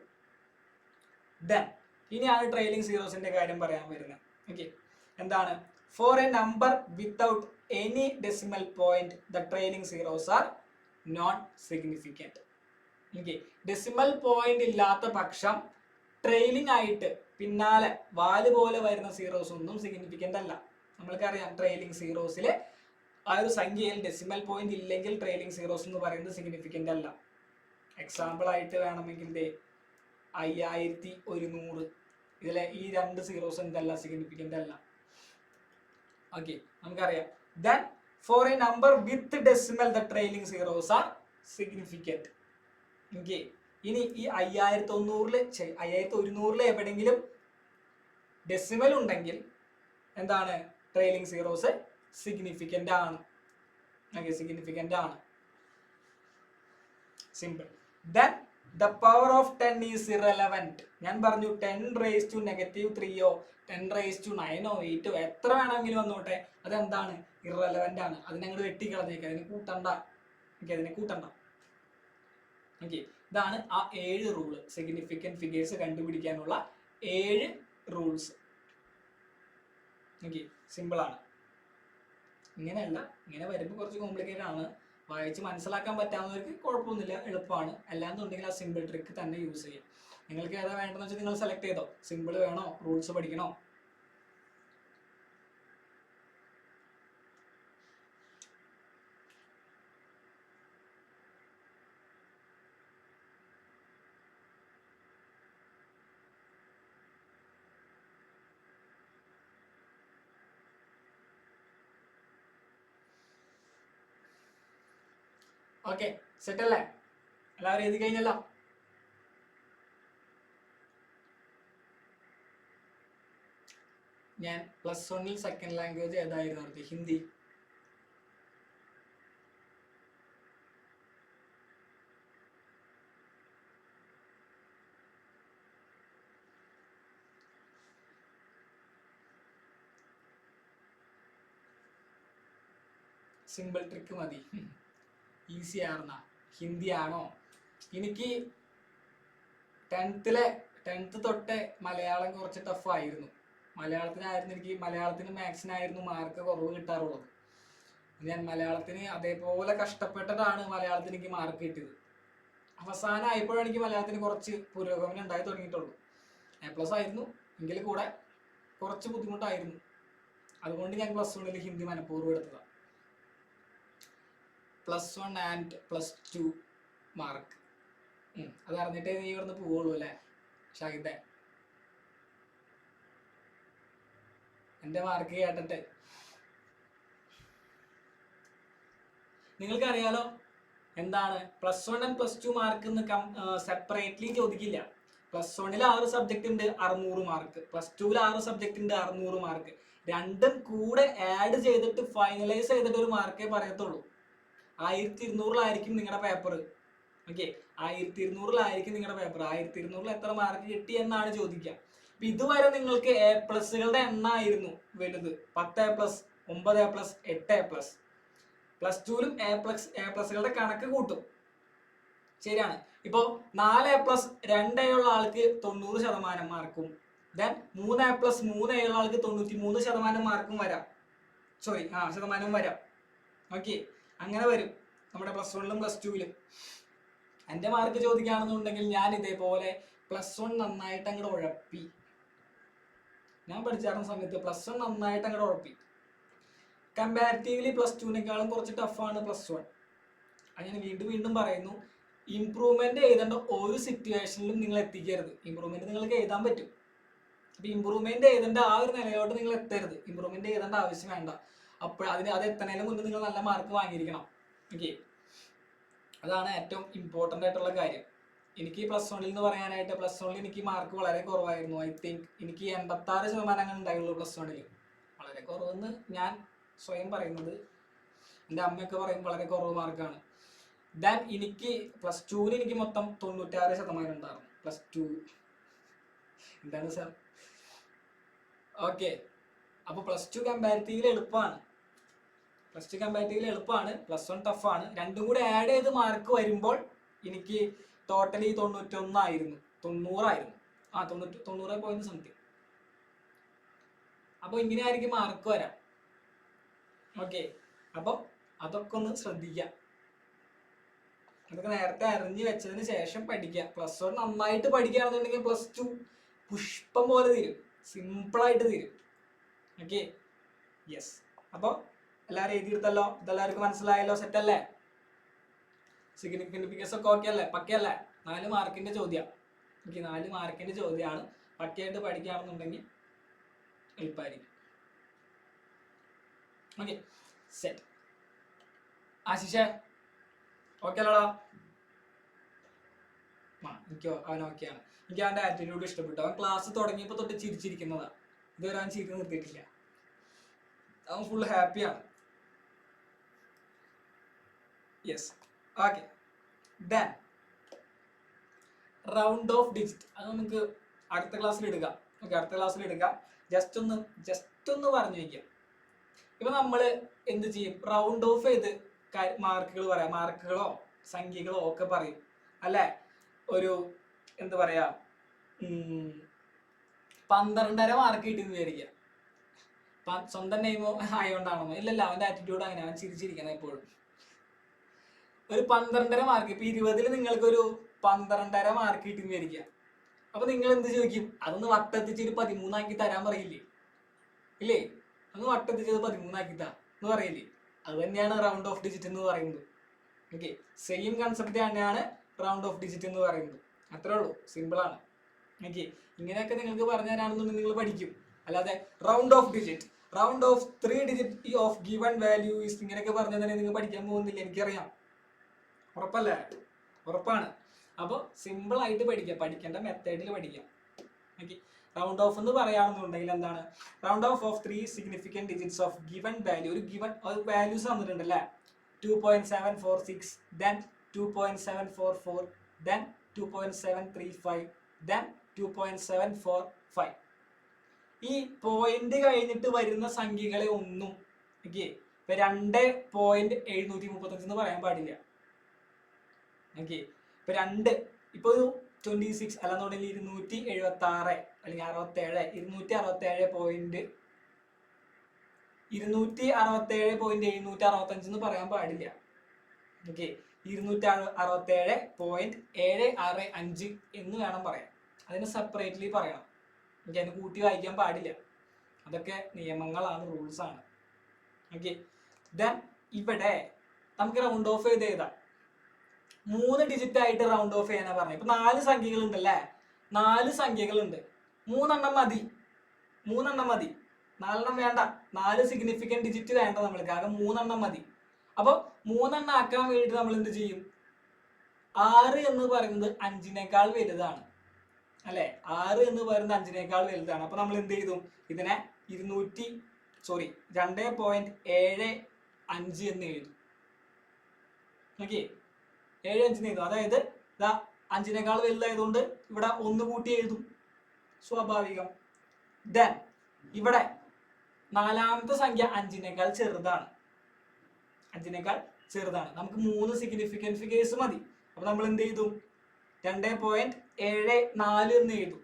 ദെൻ ഇനിയാണ് ട്രെയിലിംഗ് സീറോസിന്റെ കാര്യം പറയാൻ വരുന്നത്. ഓക്കെ, എന്താണ്? For a number without any decimal point the trailing zeros are non significant. Okay, decimal point ഇല്ലാത്ത പക്ഷം ട്രെയിലിംഗ് ആയിട്ട് പിന്നാലെ വാല് പോലെ വരുന്ന സീറോസ് ഒന്നും സിഗ്നിഫിക്കന്റ് അല്ല. നമ്മൾക്കറിയാം ട്രെയിലിംഗ് സീറോസിലെ ആ ഒരു സംഖ്യയിൽ ഡെസിമൽ പോയിന്റ് ഇല്ലെങ്കിൽ ട്രെയിലിംഗ് സീറോസ് എന്ന് പറയുന്നത് സിഗ്നിഫിക്കന്റ് അല്ല. എക്സാമ്പിൾ ആയിട്ട് വേണമെങ്കിൽ 5100, ഇതിലെ ഈ 2 സീറോസ് എന്തല്ല? സിഗ്നിഫിക്കന്റ് അല്ല. ഓക്കെ, നമുക്കറിയാം. Then for a number with decimal the trailing zeros are significant. Okay, ഇനി ഈ 5100 എവിടെയെങ്കിലും ഡെസിമൽ ഉണ്ടെങ്കിൽ എന്താണ്? ട്രെയിലിംഗ് സീറോസ് സിഗ്നിഫിക്കന്റ് ആണ്. ഓക്കെ, സിഗ്നിഫിക്കന്റ് ആണ്. Simple. Then the power of 10 is irrelevant. ഞാൻ പറഞ്ഞു 10⁻³ -3 10⁻9 8 എത്ര വേണമെങ്കിലും വന്നോട്ടെ, അതെന്താണ്? ഇറലവന്റ് ആണ്. അതിനങ്ങോട്ട് വെട്ടിക്കളഞ്ഞേക്കാം, അതിനെ കൂട്ടണ്ട. ഓക്കെ, ഇതാണ് ആ 7 റൂള്, സിഗ്നിഫിക്കന്റ് ഫിഗേഴ്സ് കണ്ടുപിടിക്കാനുള്ള 7 റൂൾസ്. ഓക്കെ, സിമ്പിൾ ആണ്. ഇങ്ങനെയല്ല, ഇങ്ങനെ വരുമ്പോൾ കുറച്ച് കോംപ്ലിക്കേറ്റഡ് ആണ്. വായിച്ച് മനസ്സിലാക്കാൻ പറ്റാവുന്നവർക്ക് കുഴപ്പമൊന്നുമില്ല, എളുപ്പമാണ്. അല്ലാന്നുണ്ടെങ്കിൽ ആ സിമ്പിൾ ട്രിക്ക് തന്നെ യൂസ് ചെയ്യാം. നിങ്ങൾക്ക് ഏതാ വേണ്ടതെന്ന് വെച്ചാൽ നിങ്ങൾ സെലക്ട് ചെയ്തോ. സിമ്പിൾ വേണോ, റൂൾസ് പഠിക്കണോ? ഓക്കെ, സെറ്റ് അല്ലേ? എല്ലാവരും എഴുതി കഴിഞ്ഞല്ലോ? ഞാൻ +1 സെക്കൻഡ് ലാംഗ്വേജ് ഏതായിരുന്നു അവർക്ക്? ഹിന്ദി. സിമ്പിൾ ട്രിക്ക് മതി. ഈസി ആർന്ന ഹിന്ദി ആണോ? എനിക്ക് 10th തൊട്ടേ മലയാളം കുറച്ച് ടഫായിരുന്നു. മലയാളത്തിന് മാത്സിനായിരുന്നു മാർക്ക് കുറവ് കിട്ടാറുള്ളത്. ഞാൻ മലയാളത്തിന് അതേപോലെ കഷ്ടപ്പെട്ടിട്ടാണ് മലയാളത്തിന് എനിക്ക് മാർക്ക് കിട്ടിയത്. അവസാനം ആയപ്പോഴാണ് എനിക്ക് മലയാളത്തിന് കുറച്ച് പുരോഗമനം ഉണ്ടായി തുടങ്ങിയിട്ടുള്ളൂ. A+ ആയിരുന്നു, എങ്കിൽ കൂടെ കുറച്ച് ബുദ്ധിമുട്ടായിരുന്നു. അതുകൊണ്ട് ഞാൻ +1 ഹിന്ദി മനഃപൂർവ്വം എടുത്തതാണ്. +1 ആൻഡ് +2 മാർക്ക്. അത് അറിഞ്ഞിട്ടേ നീ ഇവിടുന്ന് പോവുള്ളൂ അല്ലേ? ഷാഹിദേ, എന്റെ മാർക്ക് കേട്ടിട്ട് നിങ്ങൾക്കറിയാലോ എന്താണ് +1 ആൻഡ് +2 മാർക്ക് സെപ്പറേറ്റ്ലി ചോദിക്കില്ല. +1 6 സബ്ജക്ട് ഉണ്ട് 600 മാർക്ക്, +2 6 സബ്ജക്ട് ഉണ്ട് 600 മാർക്ക്. രണ്ടും കൂടെ ആഡ് ചെയ്തിട്ട് ഫൈനലൈസ് ചെയ്തിട്ട് ഒരു മാർക്കേ പറയത്തുള്ളൂ. 1200 നിങ്ങളുടെ പേപ്പർ. ഓക്കെ, 1200 നിങ്ങളുടെ പേപ്പർ. 1200 എത്ര മാർക്ക് കിട്ടി എന്നാണ് ചോദിക്കുക. അപ്പൊ ഇതുവരെ നിങ്ങൾക്ക് A+കളുടെ എണ്ണം ആയിരുന്നു വലുത്. 10 A+, 9 A+, 8 A+. +2ലും A+കളുടെ കണക്ക് കൂട്ടും. ശരിയാണ്. ഇപ്പോ 4 A+, 2 A ഉള്ള ആൾക്ക് 90% മാർക്കും, ദെൻ 3 A+, 3 A ഉള്ള ആൾക്ക് 93% മാർക്കും വരാം. ശതമാനം വരാം. ഓക്കെ, അങ്ങനെ വരും നമ്മുടെ +1ലും +2ലും. എൻ്റെ മാർക്ക് ചോദിക്കുകയാണെന്നുണ്ടെങ്കിൽ ഞാൻ ഇതേപോലെ +1 നന്നായിട്ട് അങ്ങോട്ട് ഉഴപ്പി. ഞാൻ പഠിച്ചായിരുന്ന സമയത്ത് +1 നന്നായിട്ട് അങ്ങോട്ട് ഉഴപ്പി. കമ്പാരിറ്റീവ്ലി +2നേക്കാളും കുറച്ച് ടഫാണ് +1. അങ്ങനെ വീണ്ടും വീണ്ടും പറയുന്നു, ഇംപ്രൂവ്മെന്റ് എഴുതേണ്ട ഒരു സിറ്റുവേഷനിലും നിങ്ങൾ എത്തിക്കരുത്. ഇംപ്രൂവ്മെന്റ് നിങ്ങൾക്ക് എഴുതാൻ പറ്റും. അപ്പൊ ഇംപ്രൂവ്മെന്റ് എഴുതേണ്ട ആ ഒരു നിലയോട്ട് നിങ്ങൾ എത്തരുത്. ഇംപ്രൂവ്മെന്റ് എഴുതേണ്ട ആവശ്യം വേണ്ട. അപ്പോൾ അത് എത്തുന്നതിന് മുന്നേ നിങ്ങൾ നല്ല മാർക്ക് വാങ്ങിയിരിക്കണം. ഓക്കെ, അതാണ് ഏറ്റവും ഇമ്പോർട്ടൻ്റ് ആയിട്ടുള്ള കാര്യം. എനിക്ക് +1 എന്ന് പറയാനായിട്ട് +1 എനിക്ക് മാർക്ക് വളരെ കുറവായിരുന്നു. ഐ തിങ്ക് എനിക്ക് 86% ഉണ്ടായുള്ളൂ +1. വളരെ കുറവെന്ന് ഞാൻ സ്വയം പറയുന്നത്, എൻ്റെ അമ്മയൊക്കെ പറയും വളരെ കുറവ് മാർക്കാണ്. ദെൻ എനിക്ക് +2 എനിക്ക് മൊത്തം 96% ഉണ്ടായിരുന്നു. +2 എന്താണ് സാർ? ഓക്കെ, അപ്പോൾ +2 കമ്പാരിറ്റീവ്ലി എളുപ്പമാണ്. +1 ടഫാണ്. രണ്ടും കൂടെ ആഡ് ചെയ്ത് മാർക്ക് വരുമ്പോൾ എനിക്ക് ടോട്ടലി 91 ആയിരുന്നു, 90 ആയിരുന്നു. 90.something. അപ്പോൾ ഇങ്ങനെ ആയിരിക്കും മാർക്ക് വരാം. ഓക്കെ, അപ്പോൾ അതൊക്കെ ഒന്ന് ശ്രദ്ധിക്കാം. അതൊക്കെ നേരത്തെ അറിഞ്ഞു വെച്ചതിന് ശേഷം പഠിക്കുക. +1 നന്നായിട്ട് പഠിക്കുകയാണെന്നുണ്ടെങ്കിൽ +2 പുഷ്പം പോലെ തീരും, സിമ്പിളായിട്ട് തീരും. Okay, yes. അപ്പോൾ എല്ലാവരും എഴുതിയെടുത്തല്ലോ? ഇതെല്ലാവർക്കും മനസ്സിലായല്ലോ? സെറ്റ് അല്ലേ? സിഗ്നിഫിക്കൻറ്റ് ഫിഗേഴ്സ് ഒക്കെ ഓക്കെ അല്ലേ? പക്കയല്ലേ? 4 മാർക്കിന്റെ ചോദ്യം. ഓക്കെ, 4 മാർക്കിന്റെ ചോദ്യമാണ്. പക്കയായിട്ട് പഠിക്കുകയാണെന്നുണ്ടെങ്കിൽ എളുപ്പമായിരിക്കും. Okay, set. ആശിഷേ ഓക്കെ അല്ലടാ? എനിക്ക് അവൻ ഓക്കെയാണ്. എനിക്ക് അവൻ്റെ ആറ്റിറ്റ്യൂഡ് ഇഷ്ടപ്പെട്ടു. അവൻ ക്ലാസ് തുടങ്ങിയപ്പോൾ തൊട്ട് ചിരിച്ചിരിക്കുന്നതാണ്. ഇതുവരെ അവൻ ചിരി നിർത്തിയിട്ടില്ല. അവൻ ഫുൾ ഹാപ്പിയാണ്. Yes, okay. Then round of digit, അത് നമുക്ക് അടുത്ത ക്ലാസ്സിൽ എടുക്കാം. ഓക്കെ, അടുത്ത ക്ലാസ്സിൽ എടുക്കാം. ജസ്റ്റ് ഒന്ന് പറഞ്ഞു വയ്ക്കാം. ഇപ്പൊ നമ്മൾ എന്ത് ചെയ്യും? റൗണ്ട് ഓഫ് ചെയ്ത് മാർക്കുകൾ പറയാം. മാർക്കുകളോ സംഖ്യകളോ ഒക്കെ പറയും അല്ലേ? ഒരു എന്താ പറയാ, 12.5 മാർക്ക് കിട്ടിയെന്ന് വിചാരിക്കുക. സ്വന്തം നെയിം ആയതുകൊണ്ടാണോ? ഇല്ലല്ല, അവൻ്റെ ആറ്റിറ്റ്യൂഡ് അങ്ങനെ. അവൻ ചിരിച്ചിരിക്കണം എപ്പോഴും. ഒരു 12.5 മാർക്ക്. ഇപ്പൊ 20-ൽ നിങ്ങൾക്കൊരു 12.5 മാർക്ക് കിട്ടിയെന്ന് വിചാരിക്കുക. അപ്പൊ നിങ്ങൾ എന്ത് ചോദിക്കും? അതൊന്ന് വട്ടെത്തിച്ച് ഒരു 13 ആക്കി തരാൻ പറയില്ലേ? ഇല്ലേ? ഒന്ന് വട്ടെത്തിച്ചത് 13 ആക്കി താ എന്ന് പറയില്ലേ? അത് തന്നെയാണ് റൗണ്ട് ഓഫ് ഡിജിറ്റ് എന്ന് പറയുന്നത്. ഓക്കെ, സെയിം കൺസെപ്റ്റ് തന്നെയാണ് റൗണ്ട് ഓഫ് ഡിജിറ്റ് എന്ന് പറയുന്നത്. അത്രേ ഉള്ളൂ, സിമ്പിളാണ്. ഓക്കെ, ഇങ്ങനെയൊക്കെ നിങ്ങൾക്ക് പറഞ്ഞു തരാണെന്നുണ്ടെങ്കിൽ നിങ്ങൾ പഠിക്കും. അല്ലാതെ round of digit, round of 3 digit of given value is ഇങ്ങനെയൊക്കെ പറഞ്ഞു തന്നെ നിങ്ങൾ പഠിക്കാൻ പോകുന്നില്ല, എനിക്കറിയാം. ഉറപ്പല്ലേ? ഉറപ്പാണ്. അപ്പോൾ സിമ്പിൾ ആയിട്ട് പഠിക്കാം, പഠിക്കേണ്ട മെത്തേഡിൽ പഠിക്കാം. ഓക്കെ, റൗണ്ട് ഓഫ് എന്ന് പറയുകയാണെന്നുണ്ടെങ്കിൽ എന്താണ്? Round of 3 significant digits of given value. ഒരു ഗിവൺ വാല്യൂസ് തന്നിട്ടുണ്ട് അല്ലേ? 2.746, ദെൻ 2.744, ദെൻ 2.735, ദെൻ 2.745. ഈ പോയിന്റ് കഴിഞ്ഞിട്ട് വരുന്ന സംഖ്യകളെ ഒന്നും ഓക്കെ ഇപ്പൊ 2.735 എന്ന് പറയാൻ പാടില്ല. ഓക്കെ, ഇപ്പൊ 2 ഇപ്പൊ ഒരു 26 അല്ലാന്നുണ്ടെങ്കിൽ 276 അല്ലെങ്കിൽ 67, 267.765 എന്ന് പറയാൻ പാടില്ല. ഓക്കെ, 267.765 എന്ന് വേണം പറയാൻ. അതിന് സെപ്പറേറ്റ്ലി പറയണം. ഓക്കെ, അതിന് കൂട്ടി വായിക്കാൻ പാടില്ല. അതൊക്കെ നിയമങ്ങളാണ്, റൂൾസ് ആണ്. ഓക്കെ, ദെൻ ഇവിടെ നമുക്ക് റൗണ്ട് ഓഫ് ചെയ്ത് എഴുതാം. 3 ഡിജിറ്റ് ആയിട്ട് റൗണ്ട് ഓഫ് ചെയ്യാനാ പറഞ്ഞത്. ഇപ്പൊ 4 സംഖ്യകൾ ഉണ്ടല്ലേ? 4 സംഖ്യകളുണ്ട്. 3 മതി, 3 മതി, 4 വേണ്ട. 4 സിഗ്നിഫിക്കന്റ് ഡിജിറ്റ് വേണ്ട നമ്മൾക്ക്, ആകെ 3 മതി. അപ്പൊ 3 ആക്കാൻ വേണ്ടിയിട്ട് നമ്മൾ എന്ത് ചെയ്യും? 6 എന്ന് പറയുന്നത് 5 വലുതാണ് അല്ലെ? 6 എന്ന് പറയുന്നത് 5 വലുതാണ്. അപ്പൊ നമ്മൾ എന്ത് ചെയ്തു? ഇതിനെ 2.75 എന്ന് എഴുതും. ഓക്കെ, 7 5 എഴുതും. അതായത് ഇതാ 5 വലുതായതുകൊണ്ട് ഇവിടെ 1 കൂട്ടി എഴുതും, സ്വാഭാവികം. ദെൻ ഇവിടെ 4ാമത്തെ സംഖ്യ 5 ചെറുതാണ്, 5 നമുക്ക് 3 സിഗ്നിഫിക്കന്റ് ഫിഗേഴ്സ് മതി. അപ്പൊ നമ്മൾ എന്ത് ചെയ്തു? 2.74 എന്ന് എഴുതും.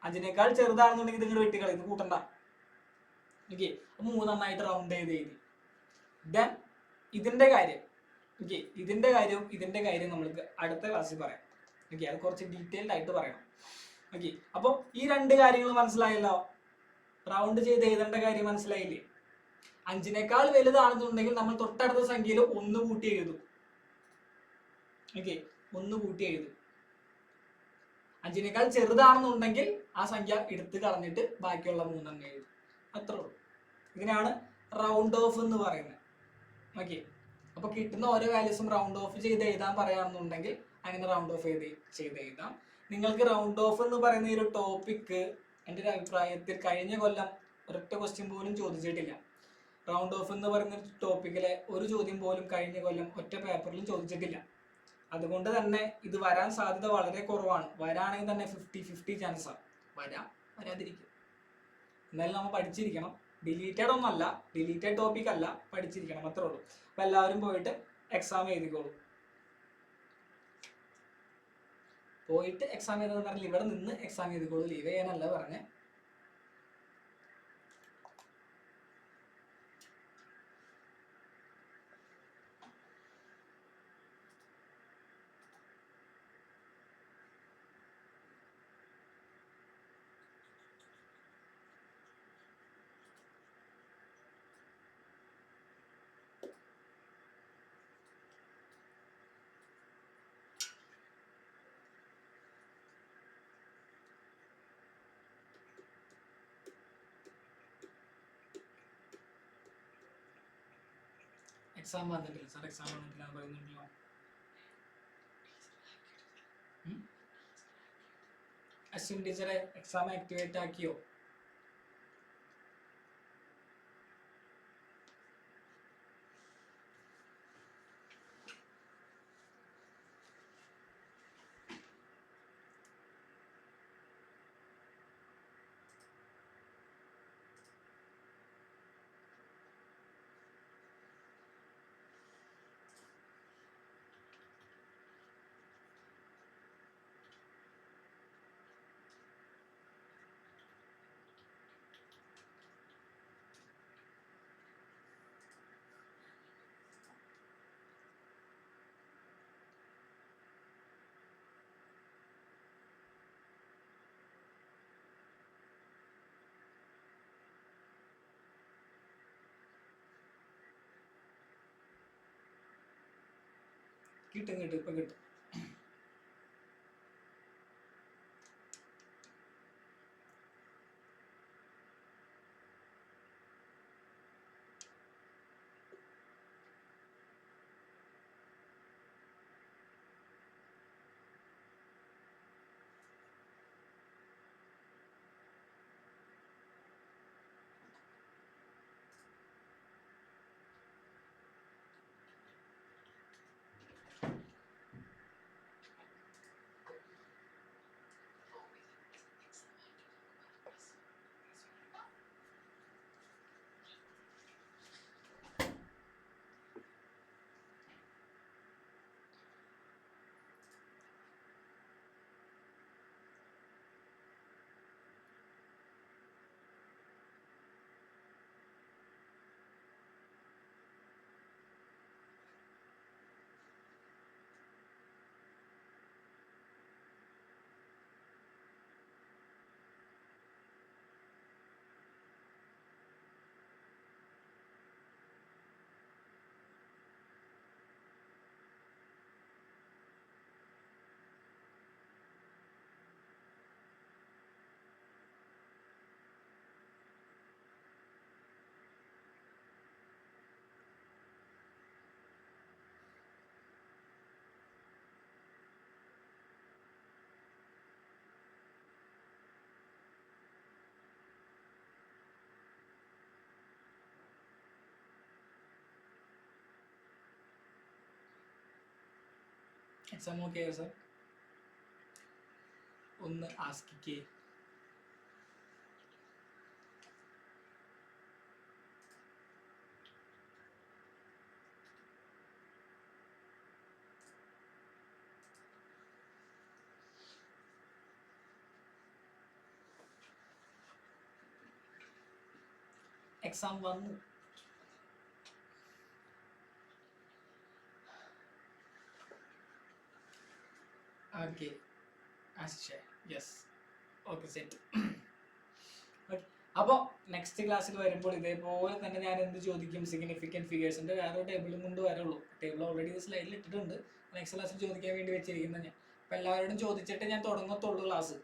5 ചെറുതാണെന്നുണ്ടെങ്കിൽ നിങ്ങൾ വെട്ടിക്കളി, ഇത് കൂട്ടണ്ട. ഓക്കെ, 3 റൗണ്ട് ചെയ്ത് എഴുതി. ദെൻ ഇതിന്റെ കാര്യം, ഓക്കെ, ഇതിന്റെ കാര്യം നമ്മൾക്ക് അടുത്ത ക്ലാസ്സിൽ പറയാം. ഓക്കെ, അത് കുറച്ച് ഡീറ്റെയിൽഡ് ആയിട്ട് പറയണം. ഓക്കെ, അപ്പോൾ ഈ 2 കാര്യങ്ങൾ മനസ്സിലായല്ലോ. റൗണ്ട് ചെയ്ത് എഴുതേണ്ട കാര്യം മനസ്സിലായില്ലേ? 5 വലുതാണെന്നുണ്ടെങ്കിൽ നമ്മൾ തൊട്ടടുത്ത സംഖ്യയിൽ 1 കൂട്ടി എഴുതും. ഓക്കെ, 1 കൂട്ടി എഴുതും. 5 ചെറുതാണെന്നുണ്ടെങ്കിൽ ആ സംഖ്യ എടുത്ത് കളഞ്ഞിട്ട് ബാക്കിയുള്ള 3 എഴുതും. അത്രേ ഉള്ളൂ. ഇതിനാണ് റൗണ്ട് ഓഫ് എന്ന് പറയുന്നത്. ഓക്കെ, അപ്പൊ കിട്ടുന്ന ഓരോ വാല്യൂസും റൗണ്ട് ഓഫ് ചെയ്ത് എഴുതാൻ പറയാണെന്നുണ്ടെങ്കിൽ അങ്ങനെ റൗണ്ട് ഓഫ് ചെയ്ത് എഴുതാം. നിങ്ങൾക്ക് റൗണ്ട് ഓഫ് എന്ന് പറയുന്ന ഒരു ടോപ്പിക്ക് എൻ്റെ ഒരു അഭിപ്രായത്തിൽ കഴിഞ്ഞ കൊല്ലം ഒരൊറ്റ ക്വസ്റ്റ്യൻ പോലും ചോദിച്ചിട്ടില്ല. റൗണ്ട് ഓഫ് എന്ന് പറയുന്ന ടോപ്പിക്കിലെ ഒരു ചോദ്യം പോലും കഴിഞ്ഞ കൊല്ലം ഒറ്റ പേപ്പറിലും ചോദിച്ചിട്ടില്ല. അതുകൊണ്ട് തന്നെ ഇത് വരാൻ സാധ്യത വളരെ കുറവാണ്. വരാണെങ്കിൽ തന്നെ 50-50 ചാൻസാണ്. വരാതിരിക്കും. എന്നാലും നമ്മൾ പഠിച്ചിരിക്കണം. ഡിലീറ്റഡ് ഒന്നല്ല, ഡിലീറ്റഡ് ടോപ്പിക് അല്ല, പഠിച്ചിരിക്കണം, അത്രേ ഉള്ളൂ. അപ്പൊ എല്ലാവരും പോയിട്ട് എക്സാം എഴുതിക്കോളൂ. പോയിട്ട് എക്സാം എഴുതാന്ന് പറഞ്ഞാൽ ഇവിടെ നിന്ന് എക്സാം എഴുതിക്കോളൂ, ലീവ് ചെയ്യാനല്ല പറഞ്ഞേ. എക്സാം വന്നിട്ടില്ല സാർ, എക്സാം വന്നിട്ടില്ല പറയുന്നുണ്ടല്ലോ. അശ്വിൻ ടീച്ചറെ എക്സാം ആക്ടിവേറ്റ് ആക്കിയോ? കിട്ടും, ഇപ്പൊ കിട്ടും. എക്സാം നോക്കിയോ സർ? ഒന്ന് ആസ്കിക്കേ. എക്സാം വന്നു. Okay yes okay set. അപ്പോൾ നെക്സ്റ്റ് ക്ലാസ്സിൽ വരുമ്പോൾ ഇതേപോലെ തന്നെ ഞാൻ എന്ത് ചോദിക്കും, സിഗ്നിഫിക്കൻറ്റ് ഫിഗേഴ്സിൻ്റെ വേറെ ടേബിളും കൊണ്ട് വരുള്ളൂ. ടേബിൾ ഓൾറെഡി സ്ലൈഡിൽ ഇട്ടിട്ടുണ്ട്, നെക്സ്റ്റ് ക്ലാസ്സിൽ ചോദിക്കാൻ വേണ്ടി വെച്ചിരിക്കുന്നത് ഞാൻ. അപ്പോൾ എല്ലാവരോടും ചോദിച്ചിട്ട് ഞാൻ തുടങ്ങത്തുള്ളൂ ക്ലാസ്.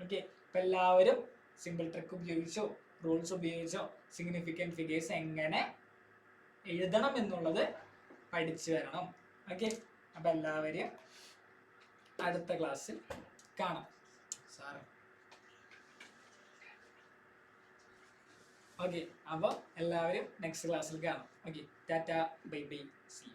ഓക്കെ, അപ്പോൾ എല്ലാവരും സിമ്പിൾ ട്രിക്ക് ഉപയോഗിച്ചോ റൂൾസ് ഉപയോഗിച്ചോ സിഗ്നിഫിക്കൻറ്റ് ഫിഗേഴ്സ് എങ്ങനെ എഴുതണം എന്നുള്ളത് പഠിച്ചു വരണം. ഓക്കെ, അപ്പോൾ എല്ലാവരെയും അടുത്ത ക്ലാസ്സിൽ കാണാം സാറേ. ഓക്കെ, അപ്പോൾ എല്ലാവരും നെക്സ്റ്റ് ക്ലാസ്സിൽ കാണാം. Okay, Tata bye bye C.